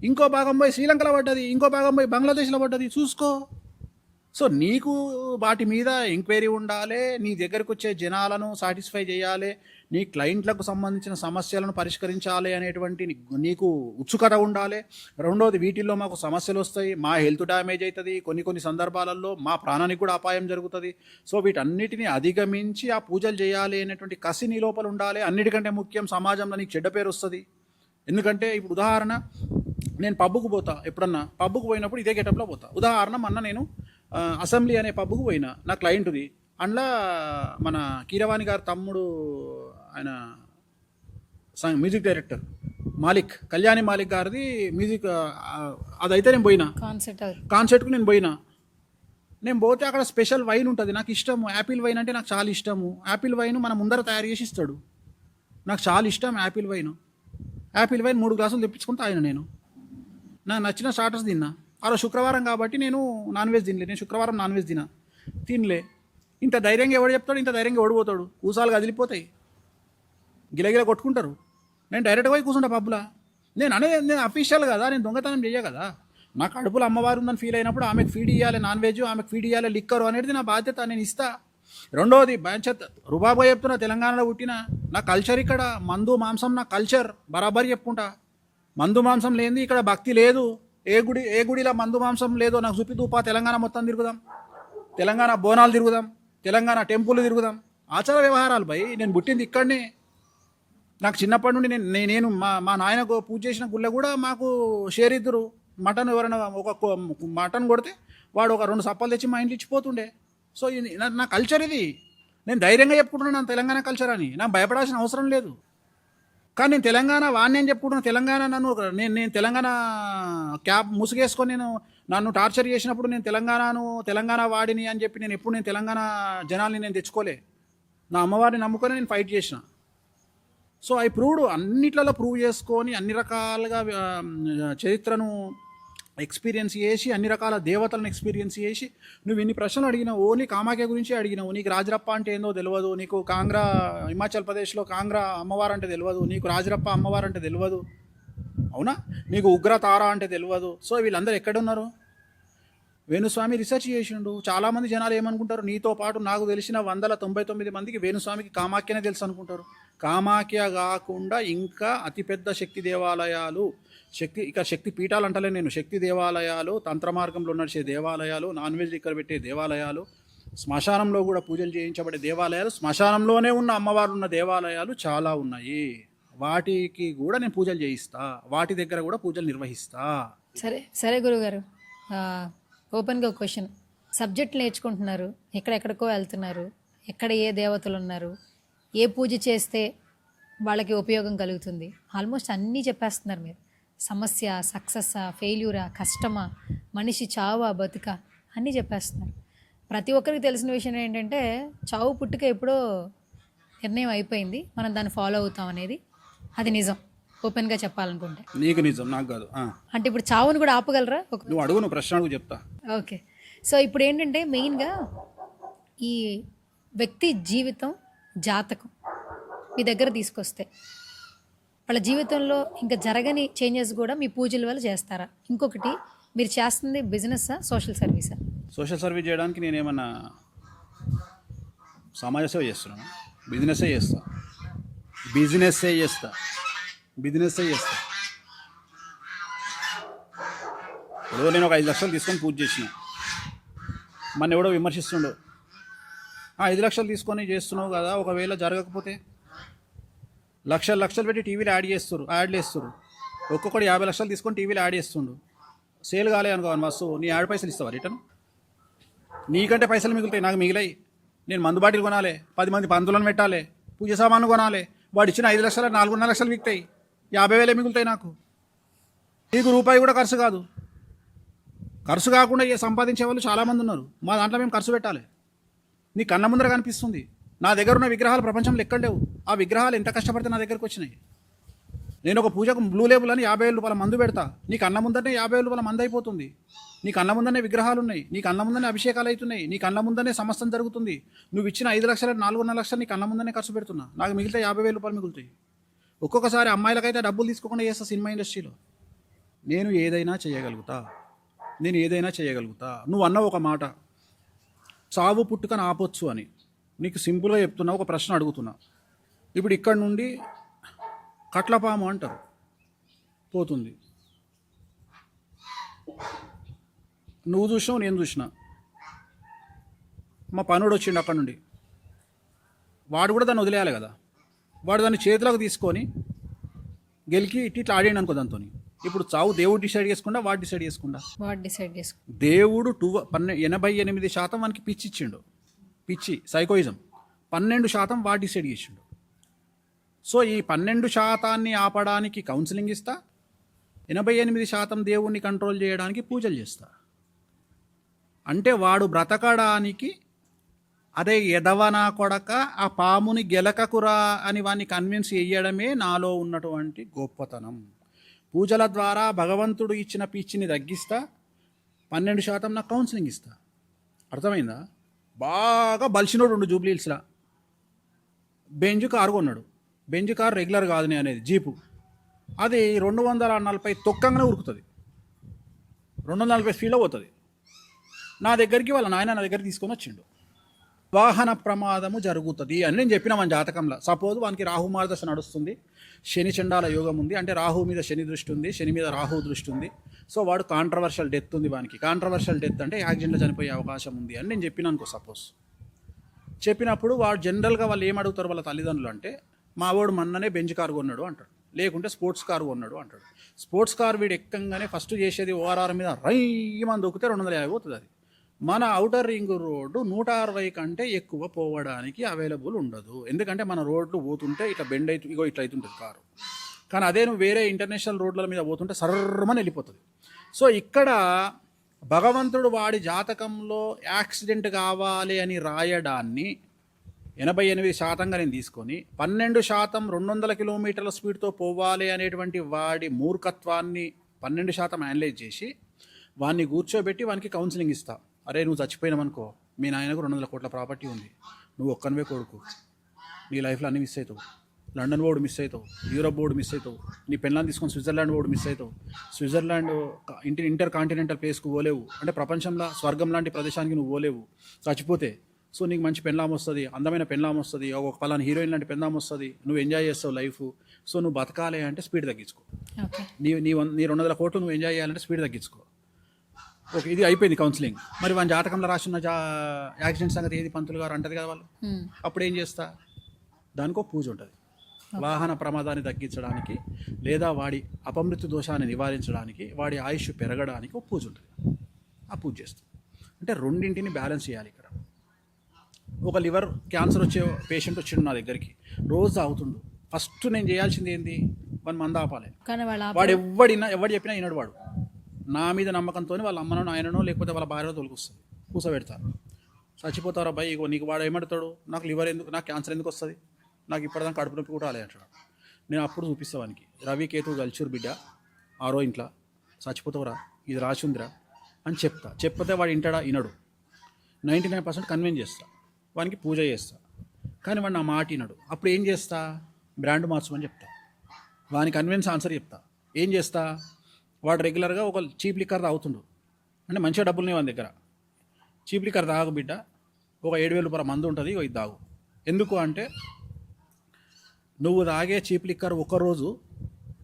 ఇంకో భాగం పోయి శ్రీలంకలో పడ్డది, ఇంకో భాగం పోయి బంగ్లాదేశ్లో పడ్డది, చూసుకో. సో నీకు వాటి మీద ఎంక్వైరీ ఉండాలి, నీ దగ్గరకు వచ్చే జనాలను సాటిస్ఫై చేయాలి, నీ క్లయింట్లకు సంబంధించిన సమస్యలను పరిష్కరించాలి అనేటువంటి నీకు ఉత్సుకత ఉండాలి. రెండోది, వీటిల్లో మాకు సమస్యలు వస్తాయి, మా హెల్త్ డ్యామేజ్ అవుతుంది, కొన్ని సందర్భాలలో మా ప్రాణానికి కూడా అపాయం జరుగుతుంది. సో వీటన్నిటిని అధిగమించి ఆ పూజలు చేయాలి అనేటువంటి కసి నీ లోపల ఉండాలి. అన్నిటికంటే ముఖ్యం, సమాజంలో నీకు చెడ్డ పేరు వస్తుంది. ఎందుకంటే ఇప్పుడు ఉదాహరణ, నేను పబ్బుకు పోతా, ఎప్పుడన్నా పబ్బుకు పోయినప్పుడు ఇదే గెటప్లో పోతా. ఉదాహరణ, మొన్న నేను అసెంబ్లీ అనే పబ్బుకు పోయినా, నా క్లయింట్ది. అందులో మన కీరవాణి గారి తమ్ముడు, ఆయన మ్యూజిక్ డైరెక్టర్ మాలిక్, కళ్యాణి మాలిక్ గారిది మ్యూజిక్, అదైతే నేను పోయినా కాన్సర్ట్కు నేను పోయినా. నేను పోతే అక్కడ స్పెషల్ వైన్ ఉంటుంది, నాకు ఇష్టము. యాపిల్ వైన్ అంటే నాకు చాలా ఇష్టము. యాపిల్ వైన్ మన ముందర తయారు చేసి ఇస్తాడు, నాకు చాలా ఇష్టం యాపిల్ వైన్. యాపిల్ వైన్ 3 గ్లాసులు తెప్పించుకుని తాగిన. నేను నాకు నచ్చిన స్టార్టర్స్ తిన్నా. ఆ శుక్రవారం కాబట్టి నేను నాన్ వెజ్ తినలే. నేను శుక్రవారం నాన్ వెజ్ తినలే. ఇంత ధైర్యంగా ఎవడు చెప్తాడు, ఇంత ధైర్యంగా ఓడిపోతాడు. కూసాలు కదిలిపోతాయి, గిలగిల కొట్టుకుంటారు. నేను డైరెక్ట్గా పోయి కూర్చుంటా పబ్బులా. నేను అఫీషియల్ కదా, నేను దొంగతనం చేయ కదా. నా కడుపులో అమ్మవారు ఉందని ఫీల్ అయినప్పుడు ఆమెకు ఫీడ్ ఇవ్వాలి నాన్ వెజ్, ఆమెకు ఫీడ్ ఇవ్వాలి లిక్కరు అనేది నా బాధ్యత, నేను ఇస్తా. రెండోది, బాధ్యత రుబాబో చెప్తున్నా, తెలంగాణలో పుట్టిన నా కల్చర్ ఇక్కడ మందు మాంసం, నా కల్చర్ బరాబరి చెప్పుకుంటా. మందు మాంసం లేనిది ఇక్కడ భక్తి లేదు. ఏ గుడిలో మందు మాంసం లేదో నాకు చూపితూపా. తెలంగాణ మొత్తం తిరుగుదాం, తెలంగాణ బోనాలు తిరుగుదాం, తెలంగాణ టెంపుల్ తిరుగుదాం. ఆచార వ్యవహారాలు భయ్, నేను పుట్టింది ఇక్కడనే. నాకు చిన్నప్పటి నుండి నేను మా నాయన పూజ చేసిన గుళ్ళ కూడా మాకు షేర్ ఇద్దరు. మటన్ ఎవరైనా ఒక మటన్ కొడితే వాడు ఒక 2 సప్పాలు తెచ్చి మా ఇంట్లో ఇచ్చిపోతుండే. సో నా కల్చర్ ఇది. నేను ధైర్యంగా చెప్పుకుంటున్నాను తెలంగాణ కల్చర్ అని, నాకు భయపడాల్సిన అవసరం లేదు. కానీ నేను తెలంగాణ వాడిని నేను చెప్పుకుంటున్నాను. తెలంగాణ నేను తెలంగాణ క్యాబ్ ముసుగేసుకొని నన్ను టార్చర్ చేసినప్పుడు నేను తెలంగాణ వాడిని అని చెప్పి నేను తెలంగాణ జనాల్ని నేను తెచ్చుకోలే. నా అమ్మవారిని నమ్ముకొని నేను ఫైట్ చేసిన. సో ఐ ప్రూవ్డ్, అన్నిట్లలో ప్రూవ్ చేసుకొని అన్ని రకాలుగా చరిత్రను ఎక్స్పీరియన్స్ చేసి, అన్ని రకాల దేవతలను ఎక్స్పీరియన్స్ చేసి, నువ్వు ఇన్ని ప్రశ్నలు అడిగినావు. ఓన్లీ కామాఖ్య గురించి అడిగినావు. నీకు రాజరప్ప అంటే ఏందో తెలియదు, నీకు కాంగ్రా హిమాచల్ ప్రదేశ్లో కాంగ్రా అమ్మవారు అంటే తెలియదు, నీకు రాజరప్ప అమ్మవారు అంటే తెలియదు, అవునా? నీకు ఉగ్ర తార అంటే తెలియదు. సో వీళ్ళందరూ ఎక్కడున్నారు? వేణుస్వామి రీసెర్చ్ చేసిండు. చాలామంది జనాలు ఏమనుకుంటారు, నీతో పాటు నాకు తెలిసిన 199 మందికి వేణుస్వామికి కామాఖ్యనే తెలుసు అనుకుంటారు. కామాఖ్య కాకుండా ఇంకా అతిపెద్ద శక్తి దేవాలయాలు, శక్తి పీఠాలు అంటలే నేను, శక్తి దేవాలయాలు, తంత్ర మార్గంలో నడిచే దేవాలయాలు, నాన్ వెజ్ ఇక్కడ పెట్టే దేవాలయాలు, శ్మశానంలో కూడా పూజలు చేయించబడే దేవాలయాలు, శ్మశానంలోనే ఉన్న అమ్మవారు ఉన్న దేవాలయాలు చాలా ఉన్నాయి. వాటికి కూడా నేను పూజలు చేయిస్తా, వాటి దగ్గర కూడా పూజలు నిర్వహిస్తా. సరే గురుగారు, ఓపెన్గా క్వశ్చన్. సబ్జెక్ట్ నేర్చుకుంటున్నారు, ఎక్కడెక్కడికో వెళ్తున్నారు, ఎక్కడ ఏ దేవతలు ఉన్నారు, ఏ పూజ చేస్తే వాళ్ళకి ఉపయోగం కలుగుతుంది, ఆల్మోస్ట్ అన్నీ చెప్పేస్తున్నారు మీరు. సమస్య, సక్సెస్సా, ఫెయిల్యూరా, కష్టమా, మనిషి చావా బతుక, అన్నీ చెప్పేస్తున్నారు. ప్రతి ఒక్కరికి తెలిసిన విషయం ఏంటంటే చావు పుట్టుక ఎప్పుడో నిర్ణయం అయిపోయింది, మనం దాన్ని ఫాలో అవుతాం అనేది. అది నిజం, ఓపెన్గా చెప్పాలనుకుంటే. నీకు నిజం, నాకు కాదు. అంటే ఇప్పుడు చావును కూడా ఆపగలరా? నువ్వు అడుగు, నువ్వు ప్రశ్న అడుగు, చెప్తా. ఓకే, సో ఇప్పుడు ఏంటంటే మెయిన్గా ఈ వ్యక్తి జీవితం జాతకం మీ దగ్గర తీసుకొస్తే వాళ్ళ జీవితంలో ఇంకా జరగని చేంజెస్ కూడా మీ పూజల వల్ల చేస్తారా? ఇంకొకటి, మీరు చేస్తుంది బిజినెస్సా, సోషల్ సర్వీసా? సోషల్ సర్వీస్ చేయడానికి నేనేమన్నా సమాజ సేవ చేస్తున్నాను, బిజినెస్సే చేస్తా. ఏదో నేను ఒక 5 లక్షలు తీసుకొని పూజ చేసిన. మన ఎవడో విమర్శిస్తుండో, 5 లక్షలు తీసుకొని చేస్తున్నావు కదా, ఒకవేళ జరగకపోతే లక్షలు పెట్టి టీవీలో యాడ్లు వేస్తారు. ఒక్కొక్కటి 50 లక్షలు తీసుకొని టీవీలో యాడ్ చేస్తుండు. సేల్ కాలే అనుకోవాలి మస్తు, నీ యాడ్ పైసలు ఇస్తావా రిటర్న్? నీకంటే పైసలు మిగులుతాయి, నాకు మిగిలాయి. నేను మందు బాటిల్ కొనాలి, 10 మంది పంతులను పెట్టాలి, పూజ సామాన్లు కొనాలి. వాడు ఇచ్చిన 5 లక్షలు 4.5 లక్షలు మిగులుతాయి, 50,000 మిగులుతాయి నాకు. నీకు రూపాయి కూడా ఖర్చు కాదు. ఖర్చు కాకుండా సంపాదించే వాళ్ళు చాలామంది ఉన్నారు. మా దాంట్లో మేము ఖర్చు పెట్టాలి. నీ కళ్ళ ముందర కనిపిస్తుంది. నా దగ్గర ఉన్న విగ్రహాలు ప్రపంచంలో ఎక్కడ లేవు. ఆ విగ్రహాలు ఎంత కష్టపడితే నా దగ్గరకు వచ్చినాయి. నేను ఒక పూజకు బ్లూ లేబుల్ అని 50,000 రూపాయల మందు పెడతా. నీకు అన్న ముందరనే 50,000 రూపాయల మందు అయిపోతుంది. నీకు అన్న ముందనే విగ్రహాలు ఉన్నాయి, నీకు అన్న ముందనే అభిషేకాలు అవుతున్నాయి, నీకు అన్న ముందనే సమస్తం జరుగుతుంది. నువ్వు ఇచ్చిన 5 లక్షలు 4.5 లక్షలు నీకు అన్న ముందనే ఖర్చు పెడుతున్నా. నాకు మిగిలితే 50,000 రూపాయలు మిగులుతాయి. ఒక్కొక్కసారి అమ్మాయిలకైతే డబ్బులు తీసుకోకుండా చేస్తా సినిమా ఇండస్ట్రీలో. నేను ఏదైనా చేయగలుగుతా. నువ్వు అన్న ఒక మాట, చావు పుట్టుకని ఆపొచ్చు అని. నీకు సింపుల్గా చెప్తున్నా, ఒక ప్రశ్న అడుగుతున్నా. ఇప్పుడు ఇక్కడ నుండి కట్లపాము అంటారు, పోతుంది. నువ్వు చూసినావు, నేను చూసిన. మా పనుడు వచ్చిండు అక్కడ నుండి. వాడు కూడా దాన్ని వదిలేయాలి కదా. వాడు దాన్ని చేతిలోకి తీసుకొని గెలికి ఇట్లా ఆడిండు అనుకో దాంతో. ఇప్పుడు చావు దేవుడు డిసైడ్ చేసుకుండా వాడు డిసైడ్ చేసుకుండా? దేవుడు 88% వానికి పిచ్చి ఇచ్చిండు, పిచ్చి సైకోయిజం. 12% వాడు డిసైడ్ చేసిండు. సో ఈ 12% ఆపడానికి కౌన్సిలింగ్ ఇస్తా, 88% దేవుణ్ణి కంట్రోల్ చేయడానికి పూజలు చేస్తా. అంటే వాడు బ్రతకడానికి, అదే ఎదవనా కొడక ఆ పాముని గెలకకురా అని వాడిని కన్విన్స్ చేయడమే నాలో ఉన్నటువంటి గొప్పతనం. పూజల ద్వారా భగవంతుడు ఇచ్చిన పిచ్చిని తగ్గిస్తా, 12% నాకు కౌన్సిలింగ్ ఇస్తా. అర్థమైందా? బాగా బలిసినోడు ఉండు జూబ్లీహిల్స్లో, బెంజ్ కారు కొన్నాడు. బెంజ్ కారు రెగ్యులర్ కాదు అనేది, జీపు. అది 240 తొక్కంగానే ఉరుకుతుంది, 240 స్పీడ్లో పోతుంది. నా దగ్గరికి వాళ్ళ నాయన నా దగ్గరికి తీసుకొని వచ్చిండు. వాహన ప్రమాదము జరుగుతుంది అని నేను చెప్పిన మన జాతకంలో. సపోజ్ వానికి రాహు మార్గదశ నడుస్తుంది, శని చండాల యోగం ఉంది, అంటే రాహు మీద శని దృష్టి ఉంది, శని మీద రాహు దృష్టి ఉంది. సో వాడు కాంట్రవర్షియల్ డెత్ ఉంది వానికి. కాంట్రవర్షియల్ డెత్ అంటే యాక్సిడెంట్లో చనిపోయే అవకాశం ఉంది అని నేను చెప్పిన అనుకో. సపోజ్ చెప్పినప్పుడు వాడు జనరల్గా వాళ్ళు ఏం అడుగుతారు వాళ్ళ తల్లిదండ్రులు అంటే, మా వాడు మొన్ననే బెంజ్ కారు కొన్నాడు అంటాడు, లేకుంటే స్పోర్ట్స్ కారు కొన్నాడు అంటాడు. స్పోర్ట్స్ కారు వీడు ఎక్కంగానే ఫస్ట్ చేసేది ఓఆర్ఆర్ మీద రైమని దొక్కితే 250 పోతుంది. అది మన ఔటర్ రింగ్ రోడ్డు 160 కంటే ఎక్కువ పోవడానికి అవైలబుల్ ఉండదు. ఎందుకంటే మన రోడ్లు పోతుంటే ఇట్లా బెండ్ ఇట్లా అవుతుంటుంది కారు. కానీ అదే నువ్వు వేరే ఇంటర్నేషనల్ రోడ్ల మీద పోతుంటే సర్రమని వెళ్ళిపోతుంది. సో ఇక్కడ భగవంతుడు వాడి జాతకంలో యాక్సిడెంట్ కావాలి అని రాయడాన్ని 88%గా నేను తీసుకొని 12% 200 కిలోమీటర్ల స్పీడ్తో పోవాలి అనేటువంటి వాడి మూర్ఖత్వాన్ని 12% అనలైజ్ చేసి వాడిని కూర్చోబెట్టి వానికి కౌన్సిలింగ్ ఇస్తా. అరే నువ్వు చచ్చిపోయినావనుకో, మీ నాయనకు 200 కోట్ల ప్రాపర్టీ ఉంది, నువ్వు ఒక్కనివే కొడుకు, నీ లైఫ్లో అన్నీ మిస్ అవుతావు. లండన్ బోర్డు మిస్ అవుతావు, యూరోప్ బోర్డు మిస్ అవుతావు, నీ పెళ్ళాన్ని తీసుకొని స్విట్జర్లాండ్ బోర్డు మిస్ అవుతావు. స్విట్జర్లాండ్ ఇంటర్ కాంటినెంటల్ ప్లేస్కు పోలేవు, అంటే ప్రపంచంలో స్వర్గం లాంటి ప్రదేశానికి నువ్వు పోలేవు చచ్చిపోతే. సో నీకు మంచి పెళ్ళాం వస్తుంది, అందమైన పెళ్ళాం వస్తుంది, ఒక పలానా హీరోయిన్ లాంటి పెళ్ళాం వస్తుంది, నువ్వు ఎంజాయ్ చేస్తావు లైఫ్. సో నువ్వు బతకాలి అంటే స్పీడ్ తగ్గించుకో. నీ 200 కోట్లు నువ్వు ఎంజాయ్ చేయాలంటే స్పీడ్ తగ్గించుకో. ఓకే, ఇది అయిపోయింది కౌన్సిలింగ్. మరి వాని జాతకంలో రాసిన యాక్సిడెంట్ సంగతి ఏది పంతులు గారు అంటది కదా వాళ్ళు. అప్పుడు ఏం చేస్తా, దానికో పూజ ఉంటుంది. వాహన ప్రమాదాన్ని తగ్గించడానికి, లేదా వాడి అపమృత్యు దోషాన్ని నివారించడానికి, వాడి ఆయుష్ పెరగడానికి ఒక పూజ ఉంటుంది. ఆ పూజ చేస్తాం. అంటే రెండింటిని బ్యాలెన్స్ చేయాలి. ఇక్కడ ఒక లివర్ క్యాన్సర్ వచ్చే పేషెంట్ వచ్చిండు నా దగ్గరికి, రోజు తాగుతుండు. ఫస్ట్ నేను చేయాల్సింది ఏంది, వాని మంద ఆపాలి. వాడు ఎవడు చెప్పినా వినడు. వాడు నా మీద నమ్మకంతో వాళ్ళ అమ్మనో నాయననో లేకపోతే వాళ్ళ భార్యలో తొలగిస్తుంది, కూసబెడతారు. చచ్చిపోతారు అబ్బాయి, ఇగో నీకు వాడు ఏమంటాడు, నాకు లివర్ ఎందుకు, నాకు క్యాన్సర్ ఎందుకు వస్తుంది, నాకు ఇప్పటిదాకా కడుపు నొప్పి కూడా రాలే అంటాడు. నేను అప్పుడు చూపిస్తావానికి, రవి కేతు గల్చూరు బిడ్డ, ఆరో ఇంట్లో చచ్చిపోతావురా, ఇది రాసిందిరా అని చెప్తా. చెప్పితే వాడు ఇంటాడా, వినడు. 99% కన్విన్స్ చేస్తా, వానికి పూజ చేస్తా. కానీ వాడు నా మాట వినడు. అప్పుడు ఏం చేస్తా, బ్రాండ్ మార్చమని చెప్తా. వానికి కన్విన్స్ ఆన్సర్ చెప్తా. ఏం చేస్తా, వాడు రెగ్యులర్గా ఒక చీప్ లిక్కర్ తాగుతుండు, అంటే మంచిగా డబ్బులు ఉన్నాయి వాని దగ్గర. చీప్ లిక్కర్ తాగు బిడ్డ, ఒక 7,000 రూపాయల మందు ఉంటుంది, ఇది తాగు. ఎందుకు అంటే నువ్వు తాగే చీప్ లిక్కర్ ఒకరోజు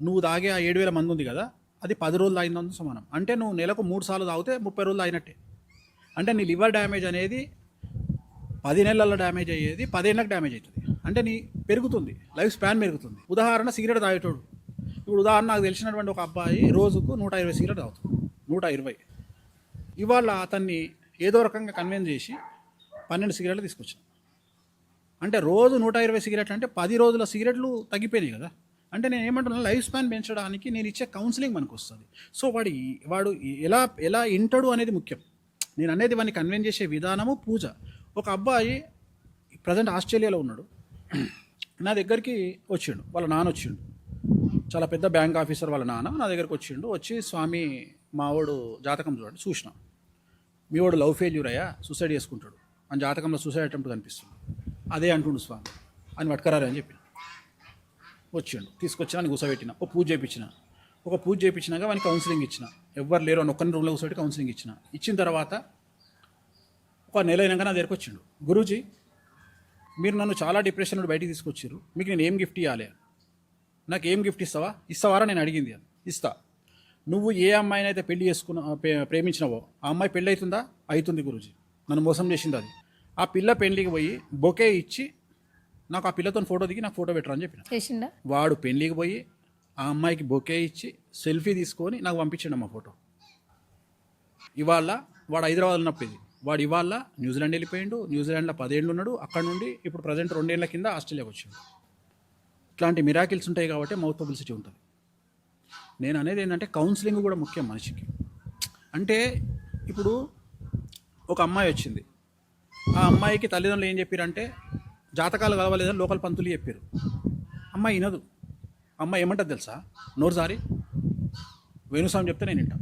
నువ్వు తాగే ఆ 7,000 మంది ఉంది కదా, అది 10 రోజులు తాగినందుకు సమానం. అంటే నువ్వు నెలకు 3 సార్లు తాగితే 30 రోజులు అయినట్టే. అంటే నీ లివర్ డ్యామేజ్ అనేది 10 నెలల్లో డ్యామేజ్ అయ్యేది 10 ఏళ్ళకి డ్యామేజ్ అవుతుంది. అంటే నీ పెరుగుతుంది, లైఫ్ స్పాన్ పెరుగుతుంది. ఉదాహరణ సిగరెట్ తాగేటోడు, ఇప్పుడు ఉదాహరణ నాకు తెలిసినటువంటి ఒక అబ్బాయి రోజుకు 120 సిగరెట్ తాగుతుంది, 120. ఇవాళ అతన్ని ఏదో రకంగా కన్విన్స్ చేసి 12 సిగరెట్లు తీసుకొచ్చాను. అంటే రోజు 120 సిగరెట్లు అంటే 10 రోజుల సిగరెట్లు తగ్గిపోయినాయి కదా. అంటే నేను ఏమంటున్నాను, లైఫ్ స్పాన్ పెంచడానికి నేను ఇచ్చే కౌన్సిలింగ్ మనకు వస్తుంది. సో వాడు ఎలా వింటాడు అనేది ముఖ్యం. నేను అనేది వాడిని కన్విన్స్ చేసే విధానము, పూజ. ఒక అబ్బాయి ప్రజెంట్ ఆస్ట్రేలియాలో ఉన్నాడు, నా దగ్గరికి వచ్చిండు, వాళ్ళ నాన్న వచ్చిండు, చాలా పెద్ద బ్యాంక్ ఆఫీసర్ వాళ్ళ నాన్న నా దగ్గరికి వచ్చిండు. వచ్చి స్వామి మావాడు జాతకం చూడండి, చూసిన మీ వాడు లవ్ ఫెయిల్యూర్ అయ్యా, సూసైడ్ చేసుకుంటాడు అని జాతకంలో సూసైడ్ అటెంప్ట్ కనిపిస్తుంది, అదే అంటుండు స్వామి అని పట్టుకరారు అని చెప్పి వచ్చిండు. తీసుకొచ్చిన అని కూర్చోబెట్టిన, ఒక పూజ చేయించినాక వానికి కౌన్సిలింగ్ ఇచ్చిన. ఎవ్వరు లేరు అని ఒక్కరిని రూమ్లో కూర్చోబెట్టి కౌన్సిలింగ్ ఇచ్చిన తర్వాత ఒక నెల అయినాక నా దగ్గరకు వచ్చిండు. గురూజీ, మీరు నన్ను చాలా డిప్రెషన్ నుండి బయటికి తీసుకొచ్చారు, మీకు నేను ఏం గిఫ్ట్ ఇవ్వాలి, నాకు ఏం గిఫ్ట్ ఇస్తావారా నేను అడిగింది అని. ఇస్తా. నువ్వు ఏ అమ్మాయిని అయితే పెళ్లి ప్రేమించినావో ఆ అమ్మాయి పెళ్ళి అవుతుందా? అవుతుంది గురూజీ, నన్ను మోసం చేసింది అది. ఆ పిల్ల పెళ్లికి పోయి బొకే ఇచ్చి నాకు ఆ పిల్లతో ఫోటో దిగి నాకు ఫోటో పెట్టరా అని చెప్పిన. వాడు పెళ్లికి పోయి ఆ అమ్మాయికి బొకే ఇచ్చి సెల్ఫీ తీసుకొని నాకు పంపించండి అమ్మ ఫోటో. ఇవాళ వాడు హైదరాబాద్ ఉన్నప్పుడు ఇది, వాడు ఇవాళ న్యూజిలాండ్ వెళ్ళిపోయిండు, న్యూజిలాండ్లో 10 ఏళ్ళు ఉన్నాడు, అక్కడ నుండి ఇప్పుడు ప్రజెంట్ 2 ఏళ్ల కింద ఆస్ట్రేలియాకి వచ్చాడు. ఇట్లాంటి మిరాకిల్స్ ఉంటాయి కాబట్టి మౌత్ పబ్లిసిటీ ఉంటుంది. నేను అనేది ఏంటంటే కౌన్సిలింగ్ కూడా ముఖ్యం మనిషికి. అంటే ఇప్పుడు ఒక అమ్మాయి వచ్చింది, ఆ అమ్మాయికి తల్లిదండ్రులు ఏం చెప్పారంటే జాతకాలు కలవలేదని లోకల్ పంతులు చెప్పారు. అమ్మాయి వినదు. అమ్మాయి ఏమంటుంది తెలుసా, నోరు సారి వేణుస్వామి చెప్తే నేను వింటా.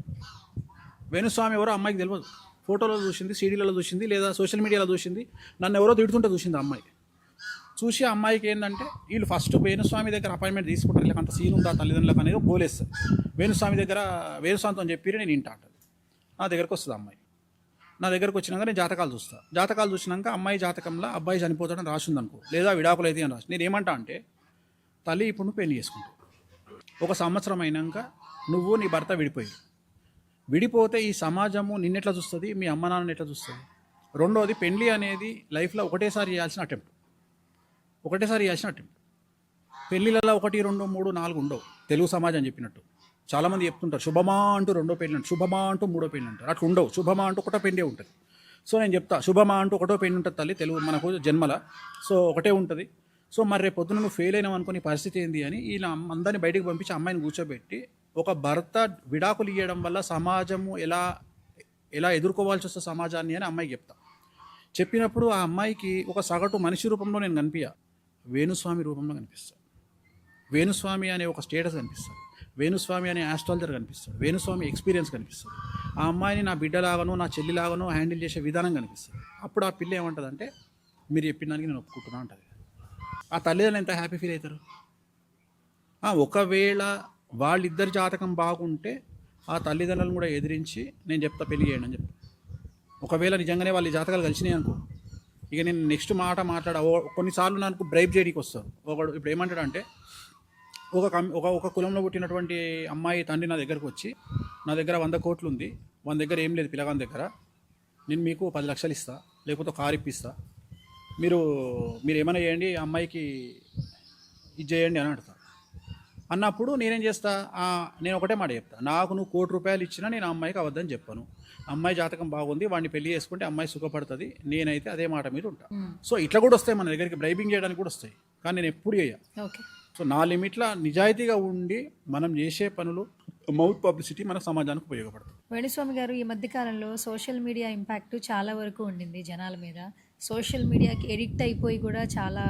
వేణుస్వామి ఎవరో అమ్మాయికి తెలియదు, ఫోటోలో చూసింది, సీడీలలో చూసింది, లేదా సోషల్ మీడియాలో చూసింది, నన్ను ఎవరో తిడుతుంటే చూసింది అమ్మాయి. చూసి ఆ అమ్మాయికి ఏంటంటే వీళ్ళు ఫస్ట్ వేణుస్వామి దగ్గర అపాయింట్మెంట్ తీసుకుంటారు, ఇలా అంత సీన్ ఉందా తల్లిదండ్రులకు అనేది గోలేస్తారు. వేణుస్వామితో చెప్పి నేను వింటా అంటుంది. నా దగ్గరకు వస్తుంది అమ్మాయి. నా దగ్గరకు వచ్చినాక నేను జాతకాలు చూస్తాను. జాతకాలు చూసినాక అమ్మాయి జాతకంలో అబ్బాయి చనిపోతాడని రాసింది అనుకో, లేదా విడాకులు అయితే అని రాసి, నేను ఏమంటా అంటే తల్లి ఇప్పుడు నువ్వు పెళ్లి చేసుకుంటావు, 1 సంవత్సరం అయినాక నువ్వు నీ భర్త విడిపోతే ఈ సమాజము నిన్నెట్లా చూస్తుంది, మీ అమ్మ నాన్న ఎట్లా చూస్తుంది. రెండోది, పెళ్లి అనేది లైఫ్లో ఒకటేసారి చేయాల్సిన అటెంప్ట్. పెళ్ళిళ్ళలో 1, 2, 3, 4 ఉండవు. తెలుగు సమాజం చెప్పినట్టు చాలామంది చెప్తుంటారు, శుభమా అంటూ 2వ పెళ్ళి అంటారు, శుభమా అంటూ 3వ పెళ్ళి అంటారు. అట్లా ఉండవు. శుభమా అంటూ 1వ పెళ్ళే ఉంటుంది. సో నేను చెప్తా, శుభమా అంటూ 1వ పెళ్ళి ఉంటుంది తల్లి తెలుగు మనకు జన్మల. సో ఒకటే ఉంటుంది. సో మరి రేపు పొద్దున నువ్వు ఫెయిల్ అయినావు అనుకుని పరిస్థితి ఏంది అని ఇలా అందరినీ బయటికి పంపించి అమ్మాయిని కూర్చోబెట్టి, ఒక భర్త విడాకులు ఇవ్వడం వల్ల సమాజము ఎలా ఎదుర్కోవాల్సి వస్తే సమాజాన్ని అని అమ్మాయికి చెప్తా. చెప్పినప్పుడు ఆ అమ్మాయికి ఒక సగటు మనిషి రూపంలో నేను కనిపించా, వేణుస్వామి రూపంలో కనిపిస్తాడు. వేణుస్వామి అనే ఒక స్టేటస్ కనిపిస్తాడు, వేణుస్వామి అనే ఆస్ట్రాలజర్ కనిపిస్తాడు, వేణుస్వామి ఎక్స్పీరియన్స్ కనిపిస్తుంది. ఆ అమ్మాయిని నా బిడ్డలాగానో నా చెల్లిలాగానో హ్యాండిల్ చేసే విధానం కనిపిస్తుంది. అప్పుడు ఆ పిల్ల ఏమంటుందంటే మీరు చెప్పిన దానికి నేను ఒప్పుకుంటున్నా అంటుంది. ఆ తల్లిదండ్రులు ఎంత హ్యాపీ ఫీల్ అవుతారు. ఒకవేళ వాళ్ళిద్దరి జాతకం బాగుంటే ఆ తల్లిదండ్రులను కూడా ఎదిరించి నేను చెప్తా పెళ్లి చేయండి అని చెప్తా. ఒకవేళ నిజంగానే వాళ్ళ జాతకాలు కలిసినాయి అనుకో, ఇక నేను నెక్స్ట్ మాట కొన్నిసార్లు నాకు బ్రైబ్ చేయడానికి వస్తారు. ఒకడు ఇప్పుడు ఏమంటాడంటే ఒక కులంలో పుట్టినటువంటి అమ్మాయి తండ్రి నా దగ్గరకు వచ్చి, నా దగ్గర 100 కోట్లు ఉంది, మన దగ్గర ఏం లేదు పిల్లగాని దగ్గర, నేను మీకు 10 లక్షలు ఇస్తా, లేకపోతే కారు ఇప్పిస్తా, మీరు ఏమైనా చేయండి, అమ్మాయికి ఇది చేయండి అని అడుగుతా. అన్నప్పుడు నేనేం చేస్తా, నేను ఒకటే మాట చెప్తా, నాకు నువ్వు 1 కోటి రూపాయలు ఇచ్చినా నేను ఆ అమ్మాయికి అవద్దని చెప్పాను. అమ్మాయి జాతకం బాగుంది, వాడిని పెళ్లి చేసుకుంటే అమ్మాయి సుఖపడుతుంది, నేనైతే అదే మాట మీద ఉంటా. సో ఇట్లా కూడా వస్తాయి మన దగ్గరికి, బ్రైబింగ్ చేయడానికి కూడా వస్తాయి, కానీ నేను ఎప్పుడు చేయ. సో నా లిమిట్ల నిజాయితీగా ఉండి మనం చేసే పనులు, మౌత్ పబ్లిసిటీ మన సమాజానికి ఉపయోగపడుతుంది. వేణుస్వామి గారు, ఈ మధ్యకాలంలో సోషల్ మీడియా ఇంపాక్ట్ చాలా వరకు ఉండింది జనాల మీద. సోషల్ మీడియాకి ఎడిక్ట్ అయిపోయి కూడా చాలా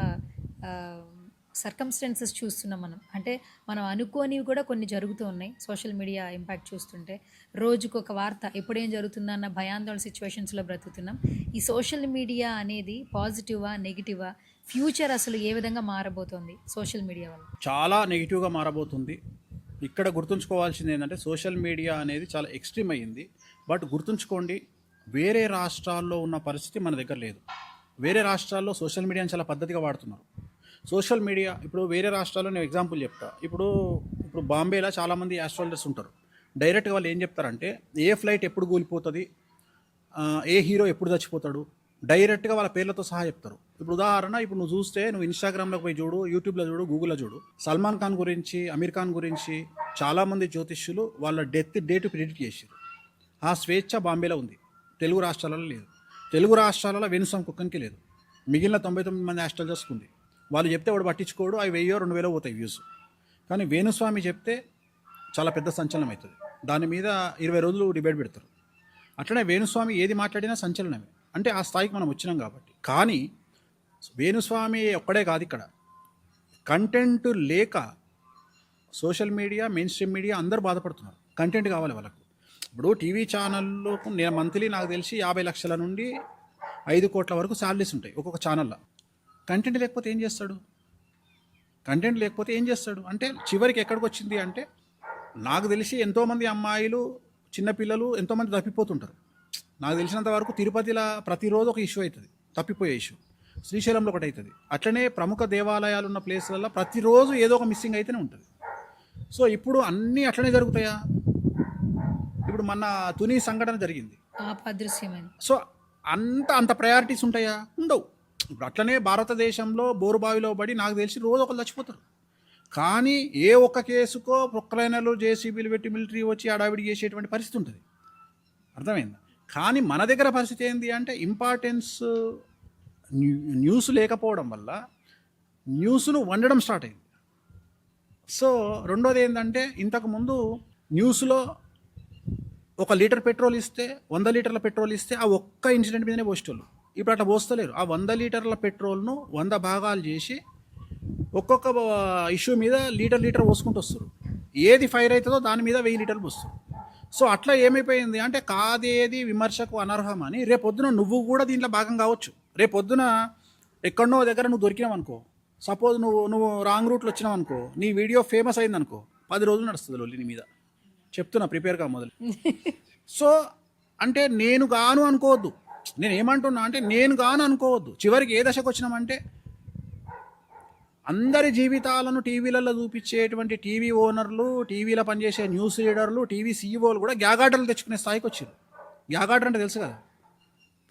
సర్కమ్స్టెన్సెస్ చూస్తున్నాం మనం. అంటే మనం అనుకోనివి కూడా కొన్ని జరుగుతూ ఉన్నాయి సోషల్ మీడియా ఇంపాక్ట్ చూస్తుంటే. రోజుకు ఒక వార్త, ఎప్పుడేం జరుగుతుందన్న భయాందోళన సిచ్యువేషన్స్లో బ్రతుకుతున్నాం. ఈ సోషల్ మీడియా అనేది పాజిటివా నెగిటివా, ఫ్యూచర్ అసలు ఏ విధంగా మారబోతోంది సోషల్ మీడియా వల్ల? చాలా నెగిటివ్గా మారబోతుంది. ఇక్కడ గుర్తుంచుకోవాల్సింది ఏంటంటే సోషల్ మీడియా అనేది చాలా ఎక్స్ట్రీమ్ అయ్యింది. బట్ గుర్తుంచుకోండి, వేరే రాష్ట్రాల్లో ఉన్న పరిస్థితి మన దగ్గర లేదు. వేరే రాష్ట్రాల్లో సోషల్ మీడియాని చాలా పద్ధతిగా వాడుతున్నారు. సోషల్ మీడియా ఇప్పుడు వేరే రాష్ట్రాల్లో నేను ఎగ్జాంపుల్ చెప్తా. ఇప్పుడు బాంబేలో చాలామంది ఆస్ట్రాలజర్స్ ఉంటారు. డైరెక్ట్గా వాళ్ళు ఏం చెప్తారంటే ఏ ఫ్లైట్ ఎప్పుడు కూలిపోతుంది, ఏ హీరో ఎప్పుడు చచ్చిపోతాడు, డైరెక్ట్గా వాళ్ళ పేర్లతో సహా చెప్తారు. ఇప్పుడు ఉదాహరణ, ఇప్పుడు నువ్వు చూస్తే నువ్వు ఇన్స్టాగ్రామ్లోకి పోయి చూడు, యూట్యూబ్లో చూడు, గూగుల్లో చూడు, సల్మాన్ ఖాన్ గురించి, అమీర్ ఖాన్ గురించి చాలామంది జ్యోతిష్యులు వాళ్ళ డెత్ డేట్ ప్రిడిక్ట్ చేశారు. ఆ స్వేచ్ఛ బాంబేలో ఉంది, తెలుగు రాష్ట్రాలలో లేదు. తెలుగు రాష్ట్రాలలో వేణుస్వామి కుక్కనికి లేదు, మిగిలిన 99 మంది ఆస్ట్రాలజర్స్కి ఉంది. వాళ్ళు చెప్తే వాడు పట్టించుకోడు, అవి 1000-2000 పోతాయి వ్యూస్. కానీ వేణుస్వామి చెప్తే చాలా పెద్ద సంచలనం అవుతుంది. దాని మీద 20 రోజులు డిబేట్ పెడతారు. అట్లనే వేణుస్వామి ఏది మాట్లాడినా సంచలనమే. అంటే ఆ స్థాయికి మనం వచ్చినాం కాబట్టి. కానీ వేణుస్వామి ఒక్కడే కాదు, ఇక్కడ కంటెంట్ లేక social media, main stream media అందరూ బాధపడుతున్నారు. కంటెంట్ కావాలి వాళ్ళకు. ఇప్పుడు టీవీ ఛానల్లో నేను మంత్లీ నాకు తెలిసి 50 లక్షల నుండి 5 కోట్ల వరకు శాలరీస్ ఉంటాయి ఒక్కొక్క ఛానల్లో. కంటెంట్ లేకపోతే ఏం చేస్తాడు? కంటెంట్ లేకపోతే ఏం చేస్తాడు అంటే చివరికి ఎక్కడికి వచ్చింది అంటే, నాకు తెలిసి ఎంతోమంది అమ్మాయిలు, చిన్నపిల్లలు ఎంతోమంది తప్పిపోతుంటారు. నాకు తెలిసినంత వరకు తిరుపతిలో ప్రతిరోజు ఒక ఇష్యూ అవుతుంది, తప్పిపోయే ఇష్యూ. శ్రీశైలంలో ఒకటి అవుతుంది. అట్లనే ప్రముఖ దేవాలయాలు ఉన్న ప్లేస్లలో ప్రతిరోజు ఏదో ఒక మిస్సింగ్ అయితేనే ఉంటుంది. సో ఇప్పుడు అన్నీ అట్లనే జరుగుతాయా? ఇప్పుడు మన తుని సంఘటన జరిగింది, అదృశ్యమైన. సో అంత ప్రయారిటీస్ ఉంటాయా? ఉండవు. ఇప్పుడు అట్లనే భారతదేశంలో బోరుబావిలో పడి నాకు తెలిసి రోజు ఒకరు చచ్చిపోతారు. కానీ ఏ ఒక్క కేసుకో ప్రొక్లైనర్లు, జేసీబీలు పెట్టి మిలిటరీ వచ్చి అడావిడి చేసేటువంటి పరిస్థితి ఉంటుంది. అర్థమైందా? కానీ మన దగ్గర పరిస్థితి ఏంటి అంటే ఇంపార్టెన్స్ న్యూస్ లేకపోవడం వల్ల న్యూస్ను వండడం స్టార్ట్ అయింది. సో రెండోది ఏంటంటే, ఇంతకుముందు న్యూస్లో 1 లీటర్ పెట్రోల్ ఇస్తే, 100 లీటర్ల పెట్రోల్ ఇస్తే ఆ ఒక్క ఇన్సిడెంట్ మీదనే పోసేటోళ్ళు. ఇప్పుడు అట్లా పోస్తలేరు. ఆ 100 లీటర్ల పెట్రోల్ను 100 భాగాలు చేసి ఒక్కొక్క ఇష్యూ మీద లీటర్ పోసుకుంటూ వస్తారు. ఏది ఫైర్ అవుతుందో దాని మీద 1000 లీటర్లు పోస్తారు. సో అట్లా ఏమైపోయింది అంటే, కాదేది విమర్శకు అనర్హమని రేపొద్దున నువ్వు కూడా దీంట్లో భాగం కావచ్చు. రేపొద్దున ఎక్కడనో దగ్గర నువ్వు దొరికినావు అనుకో, సపోజ్ నువ్వు రాంగ్ రూట్లో వచ్చినావు అనుకో, నీ వీడియో ఫేమస్ అయింది అనుకో, 10 రోజులు నడుస్తుంది లొల్లి నీ మీద. చెప్తున్నా, ప్రిపేర్గా మొదలు. సో అంటే నేను గాను అనుకోవద్దు. నేను ఏమంటున్నా అంటే నేను గాను అనుకోవద్దు. చివరికి ఏ దశకు వచ్చినామంటే, అందరి జీవితాలను టీవీలలో చూపించేటువంటి టీవీ ఓనర్లు, టీవీలో పనిచేసే న్యూస్ రీడర్లు, టీవీ సీఈఓలు కూడా గ్యాగార్డర్లు తెచ్చుకునే స్థాయికి వచ్చారు. గ్యాగార్డర్ అంటే తెలుసు కదా,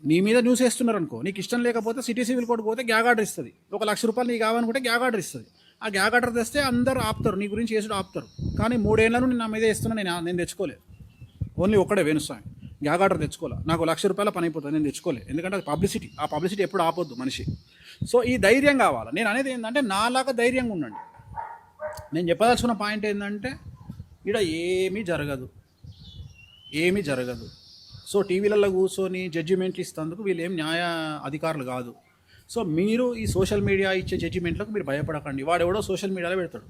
నీ మీద న్యూస్ వేస్తున్నారు అనుకో, నీకు ఇష్టం లేకపోతే సిటీ సివిల్ కోర్టు పోతే గ్యాగార్డర్ ఇస్తుంది. 1 లక్ష రూపాయలు నీకు కావాలనుకుంటే గ్యాగార్డర్ ఇస్తుంది. ఆ గ్యాగార్డర్ తెస్తే అందరూ ఆపుతారు, నీ గురించి వేసుడు ఆపుతారు. కానీ 3 ఏళ్ళ నుండి నా మీద వేస్తున్నా, నేను తెచ్చుకోలేదు. ఓన్లీ ఒక్కడే వేణుస్వామి గ్యాగార్డర్ తెచ్చుకోలే. నాకు 1 లక్ష రూపాయల పని అయిపోతుంది, నేను తెచ్చుకోలేదు. ఎందుకంటే అది పబ్లిసిటీ. ఆ పబ్లిసిటీ ఎప్పుడు ఆపొద్దు మనిషి. సో ఈ ధైర్యం కావాలి. నేను అనేది ఏంటంటే, నాలాగా ధైర్యంగా ఉండండి. నేను చెప్పదలుచుకున్న పాయింట్ ఏంటంటే, ఇక్కడ ఏమీ జరగదు. సో టీవీలలో కూర్చొని జడ్జిమెంట్లు ఇస్తేందుకు వీళ్ళు ఏం న్యాయ అధికారులు కాదు. సో మీరు ఈ సోషల్ మీడియా ఇచ్చే జడ్జిమెంట్లకు మీరు భయపడకండి. వాడెవడో సోషల్ మీడియాలో పెడతాడు,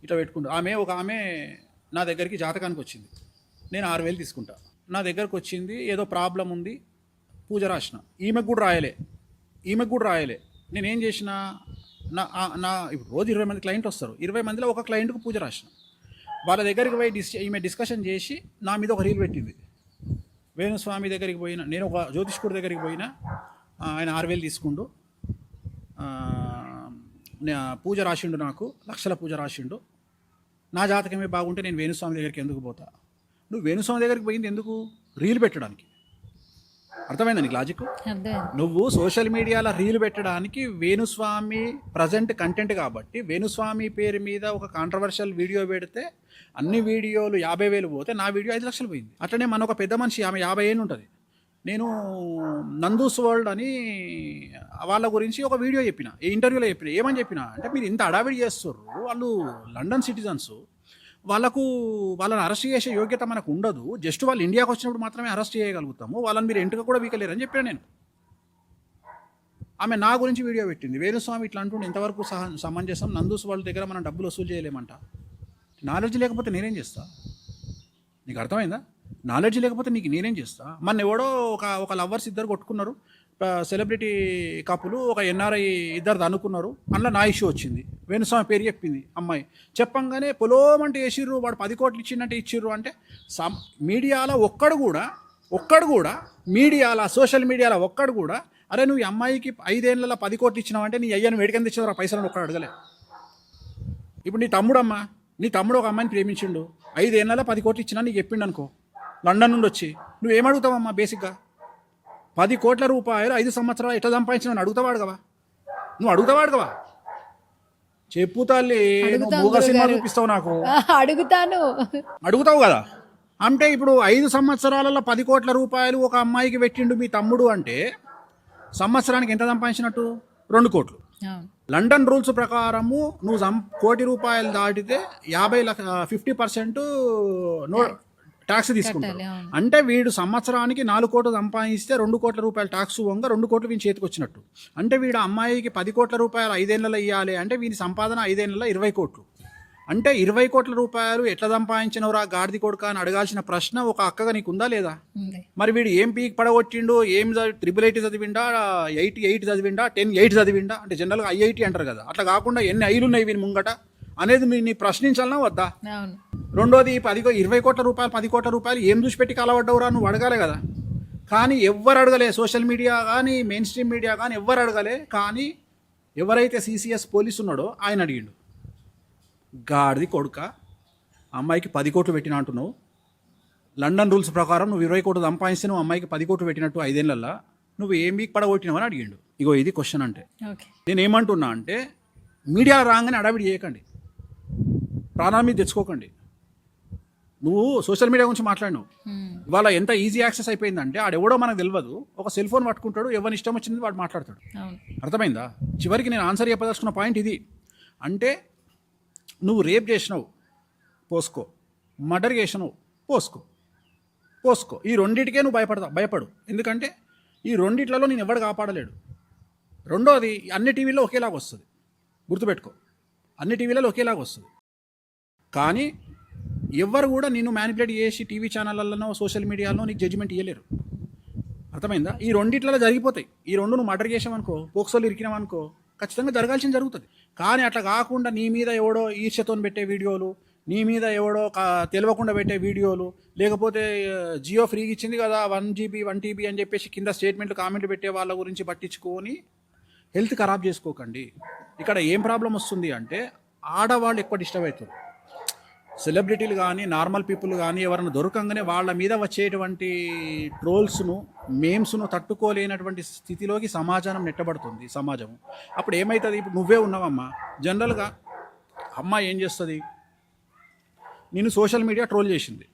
ఇట్లా పెట్టుకుంటూ. ఒక ఆమె నా దగ్గరికి జాతకానికి వచ్చింది, నేను 6000 తీసుకుంటా. నా దగ్గరకు వచ్చింది, ఏదో ప్రాబ్లం ఉంది, పూజ రాసిన. ఈమెకు కూడా రాయలే. నేనేం చేసిన, ఇప్పుడు రోజు 20 మంది క్లయింట్ వస్తారు, 20 మందిలో ఒక క్లయింట్కు పూజ రాసిన. వాళ్ళ దగ్గరికి పోయి ఈమె డిస్కషన్ చేసి నా మీద ఒక రీల్ పెట్టింది. వేణుస్వామి దగ్గరికి పోయినా, నేను ఒక జ్యోతిష్కుడి దగ్గరికి పోయినా, ఆయన 6000 తీసుకుండు, పూజ రాసిండు, నాకు లక్షల పూజ రాసిండు. నా జాతకమే బాగుంటే నేను వేణుస్వామి దగ్గరికి ఎందుకు పోతా? నువ్వు వేణుస్వామి దగ్గరికి పోయింది ఎందుకు? రీల్ పెట్టడానికి. అర్థమైందా నీకు లాజిక్? నువ్వు సోషల్ మీడియాలో రీల్ పెట్టడానికి వేణుస్వామి ప్రజెంట్ కంటెంట్ కాబట్టి, వేణుస్వామి పేరు మీద ఒక కాంట్రవర్షియల్ వీడియో పెడితే అన్ని వీడియోలు 50,000 పోతే నా వీడియో 5 లక్షలు పోయింది. అట్లనే మన ఒక పెద్ద మనిషి, ఆమె 50 ఏళ్ళు ఉంటుంది, నేను నందూస్ వరల్డ్ అని వాళ్ళ గురించి ఒక వీడియో చెప్పిన, ఈ ఇంటర్వ్యూలో చెప్పిన. ఏమని చెప్పిన అంటే, మీరు ఇంత అడావిడి చేస్తారు, వాళ్ళు లండన్ సిటిజన్స్, వాళ్ళని అరెస్ట్ చేసే యోగ్యత మనకు ఉండదు, జస్ట్ వాళ్ళు ఇండియాకి వచ్చినప్పుడు మాత్రమే అరెస్ట్ చేయగలుగుతాము, వాళ్ళని మీరు ఎంటుగా కూడా వీకలేరని చెప్పాను నేను. ఆమె నా గురించి వీడియో పెట్టింది, వేణుస్వామి ఇట్లా అంటుండే ఇంతవరకు సమంజసం, నందూస్ వాళ్ళ దగ్గర మనం డబ్బులు వసూలు చేయలేమంట. నాలెడ్జ్ లేకపోతే నేనేం చేస్తా? నీకు అర్థమైందా? నాలెడ్జ్ లేకపోతే నేనేం చేస్తా? మన ఎవడో ఒక లవర్స్ ఇద్దరు కొట్టుకున్నారు, సెలబ్రిటీ కపులు, ఒక ఎన్ఆర్ఐ ఇద్దరు అనుకున్నారు, అందులో నా ఇష్యూ వచ్చింది. వేణుస్వామి పేరు చెప్పింది అమ్మాయి, చెప్పంగానే పొలోమంటే వేసిర్రు, వాడు 10 కోట్లు ఇచ్చిందంటే ఇచ్చిర్రు. అంటే మీడియాలో ఒక్కడు కూడా ఒక్కడు కూడా మీడియాలో సోషల్ మీడియాలో ఒక్కడు కూడా అరే నువ్వు ఈ అమ్మాయికి 5 ఏళ్ళ 10 కోట్లు ఇచ్చినావు అంటే నీ అయ్యను వేడికని తెచ్చినావు పైసలు ఒక్కడు అడగలే. ఇప్పుడు నీ తమ్ముడు ఒక అమ్మాయిని ప్రేమించిండు, 5 ఏళ్ళ 10 కోట్లు ఇచ్చినా నీకు చెప్పిండు అనుకో, లండన్ నుండి వచ్చి నువ్వేమడుగుతావమ్మా? బేసిక్గా 10 కోట్ల రూపాయలు 5 సంవత్సరాలు ఎట్లా సంపాదించిన అడుగుతావాడు కదా, నువ్వు అడుగుతావాడు కదా. చెప్పు తల్లి, నువ్వు మూగ సినిమా చూపిస్తావు నాకు. అడుగుతావు కదా. అంటే ఇప్పుడు 5 సంవత్సరాలలో 10 కోట్ల రూపాయలు ఒక అమ్మాయికి పెట్టిండు మీ తమ్ముడు అంటే సంవత్సరానికి ఎంత సంపాదించినట్టు? 2 కోట్లు. లండన్ రూల్స్ ప్రకారము నువ్వు 1 కోటి రూపాయలు దాటితే 50% నో ట్యాక్స్ తీసుకుంటాడు. అంటే వీడు సంవత్సరానికి 4 కోట్లు సంపాదిస్తే 2 కోట్ల రూపాయలు ట్యాక్స్ వంగ 2 కోట్లు వీని చేతికి వచ్చినట్టు. అంటే వీడు అమ్మాయికి 10 కోట్ల రూపాయలు 5 ఏళ్ళలో ఇవ్వాలి అంటే వీని సంపాదన 5 ఏళ్ళలో 20 కోట్లు. అంటే 20 కోట్ల రూపాయలు ఎట్లా సంపాదించినవరా గాడిది కొడుక అని అడగాల్సిన ప్రశ్న ఒక అక్కగా నీకుందా లేదా? మరి వీడు ఏం పీక్ పడగొట్టిండు, ఏం 888 చదివిండా, 88 చదివిండా, 10 చదివిండా? అంటే జనరల్గా IIT అంటారు కదా, అట్లా కాకుండా ఎన్ని ఐలు ఉన్నాయి వీని ముంగట అనేది నీ ప్రశ్నించాలన్నా వద్దా? రెండోది 20 కోట్ల రూపాయలు 10 కోట్ల రూపాయలు ఏం చూసి పెట్టి కలవడ్డవురా నువ్వు అడగాలే కదా. కానీ ఎవ్వరు అడగలే, సోషల్ మీడియా కానీ మెయిన్ స్ట్రీమ్ మీడియా కానీ ఎవ్వరు అడగలే. కానీ ఎవరైతే CCS పోలీసు ఉన్నాడో ఆయన అడిగిండు, గాడిది కొడుక అమ్మాయికి 10 కోట్లు పెట్టిన అంటున్నావు, లండన్ రూల్స్ ప్రకారం నువ్వు 20 కోట్లు సంపాదిస్తే నువ్వు అమ్మాయికి 10 కోట్లు పెట్టినట్టు 5 ఏళ్ళల్లో నువ్వు ఏం మీకు పడగొట్టినావు అని అడిగిండు. ఇగో ఇది క్వశ్చన్. అంటే నేను ఏమంటున్నా అంటే మీడియా రాగానే అడవిడి చేయకండి, ప్రాణాల మీద తెచ్చుకోకండి. నువ్వు సోషల్ మీడియా గురించి మాట్లాడినావు, ఇవాళ ఎంత ఈజీ యాక్సెస్ అయిపోయిందంటే ఆడెవడో మనకు తెలియదు, ఒక సెల్ ఫోన్ పట్టుకుంటాడు, ఎవరి ఇష్టం వచ్చింది వాడు మాట్లాడతాడు. అర్థమైందా? చివరికి నేను ఆన్సర్ చెప్పదలుచుకున్న పాయింట్ ఇది. అంటే నువ్వు రేప్ చేసినావు పోసుకో, మర్డర్ చేసినావు పోసుకో, ఈ రెండింటికే నువ్వు భయపడు. ఎందుకంటే ఈ రెండిట్లలో నేను ఎవడు కాపాడలేడు. రెండోది అన్ని టీవీల్లో ఒకేలాగా వస్తుంది, గుర్తుపెట్టుకో, అన్ని టీవీలలో ఒకేలాగా వస్తుంది. కానీ ఎవ్వరు కూడా నిన్ను మ్యానిపులేట్ చేసి టీవీ ఛానళ్ళలోనో సోషల్ మీడియాలో నీకు జడ్జిమెంట్ ఇవ్వలేరు. అర్థమైందా? ఈ రెండిట్లలో జరిగిపోతాయి. ఈ రెండు నువ్వు మర్డర్ చేసావనుకో, పోక్సోలు ఇరికినావనుకో, ఖచ్చితంగా జరగాల్సింది జరుగుతుంది. కానీ అట్లా కాకుండా నీ మీద ఎవడో ఈర్ష్యతో పెట్టే వీడియోలు, నీ మీద ఎవడో తెలియకుండా పెట్టే వీడియోలు, లేకపోతే జియో ఫ్రీగా ఇచ్చింది కదా 1 GB 1 TB అని చెప్పేసి కింద స్టేట్మెంట్లు కామెంట్లు పెట్టే వాళ్ళ గురించి పట్టించుకొని హెల్త్ ఖరాబ్ చేసుకోకండి. ఇక్కడ ఏం ప్రాబ్లం వస్తుంది అంటే ఆడవాళ్ళు ఎక్కువ డిస్టర్బ్ అవుతారు. సెలబ్రిటీలు కానీ నార్మల్ పీపుల్ కానీ ఎవరైనా దొరకంగానే వాళ్ళ మీద వచ్చేటువంటి ట్రోల్స్ను మేమ్స్ను తట్టుకోలేనటువంటి స్థితిలోకి సమాజం నెట్టబడుతుంది. సమాజం అప్పుడు ఏమవుతుంది? ఇప్పుడు నువ్వే ఉన్నావమ్మా, జనరల్గా అమ్మ ఏం చేస్తుంది? నేను సోషల్ మీడియా ట్రోల్ చేసింది,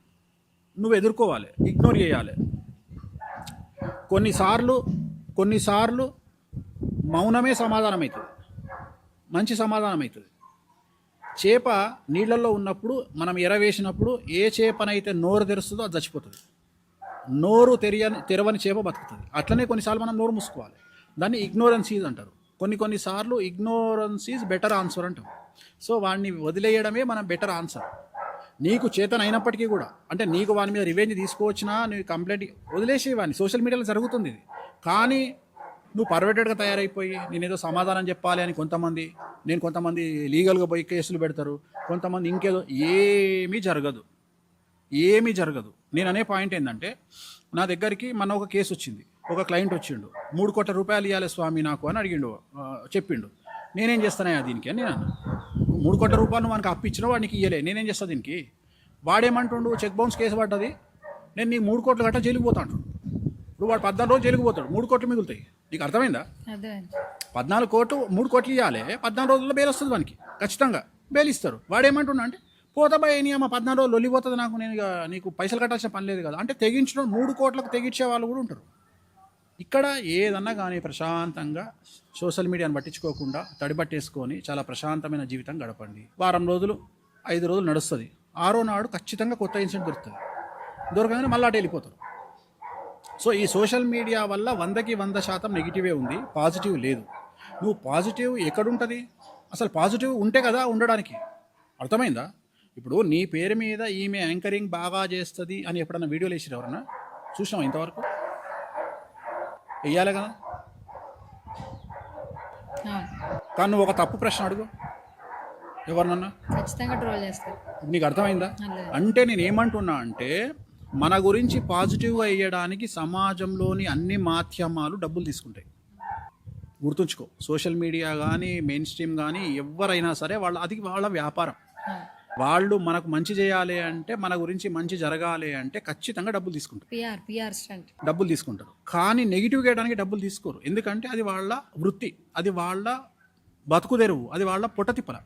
నువ్వు ఎదుర్కోవాలి, ఇగ్నోర్ చేయాలి. కొన్నిసార్లు మౌనమే సమాధానం అవుతుంది, మంచి సమాధానం అవుతుంది. చేప నీళ్ళల్లో ఉన్నప్పుడు మనం ఎరవేసినప్పుడు ఏ చేపనైతే నోరు తెరుస్తుందో అది చచ్చిపోతుంది. నోరు తెరవని చేప బతుకుతుంది. అట్లనే కొన్నిసార్లు మనం నోరు మూసుకోవాలి. దాన్ని ఇగ్నోరెన్సీస్ అంటారు. కొన్నిసార్లు ఇగ్నోరెన్స్ ఈజ్ బెటర్ ఆన్సర్ అంటాం. సో వాడిని వదిలేయడమే మనం బెటర్ ఆన్సర్. నీకు చేతన అయినప్పటికీ కూడా, అంటే నీకు వాని మీద రివెంజ్ తీసుకోవచ్చినా నువ్వు కంప్లైంట్ వదిలేసేవాడిని. సోషల్ మీడియాలో జరుగుతుంది ఇది. కానీ నువ్వు పర్వెటెడ్గా తయారైపోయి నేనేదో సమాధానం చెప్పాలి అని కొంతమంది లీగల్గా పోయి కేసులు పెడతారు, కొంతమంది ఇంకేదో. ఏమీ జరగదు. నేను అనే పాయింట్ ఏంటంటే, నా దగ్గరికి మన ఒక కేసు వచ్చింది, ఒక క్లయింట్ వచ్చిండు, 3 కోట్ల రూపాయలు ఇవ్వాలి స్వామి నాకు అని చెప్పిండు. నేనేం చేస్తానయ్యా దీనికి అని నేను 3 కోట్ల రూపాయలు మనకు అప్పించిన వాడికి ఇయ్యలే, నేనేం చేస్తా దీనికి? వాడేమంటుండు, చెక్ బౌన్స్ కేసు పడ్డది, నేను నీ 3 కోట్ల గట్ట జైలుకు పోతా అంటుండు. ఇప్పుడు వాడు 14 రోజులు జైలుకు పోతాడు, 3 కోట్లు మిగులుతాయి. నీకు అర్థమైందా? 14 కోట్లు 3 కోట్లు ఇవ్వాలి, 14 రోజుల్లో బెయిల్ వస్తుంది వానికి, ఖచ్చితంగా బెయిల్ ఇస్తారు. వాడేమంటున్నా అంటే పోతా భయ నీ అమ్మ 14 రోజులు లొల్లిపోతుంది నాకు, నేను నీకు పైసలు కట్టాల్సిన పని లేదు కదా అంటే తెగించడం. 3 కోట్లకు తెగించే వాళ్ళు కూడా ఉంటారు. ఇక్కడ ఏదన్నా కానీ ప్రశాంతంగా సోషల్ మీడియాను పట్టించుకోకుండా తడిపట్టేసుకొని చాలా ప్రశాంతమైన జీవితం గడపండి. వారం రోజులు 5 రోజులు నడుస్తుంది, 6వ నాడు ఖచ్చితంగా కొత్త ఇన్సిడెంట్ దొరుకుతుంది. దొరకగానే మళ్ళీ అటు వెళ్ళిపోతారు. సో ఈ సోషల్ మీడియా వల్ల 100కి 100% నెగిటివే ఉంది, పాజిటివ్ లేదు. నువ్వు పాజిటివ్ ఎక్కడుంటుంది? అసలు పాజిటివ్ ఉంటే కదా ఉండడానికి. అర్థమైందా? ఇప్పుడు నీ పేరు మీద ఈమె యాంకరింగ్ బాగా చేస్తుంది అని ఎప్పుడన్నా వీడియోలు వేసిరు ఎవరన్నా చూసినావా ఇంతవరకు? వెయ్యాలి కదా. కానీ నువ్వు ఒక తప్పు ప్రశ్న అడుగు ఎవరినన్నా, ఖచ్చితంగా ట్రోల్ చేస్తారు. నీకు అర్థమైందా? అంటే నేను ఏమంటున్నా అంటే మన గురించి పాజిటివ్గా వేయడానికి సమాజంలోని అన్ని మాధ్యమాలు డబ్బులు తీసుకుంటాయి. గుర్తుంచుకో, సోషల్ మీడియా కానీ మెయిన్ స్ట్రీమ్ కానీ ఎవరైనా సరే అది వాళ్ళ వ్యాపారం. వాళ్ళు మనకు మంచి చేయాలి అంటే, మన గురించి మంచి జరగాలి అంటే ఖచ్చితంగా డబ్బులు తీసుకుంటారు. డబ్బులు తీసుకుంటారు. కానీ నెగిటివ్ చేయడానికి డబ్బులు తీసుకోరు. ఎందుకంటే అది వాళ్ళ వృత్తి, అది వాళ్ళ బతుకు తెరువు, అది వాళ్ళ పొట్టతిప్పల.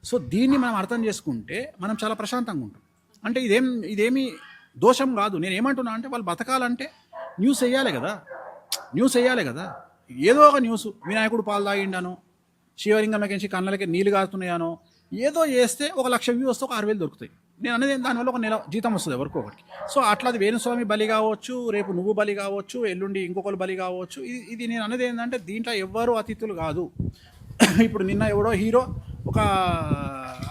సో దీన్ని మనం అర్థం చేసుకుంటే మనం చాలా ప్రశాంతంగా ఉంటాం. అంటే ఇదేమి దోషం కాదు. నేను ఏమంటున్నా అంటే, వాళ్ళు బతకాలంటే న్యూస్ వేయాలి కదా. ఏదో ఒక న్యూస్, వినాయకుడు పాలు తాగిండానో, శివలింగంలోకి కళ్ళకి నీళ్ళు కారుతున్నాయానో, ఏదో చేస్తే 1,00,000 వ్యూ వస్తే ఒక 6,000 దొరుకుతాయి. నేను అనేది దానివల్ల ఒక నెల జీతం వస్తుంది ఎవరికో ఒకరికి. సో అట్లా అది వేణుస్వామి బలి కావచ్చు, రేపు నువ్వు బలి కావచ్చు, ఎల్లుండి ఇంకొకరు బలి కావచ్చు. ఇది నేను అనేది ఏంటంటే, దీంట్లో ఎవ్వరు అతిథులు కాదు. ఇప్పుడు నిన్న ఎవడో హీరో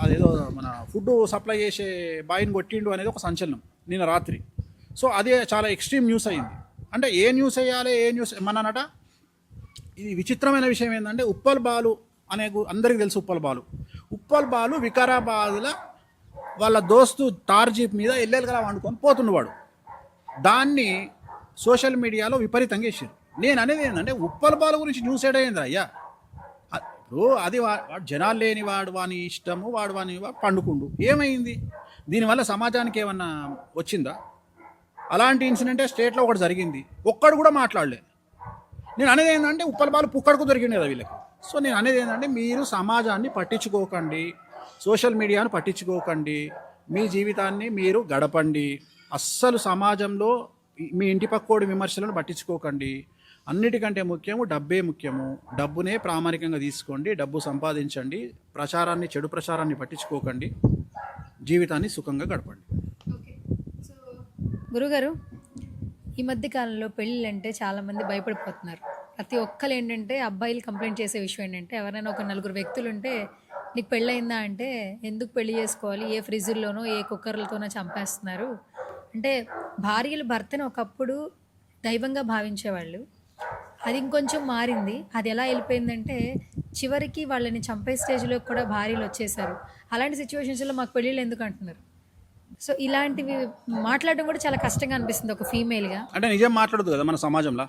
అదేదో మన ఫుడ్ సప్లై చేసే బాయ్ని కొట్టిండు అనేది ఒక సంచలనం నిన్న రాత్రి. సో అదే చాలా ఎక్స్ట్రీమ్ న్యూస్ అయింది. అంటే ఏ న్యూస్ వేయాలి, ఏ న్యూస్ మననట. ఇది విచిత్రమైన విషయం ఏంటంటే, ఉప్పల్ బాలు అనే అందరికీ తెలుసు. ఉప్పల్ బాలు వికారాబాద్లో వాళ్ళ దోస్తు తార్ జీప్ మీద ఎల్లెలుగా వండుకొని పోతున్నవాడు. దాన్ని సోషల్ మీడియాలో విపరీతంగా వేసారు. నేను అనేది ఏంటంటే, ఉప్పల్ బాలు గురించి న్యూస్ ఏడైంది అయ్యా. ఇప్పుడు అది వాడు జనాలు లేని వాని ఇష్టము, వాని పండుకుండు. ఏమైంది దీనివల్ల? సమాజానికి ఏమన్నా వచ్చిందా? అలాంటి ఇన్సిడెంటే స్టేట్లో ఒకటి జరిగింది, ఒక్కడు కూడా మాట్లాడలే. నేను అనేది ఏంటంటే, ఉప్పల్ బాలు పుక్కడుకు దొరికింది కదా వీళ్ళకి. సో నేను అనేది ఏంటంటే, మీరు సమాజాన్ని పట్టించుకోకండి, సోషల్ మీడియాను పట్టించుకోకండి, మీ జీవితాన్ని మీరు గడపండి. అస్సలు సమాజంలో మీ ఇంటి పక్కోడి విమర్శలను పట్టించుకోకండి. అన్నిటికంటే ముఖ్యము డబ్బే ముఖ్యము. డబ్బునే ప్రామాణికంగా తీసుకోండి, డబ్బు సంపాదించండి. చెడు ప్రచారాన్ని పట్టించుకోకండి, జీవితాన్ని సుఖంగా గడపండి. గురుగారు, ఈ మధ్య కాలంలో పెళ్ళిళ్ళు అంటే చాలామంది భయపడిపోతున్నారు. ప్రతి ఒక్కరు ఏంటంటే, అబ్బాయిలు కంప్లైంట్ చేసే విషయం ఏంటంటే, ఎవరైనా ఒక 4 వ్యక్తులు ఉంటే, నీకు పెళ్ళయిందా అంటే, ఎందుకు పెళ్లి చేసుకోవాలి, ఏ ఫ్రిడ్జ్లోనో ఏ కుక్కర్లతోనో చంపేస్తున్నారు అంటే. భార్యలు భర్తను ఒకప్పుడు దైవంగా భావించేవాళ్ళు, అది ఇంకొంచెం మారింది. అది ఎలా వెళ్ళిపోయిందంటే, చివరికి వాళ్ళని చంపే స్టేజ్లో కూడా భార్యలు వచ్చేసారు. అలాంటి సిచ్యువేషన్స్లో మాకు పెళ్ళిళ్ళు ఎందుకు అంటున్నారు. సో ఇలాంటివి మాట్లాడడం కూడా చాలా కష్టంగా అనిపిస్తుంది ఒక ఫీమేల్గా. అంటే నిజం మాట్లాడదు కదా మన సమాజంలో.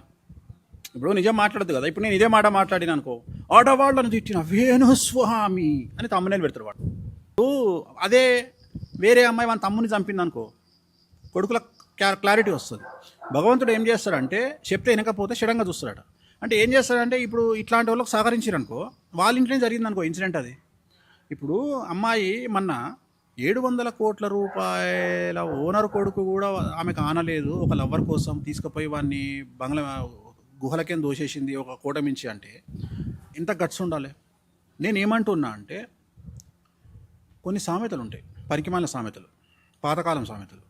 ఇప్పుడు నిజం మాట్లాడదు కదా. ఇప్పుడు నేను ఇదే మాట మాట్లాడిన అనుకో, ఆడవాళ్ళను తిట్టిన వేణుస్వామి అని తమ్మునేలు పెడతారు వాడు. అదే వేరే అమ్మాయి మన తమ్ముని చంపింది అనుకో, కొడుకుల క్లారిటీ వస్తుంది. భగవంతుడు ఏం చేస్తాడంటే, చెప్తే వినకపోతే షడంగా చూస్తాడట. అంటే ఏం చేస్తాడంటే, ఇప్పుడు ఇట్లాంటి వాళ్ళకి సహకరించారనుకో, వాళ్ళ ఇంట్లోనే జరిగింది అనుకో ఇన్సిడెంట్ అది. ఇప్పుడు అమ్మాయి మొన్న 700 కోట్ల రూపాయల ఓనర్ కొడుకు కూడా ఆమెకు ఆనలేదు, ఒక లవ్వర్ కోసం తీసుకుపోయి వాడిని బంగ్లా గుహలకేం దోసేసింది ఒక కోట మించి. అంటే ఎంత గట్స్ ఉండాలి. నేను ఏమంటున్నా అంటే, కొన్ని సామెతలు ఉంటాయి, పరికిమాలిన సామెతలు, పాతకాలం సామెతలు.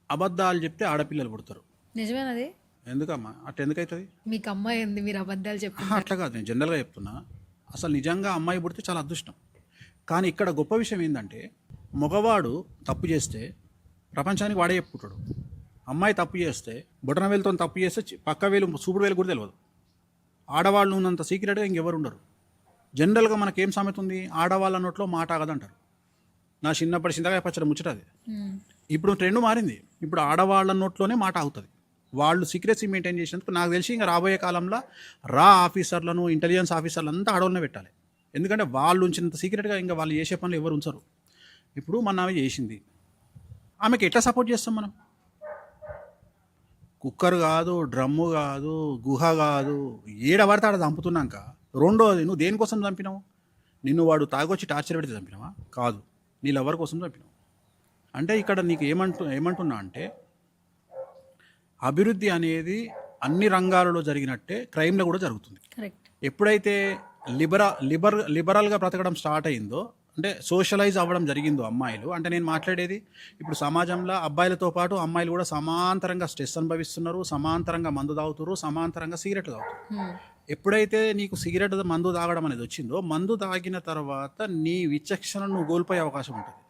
అబద్ధాలు చెప్తే ఆడపిల్లలు పుడతారు. నిజమేనది? ఎందుకమ్మా అట్లా ఎందుకు అవుతుంది? మీకు అమ్మాయి ఉంది, మీరు అబద్ధాలు చెప్తారు. అట్లా కాదు, నేను జనరల్గా చెప్తున్నా. అసలు నిజంగా అమ్మాయి పుడితే చాలా అదృష్టం. కానీ ఇక్కడ గొప్ప విషయం ఏంటంటే, మగవాడు తప్పు చేస్తే ప్రపంచానికి వాడే చెప్పుకుంటాడు. అమ్మాయి తప్పు చేస్తే, బొటన వేలుతో తప్పు చేస్తే పక్క వేలు చూపుడు వేలు కూడా తెలియదు. ఆడవాళ్ళు ఉన్నంత సీక్రెట్గా ఇంకెవరు ఉండరు. జనరల్గా మనకేం సామెత ఉంది, ఆడవాళ్ళ నోట్లో మాట ఆగదంటారు. నా చిన్నప్పటి చింతకాయ పచ్చడి ముచ్చటది. ఇప్పుడు ట్రెండ్ మారింది. ఇప్పుడు ఆడవాళ్ళ నోట్లోనే మాట అవుతుంది. వాళ్ళు సీక్రెసీ మెయింటైన్ చేసినందుకు నాకు తెలిసి ఇంకా రాబోయే కాలంలో ఆఫీసర్లను, ఇంటెలిజెన్స్ ఆఫీసర్లు అంతా ఆడవాళ్ళనే పెట్టాలి. ఎందుకంటే వాళ్ళు ఉంచినంత సీక్రెట్గా ఇంకా వాళ్ళు చేసే పనులు ఎవరు ఉంచరు. ఇప్పుడు మన ఆమె చేసింది, ఆమెకి ఎట్లా సపోర్ట్ చేస్తాం మనం? కుక్కర్ కాదు, డ్రమ్ము కాదు, గుహ కాదు, ఏడబడితే ఆడ చంపుతున్నాక. రెండోది, నువ్వు దేనికోసం చంపినావు? నిన్ను వాడు తాగొచ్చి టార్చర్ పెడితే చంపినావా? కాదు, నీ లవర్ కోసం చంపినావు. అంటే ఇక్కడ నీకు ఏమంటున్నా అంటే, అభివృద్ధి అనేది అన్ని రంగాలలో జరిగినట్టే క్రైమ్లో కూడా జరుగుతుంది. ఎప్పుడైతే లిబరల్గా బ్రతకడం స్టార్ట్ అయిందో, అంటే సోషలైజ్ అవ్వడం జరిగిందో అమ్మాయిలు, అంటే నేను మాట్లాడేది ఇప్పుడు సమాజంలో అబ్బాయిలతో పాటు అమ్మాయిలు కూడా సమాంతరంగా స్ట్రెస్ అనుభవిస్తున్నారు, సమాంతరంగా మందు తాగుతున్నారు, సమాంతరంగా సిగరెట్లు తాగుతున్నారు. ఎప్పుడైతే నీకు సిగరెట్ మందు తాగడం అనేది వచ్చిందో, మందు తాగిన తర్వాత నీ విచక్షణను నువ్వు కోల్పోయే అవకాశం ఉంటుంది.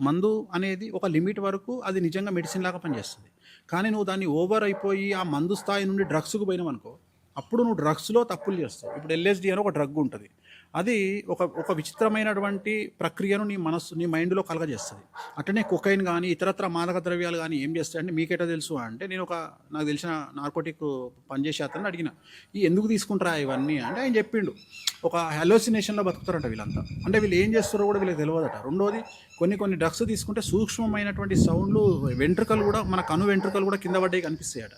మందు అనేది ఒక లిమిట్ వరకు అది నిజంగా మెడిసిన్ లాగా పనిచేస్తుంది. కానీ నువ్వు దాన్ని ఓవర్ అయిపోయి ఆ మందు స్థాయి నుండి డ్రగ్స్కు పోయినావు అనుకో, అప్పుడు నువ్వు డ్రగ్స్లో తప్పులు చేస్తావు. ఇప్పుడు LSD అని ఒక డ్రగ్ ఉంటుంది. అది ఒక విచిత్రమైనటువంటి ప్రక్రియను నీ మైండ్లో కలగజేస్తుంది. అట్లనే కొకైన్ కానీ ఇతరత్ర మాదక ద్రవ్యాలు కానీ ఏం చేస్తాయి అంటే మీకెటా తెలుసు అంటే నేను నాకు తెలిసిన నార్కోటిక్ పనిచేసే అతను అడిగిన ఎందుకు తీసుకుంటారా ఇవన్నీ అంటే ఆయన చెప్పిండు ఒక హెలోసినేషన్లో బతుకుతారంట వీళ్ళంతా. అంటే వీళ్ళు ఏం చేస్తారో కూడా వీళ్ళకి తెలియదట. రెండోది కొన్ని డ్రగ్స్ తీసుకుంటే సూక్ష్మమైనటువంటి సౌండ్లు వెంట్రుకలు కూడా మన కను వెంట్రుకలు కూడా కింద పడ్డాయి కనిపిస్తాయట.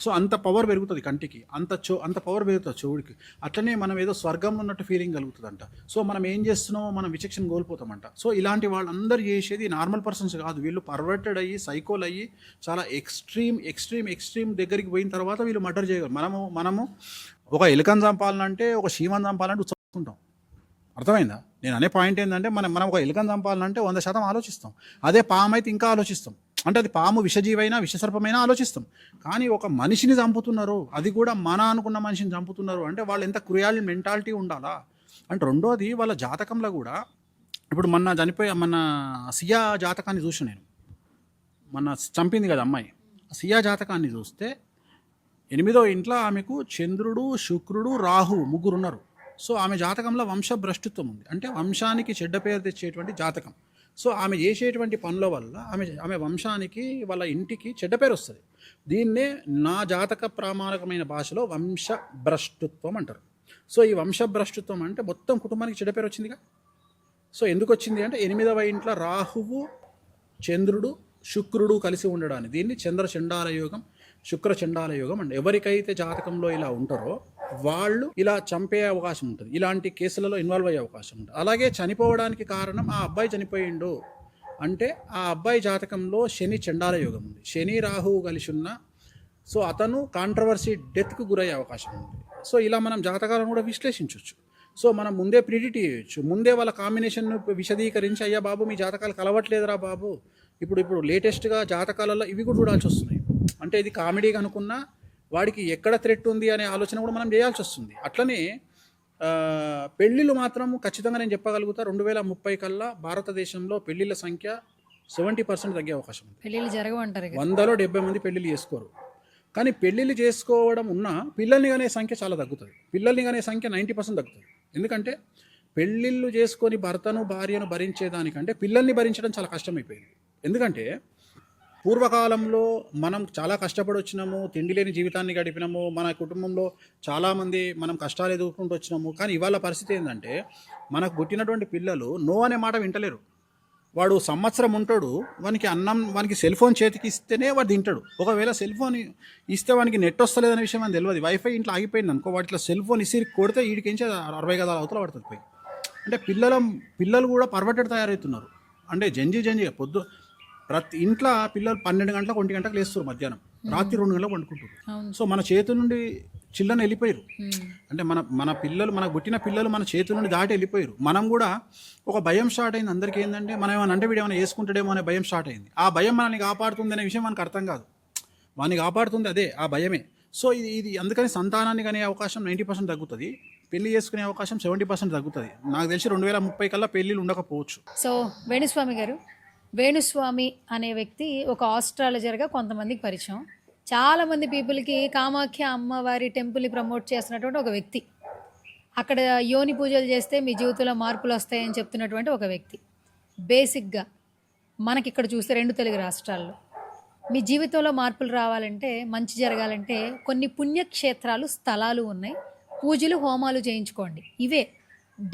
సో అంత పవర్ పెరుగుతుంది కంటికి, అంత పవర్ పెరుగుతుంది చెవుడికి. అట్లనే మనం ఏదో స్వర్గంలో ఉన్నట్టు ఫీలింగ్ కలుగుతుందంట. సో మనం ఏం చేస్తున్నామో మనం విచక్షణ కోల్పోతామంట. సో ఇలాంటి వాళ్ళందరూ చేసేది నార్మల్ పర్సన్స్ కాదు, వీళ్ళు పర్వర్టెడ్ అయ్యి సైకోలు అయ్యి చాలా ఎక్స్ట్రీమ్ దగ్గరికి పోయిన తర్వాత వీళ్ళు మర్డర్ చేయగలరు. మనము ఒక ఎలుకను చంపాలంటే ఒక శీమను చంపాలంటే చదువుకుంటాం. అర్థమైందా? నేను అనే పాయింట్ ఏంటంటే మనం ఒక ఎలుకను చంపాలంటే 100% ఆలోచిస్తాం. అదే పాము అయితే ఇంకా ఆలోచిస్తాం. అంటే అది పాము విషజీవైనా విషసర్పమైనా ఆలోచిస్తాం. కానీ ఒక మనిషిని చంపుతున్నారు, అది కూడా మన అనుకున్న మనిషిని చంపుతున్నారు అంటే వాళ్ళు ఎంత క్రూయల్ మెంటాలిటీ ఉండాలా అంటే. రెండోది వాళ్ళ జాతకంలో కూడా ఇప్పుడు మన సియా జాతకాన్ని చూసి నేను చంపింది కదా అమ్మాయి, సియా జాతకాన్ని చూస్తే 8వ ఇంట్లో ఆమెకు చంద్రుడు, శుక్రుడు, రాహు ముగ్గురు ఉన్నారు. సో ఆమె జాతకంలో వంశభ్రష్టుత్వం ఉంది, అంటే వంశానికి చెడ్డ పేరు తెచ్చేటువంటి జాతకం. సో ఆమె చేసేటువంటి పనుల వల్ల ఆమె వంశానికి వాళ్ళ ఇంటికి చెడ్డ పేరు వస్తుంది. దీన్నే నా జాతక ప్రామాణికమైన భాషలో వంశభ్రష్టుత్వం అంటారు. సో ఈ వంశభ్రష్టుత్వం అంటే మొత్తం కుటుంబానికి చెడ్డ పేరు వచ్చిందిగా. సో ఎందుకు వచ్చింది అంటే 8వ ఇంట్లో రాహువు, చంద్రుడు, శుక్రుడు కలిసి ఉండడాన్ని దీన్ని చంద్రచండాల యోగం, శుక్ర చండాల యోగం అండి. ఎవరికైతే జాతకంలో ఇలా ఉంటారో వాళ్ళు ఇలా చంపే అవకాశం ఉంటుంది, ఇలాంటి కేసులలో ఇన్వాల్వ్ అయ్యే అవకాశం ఉంటుంది. అలాగే చనిపోవడానికి కారణం ఆ అబ్బాయి చనిపోయిండు అంటే ఆ అబ్బాయి జాతకంలో శని చండాల యోగం ఉంది, శని రాహువు కలిసి ఉన్న. సో అతను కాంట్రవర్సీ డెత్కు గురయ్యే అవకాశం ఉంది. సో ఇలా మనం జాతకాలను కూడా విశ్లేషించవచ్చు. సో మనం ముందే ప్రిడిక్ట్ చేయొచ్చు, ముందే వాళ్ళ కాంబినేషన్ను విశదీకరించి అయ్యా బాబు మీ జాతకాలు కలవట్లేదురా బాబు, ఇప్పుడు లేటెస్ట్గా జాతకాలలో ఇవి కూడా చూడాల్సి వస్తున్నాయి. అంటే ఇది కామెడీగా అనుకున్నా వాడికి ఎక్కడ థ్రెట్ ఉంది అనే ఆలోచన కూడా మనం చేయాల్సి వస్తుంది. అట్లనే పెళ్ళిళ్ళు మాత్రం ఖచ్చితంగా నేను చెప్పగలుగుతా 2030 కల్లా భారతదేశంలో పెళ్ళిళ్ళ సంఖ్య 70% తగ్గే అవకాశం ఉంది. పెళ్ళిళ్ళు జరగవంటారు, 100లో 70 మంది పెళ్ళిళ్ళు చేసుకోరు. కానీ పెళ్ళిళ్ళు చేసుకోవడం ఉన్నా పిల్లల్ని అనే సంఖ్య చాలా తగ్గుతుంది. పిల్లల్ని అనే సంఖ్య 90% తగ్గుతుంది. ఎందుకంటే పెళ్ళిళ్ళు చేసుకొని భర్తను భార్యను భరించేదానికంటే పిల్లల్ని భరించడం చాలా కష్టమైపోయింది. ఎందుకంటే పూర్వకాలంలో మనం చాలా కష్టపడి వచ్చినాము, తిండి లేని జీవితాన్ని గడిపినాము, మన కుటుంబంలో చాలామంది మనం కష్టాలు ఎదుర్కొంటూ వచ్చినాము. కానీ ఇవాళ పరిస్థితి ఏంటంటే మనకు పుట్టినటువంటి పిల్లలు నో అనే మాట వింటలేరు. వాడు సంవత్సరం ఉంటాడు, వానికి సెల్ ఫోన్ చేతికి ఇస్తేనే వాడు తింటాడు. ఒకవేళ సెల్ ఫోన్ ఇస్తే వానికి నెట్ వస్తలేదనే విషయం అని తెలియదు. వైఫై ఇంట్లో ఆగిపోయింది అనుకో, వాటిలో సెల్ ఫోన్ ఇసిరి కొడితే వీడికించి 60 గదాల అవతల పడుతుంది పోయి. అంటే పిల్లలు కూడా పర్వర్టెడ్ తయారవుతున్నారు. అంటే జంజి ప్రతి ఇంట్లో పిల్లలు 12 గంటలకు 1 గంటకు లేస్తారు, మధ్యాహ్నం రాత్రి 2 గంటలకు వండుకుంటారు. సో మన చేతి నుండి చిల్లని వెళ్ళిపోయారు. అంటే మన పిల్లలు, మనకు పుట్టిన పిల్లలు మన చేతి నుండి దాటి వెళ్ళిపోయారు. మనం కూడా ఒక భయం స్టార్ట్ అయింది అందరికీ. ఏంటంటే మనం ఏమైనా అంటే వీడు ఏమైనా వేసుకుంటాడేమో అనే భయం స్టార్ట్ అయింది. ఆ భయం మనల్ని కాపాడుతుంది అనే విషయం మనకు అర్థం కాదు. వాడిని కాపాడుతుంది అదే ఆ భయమే. సో ఇది అందుకని సంతానాన్ని కనే అవకాశం 90% తగ్గుతుంది, పెళ్లి చేసుకునే అవకాశం 70% తగ్గుతుంది. నాకు తెలిసి 2030 కల్లా పెళ్ళిళ్ళు ఉండకపోవచ్చు. సో వేణుస్వామి గారు, వేణుస్వామి అనే వ్యక్తి ఒక ఆస్ట్రాలజర్గా కొంతమందికి పరిచయం. చాలామంది పీపుల్కి కామాఖ్య అమ్మవారి టెంపుల్ని ప్రమోట్ చేస్తున్నటువంటి ఒక వ్యక్తి, అక్కడ యోని పూజలు చేస్తే మీ జీవితంలో మార్పులు వస్తాయని చెప్తున్నటువంటి ఒక వ్యక్తి. బేసిక్గా మనకి ఇక్కడ చూస్తే 2 తెలుగు రాష్ట్రాల్లో మీ జీవితంలో మార్పులు రావాలంటే, మంచి జరగాలంటే కొన్ని పుణ్యక్షేత్రాలు, స్థలాలు ఉన్నాయి, పూజలు హోమాలు చేయించుకోండి. ఇవే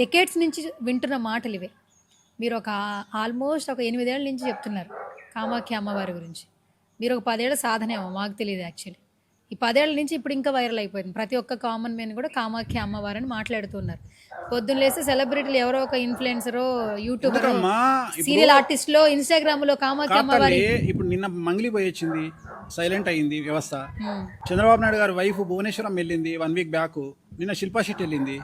డెకేడ్స్ నుంచి వింటున్న మాటలు ఇవే. మీరు ఆల్మోస్ట్ ఒక 8 ఏళ్ళ నుంచి చెప్తున్నారు కామాఖ్య అమ్మవారి గురించి. మీరు ఒక 10 ఏళ్ళ సాధనేమో, మాకు తెలియదు యాక్చువల్లీ. ఈ 10 ఏళ్ళ నుంచి ఇప్పుడు ఇంకా వైరల్ అయిపోయింది. ప్రతి ఒక్క కామన్ మ్యాన్ కూడా కామాఖ్య అమ్మవారిని మాట్లాడుతున్నారు. పొద్దున్న లేస్తే సెలబ్రిటీలు ఎవరో ఒక ఇన్ఫ్లుయెన్సరో, యూట్యూబర్, సీరియల్ ఆర్టిస్ట్లో, ఇన్స్టాగ్రామ్లో కామాఖ్య అమ్మవారి. ఇప్పుడు నిన్న మంగళి పోయి వచ్చింది, సైలెంట్ అయింది వ్యవస్థ. చంద్రబాబు నాయుడు గారి వైఫ్ భువనేశ్వరం వెళ్ళింది 1 వీక్ బ్యాక్. నిన్న శిల్పా శెట్టి వెళ్ళింది.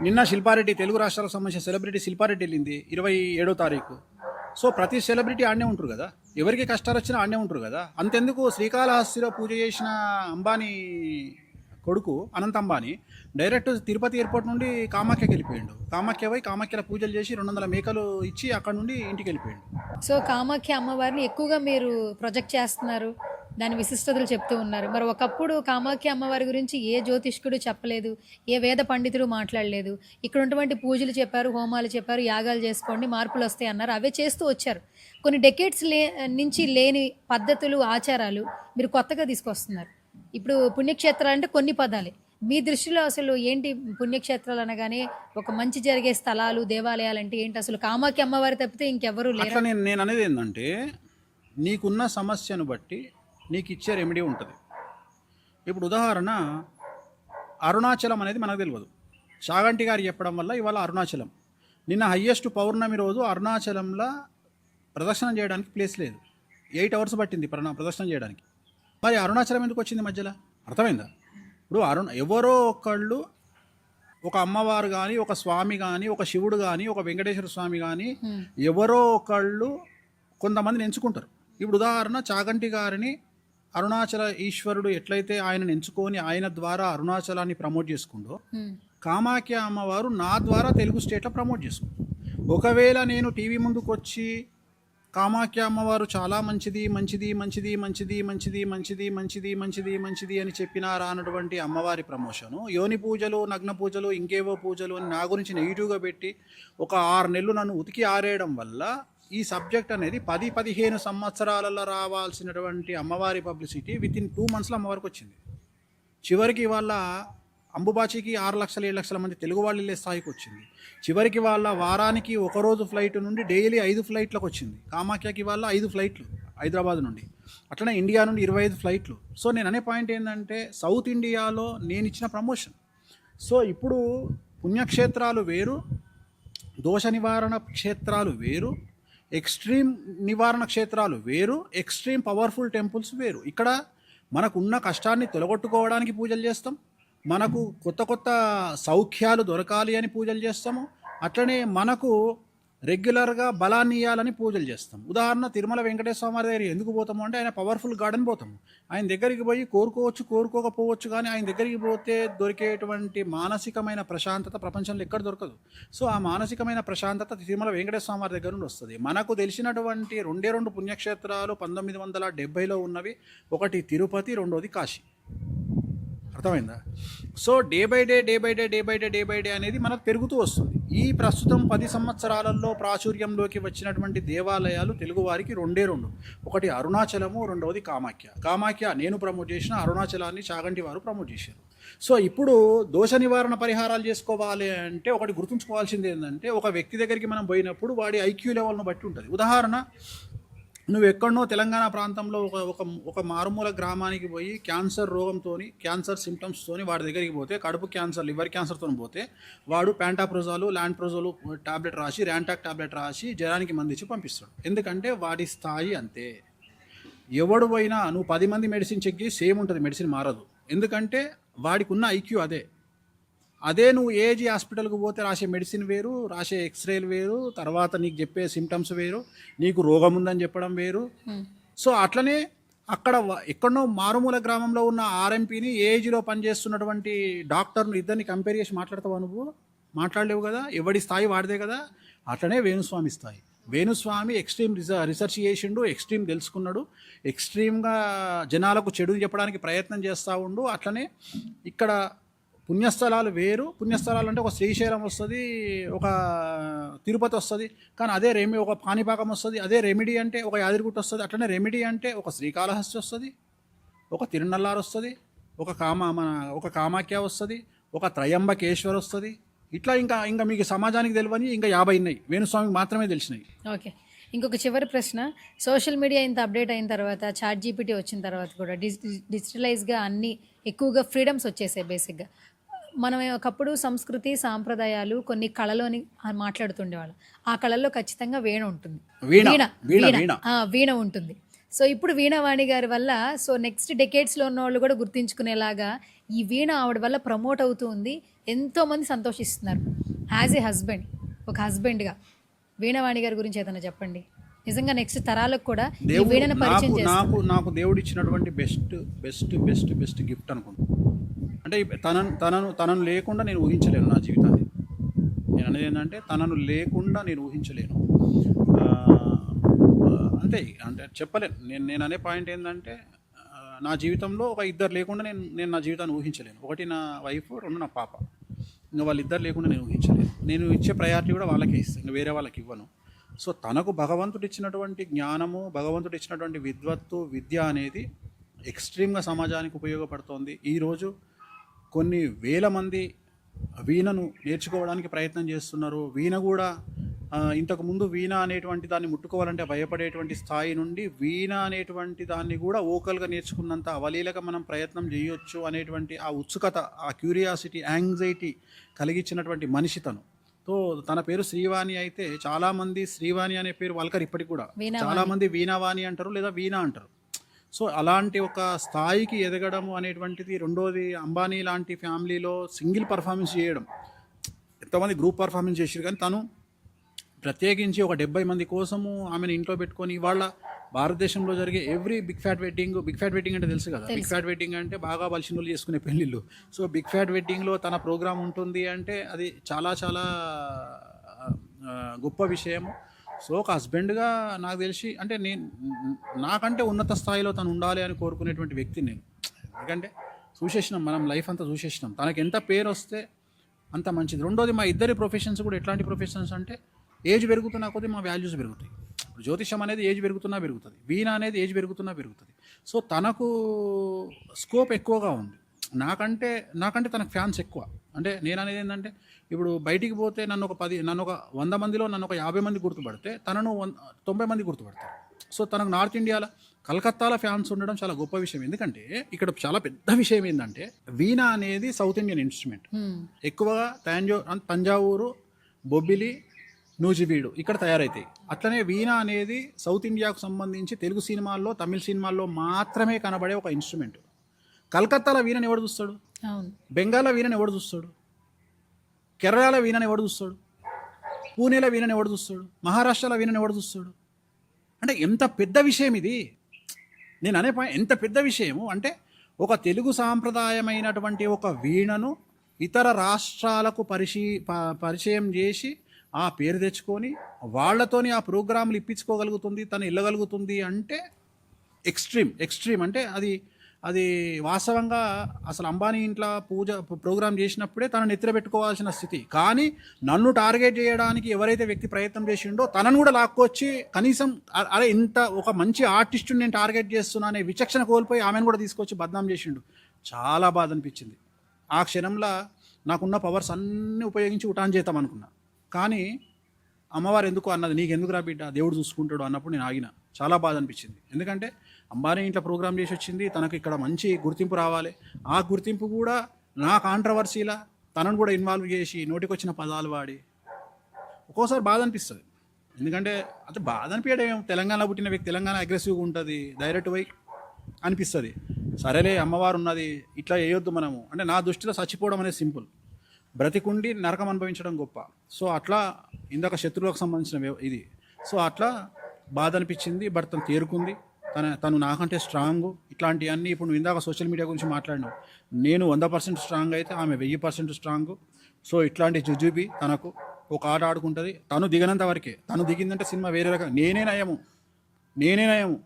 నిన్న శిల్పారెడ్డి, తెలుగు రాష్ట్రాలకు సంబంధించిన సెలబ్రిటీ శిల్పారెడ్డి వెళ్ళింది 27వ తారీఖు. సో ప్రతి సెలబ్రిటీ ఆడనే ఉంటారు కదా, ఎవరికి కష్టాలు వచ్చినా ఆడనే ఉంటారు కదా. అంతెందుకు శ్రీకాళహస్తిలో పూజ చేసిన అంబానీ కొడుకు అనంత్ అంబానీ డైరెక్ట్ తిరుపతి ఎయిర్పోర్ట్ నుండి కామాఖ్యకి వెళ్ళిపోయాడు. కామాఖ్య పోయి కామాఖ్యలో పూజలు చేసి 200 మేకలు ఇచ్చి అక్కడ నుండి ఇంటికి వెళ్ళిపోయాడు. సో కామాఖ్య అమ్మవారిని ఎక్కువగా మీరు ప్రొజెక్ట్ చేస్తున్నారు, దాని విశిష్టతలు చెప్తూ ఉన్నారు. మరి ఒకప్పుడు కామాఖ్య అమ్మవారి గురించి ఏ జ్యోతిష్కుడు చెప్పలేదు, ఏ వేద పండితుడు మాట్లాడలేదు. ఇక్కడ ఉన్నటువంటి పూజలు చెప్పారు, హోమాలు చెప్పారు, యాగాలు చేసుకోండి మార్పులు వస్తాయి అన్నారు. అవే చేస్తూ వచ్చారు. కొన్ని డెకేడ్స్ నుంచి లేని పద్ధతులు, ఆచారాలు మీరు కొత్తగా తీసుకొస్తున్నారు. ఇప్పుడు పుణ్యక్షేత్రాలు అంటే కొన్ని పదాలే. మీ దృష్టిలో అసలు ఏంటి పుణ్యక్షేత్రాలు అనగానే ఒక మంచి జరిగే స్థలాలు, దేవాలయాలు అంటే ఏంటి? అసలు కామాఖ్య అమ్మవారి తప్పితే ఇంకెవరూ లేరు. అట్లా నేను అనేది ఏంటంటే, నీకున్న సమస్యను బట్టి నీకు ఇచ్చే రెమెడీ ఉంటుంది. ఇప్పుడు ఉదాహరణ, అరుణాచలం అనేది మనకు తెలియదు. చాగంటి గారు చెప్పడం వల్ల ఇవాళ అరుణాచలం. నిన్న హయ్యెస్ట్ పౌర్ణమి రోజు అరుణాచలంలో ప్రదర్శన చేయడానికి ప్లేస్ లేదు. 8 hours పట్టింది ప్రదర్శన చేయడానికి. మరి అరుణాచలం ఎందుకు వచ్చింది మధ్యలో? అర్థమైందా? ఇప్పుడు ఎవరో ఒకళ్ళు, ఒక అమ్మవారు కానీ, ఒక స్వామి కానీ, ఒక శివుడు కానీ, ఒక వెంకటేశ్వర స్వామి కానీ, ఎవరో ఒకళ్ళు కొంతమందిని ఎంచుకుంటారు. ఇప్పుడు ఉదాహరణ, చాగంటి గారిని అరుణాచల ఈశ్వరుడు ఎట్లయితే ఆయనను ఎంచుకొని ఆయన ద్వారా అరుణాచలాన్ని ప్రమోట్ చేసుకుంటో, కామాఖ్య అమ్మవారు నా ద్వారా తెలుగు స్టేట్లో ప్రమోట్ చేసుకుంటారు. ఒకవేళ నేను టీవీ ముందుకు వచ్చి కామాఖ్య అమ్మవారు చాలా మంచిది మంచిది మంచిది మంచిది మంచిది మంచిది మంచిది మంచిది మంచిది అని చెప్పినారా అన్నటువంటి అమ్మవారి ప్రమోషను, యోని పూజలు, నగ్న పూజలు, ఇంకేవో పూజలు అని నా గురించి నెగిటివ్గా పెట్టి ఒక 6 నెలలు నన్ను ఉతికి ఆరేయడం వల్ల ఈ సబ్జెక్ట్ అనేది 10-15 సంవత్సరాలలో రావాల్సినటువంటి అమ్మవారి పబ్లిసిటీ వితిన్ 2 monthsలో అమ్మవారికి వచ్చింది. చివరికి వాళ్ళ అంబుబాచికి 6 లక్షల 7 లక్షల మంది తెలుగు వాళ్ళు వెళ్ళే స్థాయికి వచ్చింది. చివరికి వాళ్ళ వారానికి ఒకరోజు ఫ్లైట్ నుండి డైలీ 5 ఫ్లైట్లకు వచ్చింది. కామాఖ్యకి వాళ్ళ 5 ఫ్లైట్లు హైదరాబాద్ నుండి, అట్లనే ఇండియా నుండి 25 ఫ్లైట్లు. సో నేను అనే పాయింట్ ఏంటంటే, సౌత్ ఇండియాలో నేను ఇచ్చిన ప్రమోషన్. సో ఇప్పుడు పుణ్యక్షేత్రాలు వేరు, దోష నివారణ క్షేత్రాలు వేరు, ఎక్స్ట్రీమ్ నివారణ క్షేత్రాలు వేరు, ఎక్స్ట్రీమ్ పవర్ఫుల్ టెంపుల్స్ వేరు. ఇక్కడ మనకున్న కష్టాన్ని తొలగొట్టుకోవడానికి పూజలు చేస్తాం, మనకు కొత్త కొత్త సౌఖ్యాలు దొరకాలి అని పూజలు చేస్తాము, అట్లనే మనకు రెగ్యులర్గా బలాన్ని ఇవ్వాలని పూజలు చేస్తాం. ఉదాహరణ, తిరుమల వెంకటేశ్వర స్వామి దగ్గర ఎందుకు పోతాము అంటే, ఆయన పవర్ఫుల్ గార్డెన్ పోతాము. ఆయన దగ్గరికి పోయి కోరుకోవచ్చు, కోరుకోకపోవచ్చు, కానీ ఆయన దగ్గరికి పోతే దొరికేటువంటి మానసికమైన ప్రశాంతత ప్రపంచంలో ఎక్కడ దొరకదు. సో ఆ మానసికమైన ప్రశాంతత తిరుమల వెంకటేశ్వర స్వామి దగ్గర నుండి వస్తుంది. మనకు తెలిసినటువంటి 2 పుణ్యక్షేత్రాలు 1970లో ఉన్నవి. ఒకటి తిరుపతి, రెండోది కాశీ. అర్థమైందా? సో డే బై డే అనేది మనకు పెరుగుతూ వస్తుంది. ఈ ప్రస్తుతం 10 సంవత్సరాలలో ప్రాచుర్యంలోకి వచ్చినటువంటి దేవాలయాలు తెలుగువారికి 2. ఒకటి అరుణాచలము, రెండవది కామాఖ్య నేను ప్రమోట్ చేసిన, అరుణాచలాన్ని చాగంటి వారు ప్రమోట్ చేశారు. సో ఇప్పుడు దోష నివారణ పరిహారాలు చేసుకోవాలి అంటే ఒకటి గుర్తుంచుకోవాల్సింది ఏంటంటే, ఒక వ్యక్తి దగ్గరికి మనం పోయినప్పుడు వాడి ఐక్యూ లెవెల్ను బట్టి ఉంటుంది. ఉదాహరణ, నువ్వు ఎక్కడనో తెలంగాణ ప్రాంతంలో ఒక మారుమూల గ్రామానికి పోయి క్యాన్సర్ రోగంతో, క్యాన్సర్ సిమ్టమ్స్తోని వాడి దగ్గరికి పోతే, కడుపు క్యాన్సర్, లివర్ క్యాన్సర్తో పోతే వాడు ప్యాంటాప్రోజాలు, ల్యాండ్ప్రోజోలు టాబ్లెట్ రాసి, ర్యాంటాక్ టాబ్లెట్ రాసి జ్వరానికి మందించి పంపిస్తాడు. ఎందుకంటే వాడి స్థాయి అంతే. ఎవడు పోయినా నువ్వు 10 మంది మెడిసిన్ చెక్ చేసి సేమ్ ఉంటుంది, మెడిసిన్ మారదు. ఎందుకంటే వాడికి ఉన్న ఐక్యూ అదే నువ్వు ఏజీ హాస్పిటల్కి పోతే రాసే మెడిసిన్ వేరు, రాసే ఎక్స్రేలు వేరు, తర్వాత నీకు చెప్పే సిమ్టమ్స్ వేరు, నీకు రోగం ఉందని చెప్పడం వేరు. సో అట్లనే అక్కడ ఎక్కడనో మారుమూల గ్రామంలో ఉన్న ఆర్ఎంపీని, ఏజీలో పనిచేస్తున్నటువంటి డాక్టర్ను ఇద్దరిని కంపేర్ చేసి మాట్లాడతావా? నువ్వు మాట్లాడలేవు కదా. ఎవడి స్థాయి వాడిదే కదా. అట్లనే వేణుస్వామి స్థాయి. వేణుస్వామి ఎక్స్ట్రీమ్ రిసర్చ్ చేసిండు, ఎక్స్ట్రీమ్ తెలుసుకున్నాడు, ఎక్స్ట్రీమ్గా జనాలకు చెడు చెప్పడానికి ప్రయత్నం చేస్తూ ఉండు. అట్లనే ఇక్కడ పుణ్యస్థలాలు వేరు. పుణ్యస్థలాలు అంటే ఒక శ్రీశైలం వస్తుంది, ఒక తిరుపతి వస్తుంది, కానీ అదే ఒక పాణిపాకం వస్తుంది. అదే రెమెడీ అంటే ఒక యాదగిరిగుట్ట వస్తుంది. అట్లనే రెమెడీ అంటే ఒక శ్రీకాళహస్తి వస్తుంది, ఒక తిరునల్లారు వస్తుంది, ఒక కామాఖ్య వస్తుంది, ఒక త్రయంబకేశ్వర్ వస్తుంది. ఇట్లా ఇంకా మీకు సమాజానికి తెలియని ఇంకా 50 ఉన్నాయి. వేణుస్వామికి మాత్రమే తెలిసినాయి. ఓకే, ఇంకొక చివరి ప్రశ్న. సోషల్ మీడియా ఇంత అప్డేట్ అయిన తర్వాత, చాట్ జీపీటీ వచ్చిన తర్వాత కూడా డిజిటలైజ్గా అన్నీ ఎక్కువగా ఫ్రీడమ్స్ వచ్చేసాయి. బేసిక్గా మనం ఒకప్పుడు సంస్కృతి, సాంప్రదాయాలు, కొన్ని కళలోని మాట్లాడుతుండేవాళ్ళం. ఆ కళల్లో ఖచ్చితంగా వీణ ఉంటుంది, వీణ ఉంటుంది. సో ఇప్పుడు వీణావాణి గారి వల్ల, సో నెక్స్ట్ డెకేడ్స్లో ఉన్న వాళ్ళు కూడా గుర్తించుకునేలాగా ఈ వీణ ఆవిడ వల్ల ప్రమోట్ అవుతూ ఉంది. ఎంతోమంది సంతోషిస్తున్నారు. యాజ్ ఏ హస్బెండ్, ఒక హస్బెండ్గా వీణావాణి గారి గురించి ఏదైనా చెప్పండి. నిజంగా నెక్స్ట్ తరాలకు కూడా ఈ వీణను పరిచయం చేస్తారు. నాకు దేవుడు ఇచ్చినటువంటి బెస్ట్ గిఫ్ట్ అనుకుంటున్నాను. అంటే తనను లేకుండా నేను ఊహించలేను నా జీవితాన్ని. నేను అనేది ఏంటంటే, తనను లేకుండా నేను ఊహించలేను. అంటే చెప్పలేను. నేను అనే పాయింట్ ఏంటంటే, నా జీవితంలో ఒక ఇద్దరు లేకుండా నేను నా జీవితాన్ని ఊహించలేను. ఒకటి నా వైఫ్, రెండు నా పాప. ఇంకా వాళ్ళిద్దరు లేకుండా నేను ఊహించలేను. నేను ఇచ్చే ప్రయారిటీ కూడా వాళ్ళకే ఇస్తాను, ఇంకా వేరే వాళ్ళకి ఇవ్వను. సో తనకు భగవంతుడు ఇచ్చినటువంటి జ్ఞానము, భగవంతుడు ఇచ్చినటువంటి విద్వత్తు, విద్య అనేది ఎక్స్ట్రీమ్గా సమాజానికి ఉపయోగపడుతోంది. ఈరోజు కొన్ని వేల మంది వీణను నేర్చుకోవడానికి ప్రయత్నం చేస్తున్నారు. వీణ కూడా ఇంతకుముందు వీణ అనేటువంటి దాన్ని ముట్టుకోవాలంటే భయపడేటువంటి స్థాయి నుండి వీణ అనేటువంటి దాన్ని కూడా ఓకల్గా నేర్చుకున్నంత అవలీలగా మనం ప్రయత్నం చేయొచ్చు అనేటువంటి ఆ ఉత్సుకత, ఆ క్యూరియాసిటీ, యాంగ్జైటీ కలిగించినటువంటి మనిషి తను. సో తన పేరు శ్రీవాణి అయితే చాలామంది శ్రీవాణి అనే పేరు వాళ్ళకరు ఇప్పటికి కూడా. చాలామంది వీణావాణి అంటారు లేదా వీణ అంటారు. సో అలాంటి ఒక స్థాయికి ఎదగడము అనేటువంటిది. రెండోది, అంబానీ లాంటి ఫ్యామిలీలో సింగిల్ పర్ఫార్మెన్స్ చేయడం. ఎంతోమంది గ్రూప్ పర్ఫార్మెన్స్ చేసారు, కానీ తను ప్రత్యేకించి ఒక 70 మంది కోసము ఆమెను ఇంట్లో పెట్టుకొని ఇవాళ భారతదేశంలో జరిగే ఎవ్రీ బిగ్ ఫ్యాట్ వెడ్డింగ్ అంటే తెలుసు కదా. బిగ్ ఫ్యాట్ వెడ్డింగ్ అంటే బాగా బలిసినోళ్ళు చేసుకునే పెళ్ళిళ్ళు. సో బిగ్ ఫ్యాట్ వెడ్డింగ్లో తన ప్రోగ్రామ్ ఉంటుంది అంటే అది చాలా చాలా గొప్ప విషయము. సో ఒక హస్బెండ్గా నాకు తెలిసి అంటే నాకంటే ఉన్నత స్థాయిలో తను ఉండాలి అని కోరుకునేటువంటి వ్యక్తి నేను. ఎందుకంటే చూసేసినాం, మనం లైఫ్ అంతా చూసేసినాం. తనకి ఎంత పేరు వస్తే అంత మంచిది. రెండోది, మా ఇద్దరి ప్రొఫెషన్స్ కూడా ఎట్లాంటి ప్రొఫెషన్స్ అంటే ఏజ్ పెరుగుతున్నా కొద్దీ మా వాల్యూస్ పెరుగుతాయి. ఇప్పుడు జ్యోతిషం అనేది ఏజ్ పెరుగుతున్నా పెరుగుతుంది, వీణ అనేది ఏజ్ పెరుగుతున్నా పెరుగుతుంది. సో తనకు స్కోప్ ఎక్కువగా ఉంది. నాకంటే తనకు ఫ్యాన్స్ ఎక్కువ. అంటే నేను అనేది ఏంటంటే, ఇప్పుడు బయటికి పోతే నన్ను ఒక 100 మందిలో నన్ను ఒక 50 మంది గుర్తుపడితే తనను 90 మంది గుర్తుపడతారు. సో తనకు నార్త్ ఇండియాలో కలకత్తాలో ఫ్యాన్స్ ఉండడం చాలా గొప్ప విషయం. ఎందుకంటే ఇక్కడ చాలా పెద్ద విషయం ఏంటంటే, వీణ అనేది సౌత్ ఇండియన్ ఇన్స్ట్రుమెంట్. ఎక్కువగా తంజావూరు, బొబ్బిలి, నూజివీడు ఇక్కడ తయారవుతాయి. అట్లనే వీణ అనేది సౌత్ ఇండియాకు సంబంధించి తెలుగు సినిమాల్లో, తమిళ సినిమాల్లో మాత్రమే కనబడే ఒక ఇన్స్ట్రుమెంట్. కలకత్తాలో వీణని ఎవడు చూస్తాడు? బెంగాల్లో వీణని ఎవడు చూస్తాడు? కేరళలో వీణని ఎవడు చూస్తాడు? పూణేలో వీణని ఎవడు చూస్తాడు? మహారాష్ట్రలో వీణని ఎవడు చూస్తాడు? అంటే ఎంత పెద్ద విషయం ఇది. నేను అనే పాయింట్ ఎంత పెద్ద విషయము అంటే, ఒక తెలుగు సాంప్రదాయమైనటువంటి ఒక వీణను ఇతర రాష్ట్రాలకు పరిచయం చేసి ఆ పేరు తెచ్చుకొని వాళ్ళతోని ఆ ప్రోగ్రాంలు ఇప్పించుకోగలుగుతుంది, తను వెళ్ళగలుగుతుంది అంటే ఎక్స్ట్రీమ్ అంటే అది వాస్తవంగా అసలు అంబానీ ఇంట్లో ప్రోగ్రామ్ చేసినప్పుడే తనను ఎత్తిర పెట్టుకోవాల్సిన స్థితి. కానీ నన్ను టార్గెట్ చేయడానికి ఎవరైతే వ్యక్తి ప్రయత్నం చేసిండో తనను కూడా లాక్కొచ్చి కనీసం అరే ఇంత ఒక మంచి ఆర్టిస్టుని నేను టార్గెట్ చేస్తున్నా అనే విచక్షణ కోల్పోయి ఆమెను కూడా తీసుకొచ్చి బద్నాం చేసిండు. చాలా బాధ అనిపించింది. ఆ క్షణంలో నాకున్న పవర్స్ అన్నీ ఉపయోగించి ఉటాన్ చేద్దాం అనుకున్నా. కానీ అమ్మవారు ఎందుకు అన్నది, నీకెందుకు రా బిడ్డ, దేవుడు చూసుకుంటాడు అన్నప్పుడు నేను ఆగిన. చాలా బాధ అనిపించింది. ఎందుకంటే అంబానీ ఇంట్లో ప్రోగ్రామ్ చేసి వచ్చింది, తనకు ఇక్కడ మంచి గుర్తింపు రావాలి. ఆ గుర్తింపు కూడా నా కాంట్రవర్సీలా తనను కూడా ఇన్వాల్వ్ చేసి నోటికొచ్చిన పదాలు వాడి ఒక్కోసారి బాధ అనిపిస్తుంది. ఎందుకంటే అంటే బాధ అనిపించడం, తెలంగాణలో పుట్టిన వ్యక్తి తెలంగాణ అగ్రెసివ్గా ఉంటుంది, డైరెక్ట్ పోయి అనిపిస్తుంది. సరేలే అమ్మవారు ఉన్నది, ఇట్లా వేయొద్దు మనము అంటే. నా దృష్టిలో చచ్చిపోవడం అనేది సింపుల్, బ్రతికుండి నరకం అనుభవించడం గొప్ప. సో అట్లా ఇందాక శత్రువులకు సంబంధించిన ఇది. సో అట్లా బాధ అనిపించింది. బట్ తను తేరుకుంది, తను నాకంటే స్ట్రాంగ్. ఇట్లాంటివన్నీ ఇప్పుడు నువ్వు ఇందాక సోషల్ మీడియా గురించి మాట్లాడినావు. నేను 100% స్ట్రాంగ్ అయితే ఆమె 1000% స్ట్రాంగ్. సో ఇట్లాంటి జుజుబి తనకు ఒక ఆట ఆడుకుంటుంది. తను దిగనంత వరకే. తను దిగిందంటే సినిమా వేరే రకం. నేనే నయము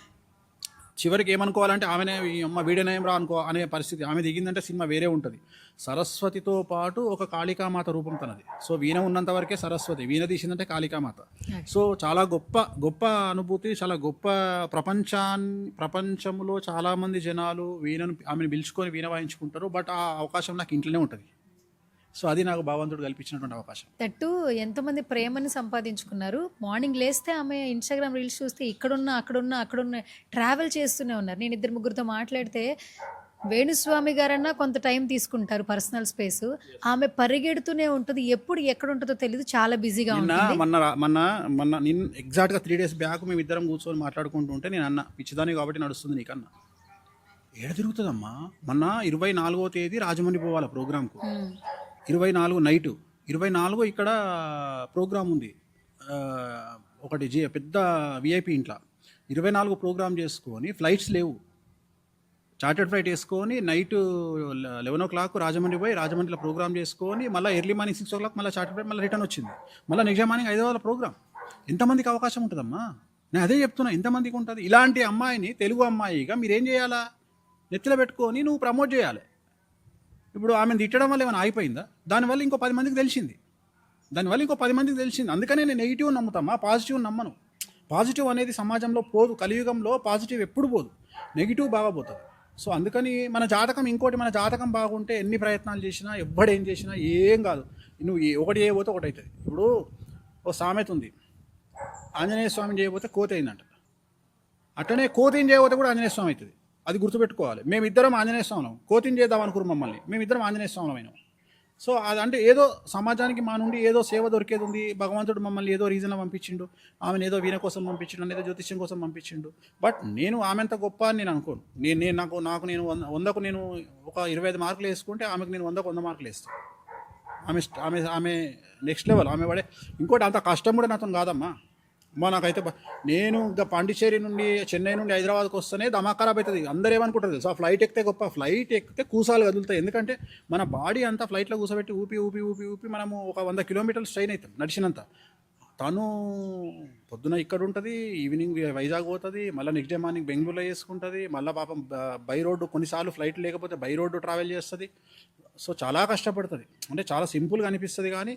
చివరికి ఏమనుకోవాలంటే ఆమెనే ఈ అమ్మ వీడే నయం రా అనుకో అనే పరిస్థితి. ఆమె దిగిందంటే సినిమా వేరే ఉంటుంది. సరస్వతితో పాటు ఒక కాళికామాత రూపం తనది. సో వీణ ఉన్నంత వరకే సరస్వతి, వీణ తీసిందంటే కాళికామాత. సో చాలా గొప్ప అనుభూతి, చాలా గొప్ప ప్రపంచంలో చాలామంది జనాలు ఆమెను పిలుచుకొని వీణ వాయించుకుంటారు. బట్ ఆ అవకాశం నాకు ఇంట్లోనే ఉంటుంది. సో అది నాకు భగవంతుడు కల్పించినటువంటి అవకాశం. తట్టు ఎంతమంది ప్రేమని సంపాదించుకున్నారు. మార్నింగ్ లేస్తే ఆమె ఇన్స్టాగ్రామ్ రీల్స్ చూస్తే అక్కడున్న ట్రావెల్ చేస్తూనే ఉన్నారు. నేను 2-3 మాట్లాడితే వేణుస్వామి గారన్నా కొంత టైం తీసుకుంటారు, పర్సనల్ స్పేస్. ఆమె పరిగెడుతూనే ఉంటుంది, ఎప్పుడు ఎక్కడ ఉంటుందో తెలియదు, చాలా బిజీగా ఉంటుంది. మొన్న నేను ఎగ్జాక్ట్గా 3 days బ్యాక్ మేము ఇద్దరం కూర్చొని మాట్లాడుకుంటూ ఉంటే నేను అన్న, పిచ్చిదాని కాబట్టి నడుస్తుంది నీకన్నా, ఏడ తిరుగుతుందమ్మా. మొన్న 24వ తేదీ రాజమండ్రి పోవాలి ప్రోగ్రామ్కు. 24 నైటు, 24 ఇక్కడ ప్రోగ్రామ్ ఉంది ఒకటి పెద్ద విఐపి ఇంట్లో. 24 ప్రోగ్రామ్ చేసుకొని ఫ్లైట్స్ లేవు, చార్టర్డ్ ఫ్లైట్ వేసుకొని నైట్ 11 o'clock రాజమండ్రి పోయి రాజమండ్రిలో ప్రోగ్రామ్ చేసుకొని మళ్ళీ ఎర్లీ మార్నింగ్ 6 o'clock మళ్ళీ చార్టర్డ్ ఫ్లైట్ మళ్ళీ రిటర్న్ వచ్చింది. మళ్ళీ నెక్స్ట్ మార్నింగ్ 5 hours ప్రోగ్రామ్. ఎంతమందికి అవకాశం ఉంటుందమ్మా? నేను అదే చెప్తున్నా, ఎంతమందికి ఉంటుంది? ఇలాంటి అమ్మాయిని తెలుగు అమ్మాయిగా మీరేం చేయాలా? నెత్తిలో పెట్టుకొని నువ్వు ప్రమోట్ చేయాలి. ఇప్పుడు ఆమెను తిట్టడం వల్ల ఏమైనా ఆగిపోయిందా? దానివల్ల ఇంకో 10 మందికి తెలిసింది. అందుకనే నేను నెగిటివ్ నమ్ముతామా, పాజిటివ్ నమ్మను. పాజిటివ్ అనేది సమాజంలో పోదు, కలియుగంలో పాజిటివ్ ఎప్పుడు పోదు, నెగిటివ్ బాగా పోతుంది. సో అందుకని మన జాతకం బాగుంటే ఎన్ని ప్రయత్నాలు చేసినా, ఎవ్వడేం చేసినా ఏం కాదు. నువ్వు ఒకటి చేయబోతే ఒకటి అవుతుంది. ఇప్పుడు ఓ సామెత ఉంది, ఆంజనేయ స్వామిని చేయబోతే కోతి అయిందంట. అట్లనే కోతిని చేయబోతే కూడా ఆంజనేయ స్వామి అవుతుంది. అది గుర్తుపెట్టుకోవాలి. మేమిద్దరం ఆంజనేయ స్వామిలం, కోతిని చేద్దాం అనుకురు మమ్మల్ని, మేమిద్దరం ఆంజనేయ స్వామిలం అయినాం. సో అదంటే ఏదో సమాజానికి మా నుండి ఏదో సేవ దొరికేది ఉంది, భగవంతుడు మమ్మల్ని ఏదో రీజన్లో పంపించిండు, ఆమెను ఏదో వీణ కోసం పంపించిండు, ఏదో జ్యోతిష్యం కోసం పంపించిండు. బట్ నేను ఆమె అంత గొప్ప అని నేను అనుకోను. నేను 100కు నేను ఒక 25 మార్కులు వేసుకుంటే ఆమెకు నేను 100కు 100 మార్కులు వేస్తాను. ఆమె నెక్స్ట్ లెవెల్. ఆమె పడే ఇంకోటి అంత కష్టం కూడా నాతో కాదమ్మా. నాకైతే నేను ఇంకా పాండిచేరి నుండి, చెన్నై నుండి హైదరాబాద్కి వస్తేనే దమా ఖరాబ్ అవుతుంది. అందరూ ఏమనుకుంటారు తెలుసు, ఆ ఫ్లైట్ ఎక్కితే గొప్ప. ఫ్లైట్ ఎక్కితే కూసాలు కదులుతాయి. ఎందుకంటే మన బాడీ అంతా ఫ్లైట్లో కూసబెట్టి ఊపి మనము ఒక 100 కిలోమీటర్లు స్ట్రైన్ అవుతాం నడిచినంత. తను పొద్దున ఇక్కడ ఉంటుంది, ఈవినింగ్ వైజాగ్ పోతుంది, మళ్ళీ నెక్స్ట్ డే మార్నింగ్ బెంగళూరులో చేసుకుంటుంది, మళ్ళీ పాపం బై రోడ్డు, కొన్నిసార్లు ఫ్లైట్ లేకపోతే బై రోడ్డు ట్రావెల్ చేస్తుంది. సో చాలా కష్టపడుతుంది. అంటే చాలా సింపుల్గా అనిపిస్తుంది, కానీ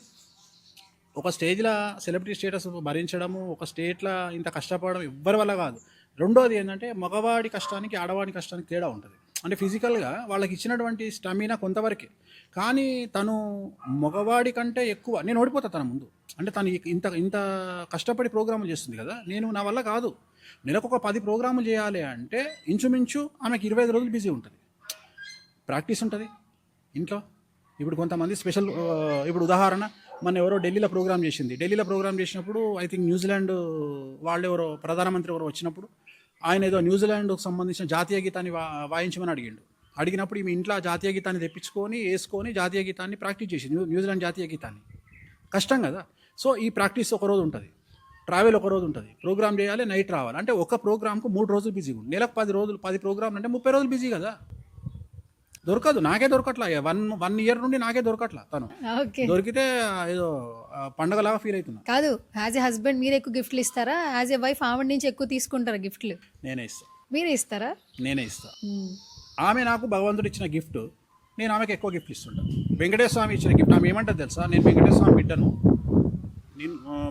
ఒక స్టేజ్లో సెలబ్రిటీ స్టేటస్ భరించడము, ఒక స్టేట్లో ఇంత కష్టపడడం ఎవ్వరి వల్ల కాదు. రెండోది ఏంటంటే మగవాడి కష్టానికి ఆడవాడి కష్టానికి తేడా ఉంటుంది. అంటే ఫిజికల్గా వాళ్ళకి ఇచ్చినటువంటి స్టామినా కొంతవరకే, కానీ తను మగవాడి కంటే ఎక్కువ. నేను ఓడిపోతా తన ముందు. అంటే తను ఇంత కష్టపడి ప్రోగ్రాములు చేస్తుంది కదా, నా వల్ల కాదు. నెలకు ఒక 10 ప్రోగ్రాములు చేయాలి అంటే ఇంచుమించు ఆమెకు 25 రోజులు బిజీ ఉంటుంది, ప్రాక్టీస్ ఉంటుంది ఇంట్లో. ఇప్పుడు కొంతమంది స్పెషల్, ఇప్పుడు ఉదాహరణ మన ఎవరో ఢిల్లీలో ప్రోగ్రామ్ చేసినప్పుడు ఐ థింక్ న్యూజిలాండ్ వాళ్ళు ఎవరో ప్రధానమంత్రి ఎవరో వచ్చినప్పుడు ఆయన ఏదో న్యూజిలాండ్కు సంబంధించిన జాతీయ గీతాన్ని వాయించమని అడిగినప్పుడు ఈమె ఇంట్లో జాతీయ గీతాన్ని తెప్పించుకొని వేసుకొని జాతీయ గీతాన్ని ప్రాక్టీస్ చేసింది, న్యూజిలాండ్ జాతీయ గీతాన్ని. కష్టం కదా. సో ఈ ప్రాక్టీస్ ఒక రోజు ఉంటుంది, ట్రావెల్ ఒక రోజు ఉంటుంది, ప్రోగ్రామ్ చేయాలి, నైట్ రావాలి. అంటే ఒక ప్రోగ్రామ్కు 3 రోజులు బిజీగా ఉంది. నెలకు 10 ప్రోగ్రాంలు అంటే 30 రోజులు బిజీ కదా. దొరకదు, నాకే దొరకట్లా. 1 ఇయర్ నుండి నాకే దొరకట్లా. తను దొరికితే ఏదో పండగలాగా ఫీల్ అవుతున్నా. కాదు, యాజ్ ఎ హస్బెండ్ మీరు ఎక్కువ గిఫ్ట్లు ఇస్తారా, యాజ్ ఎ వైఫ్ ఆవిడ నుంచి ఎక్కువ తీసుకుంటారా గిఫ్ట్లు? నేనే ఇస్తా. మీరే ఇస్తారా? నేనే ఇస్తా. ఆమె నాకు భగవంతుడు ఇచ్చిన గిఫ్ట్, నేను ఆమెకు ఎక్కువ గిఫ్ట్ ఇస్తుంటాను. వెంకటేశ్వర స్వామి ఇచ్చిన గిఫ్ట్ ఆమె ఏమంటుంది తెలుసా, నేను వెంకటేశ్వర స్వామి బిడ్డను,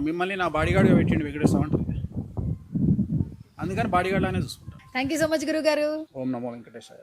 మిమ్మల్ని నా బాడీగార్డ్గా పెట్టిండు వెంకటేశ్వర స్వామి అంటుంది. అందుకని బాడీగార్డ్ అనే చూసుకుంటాను. థ్యాంక్ యూ సో మచ్ గురువు గారు. ఓం నమో వెంకటేశాయ.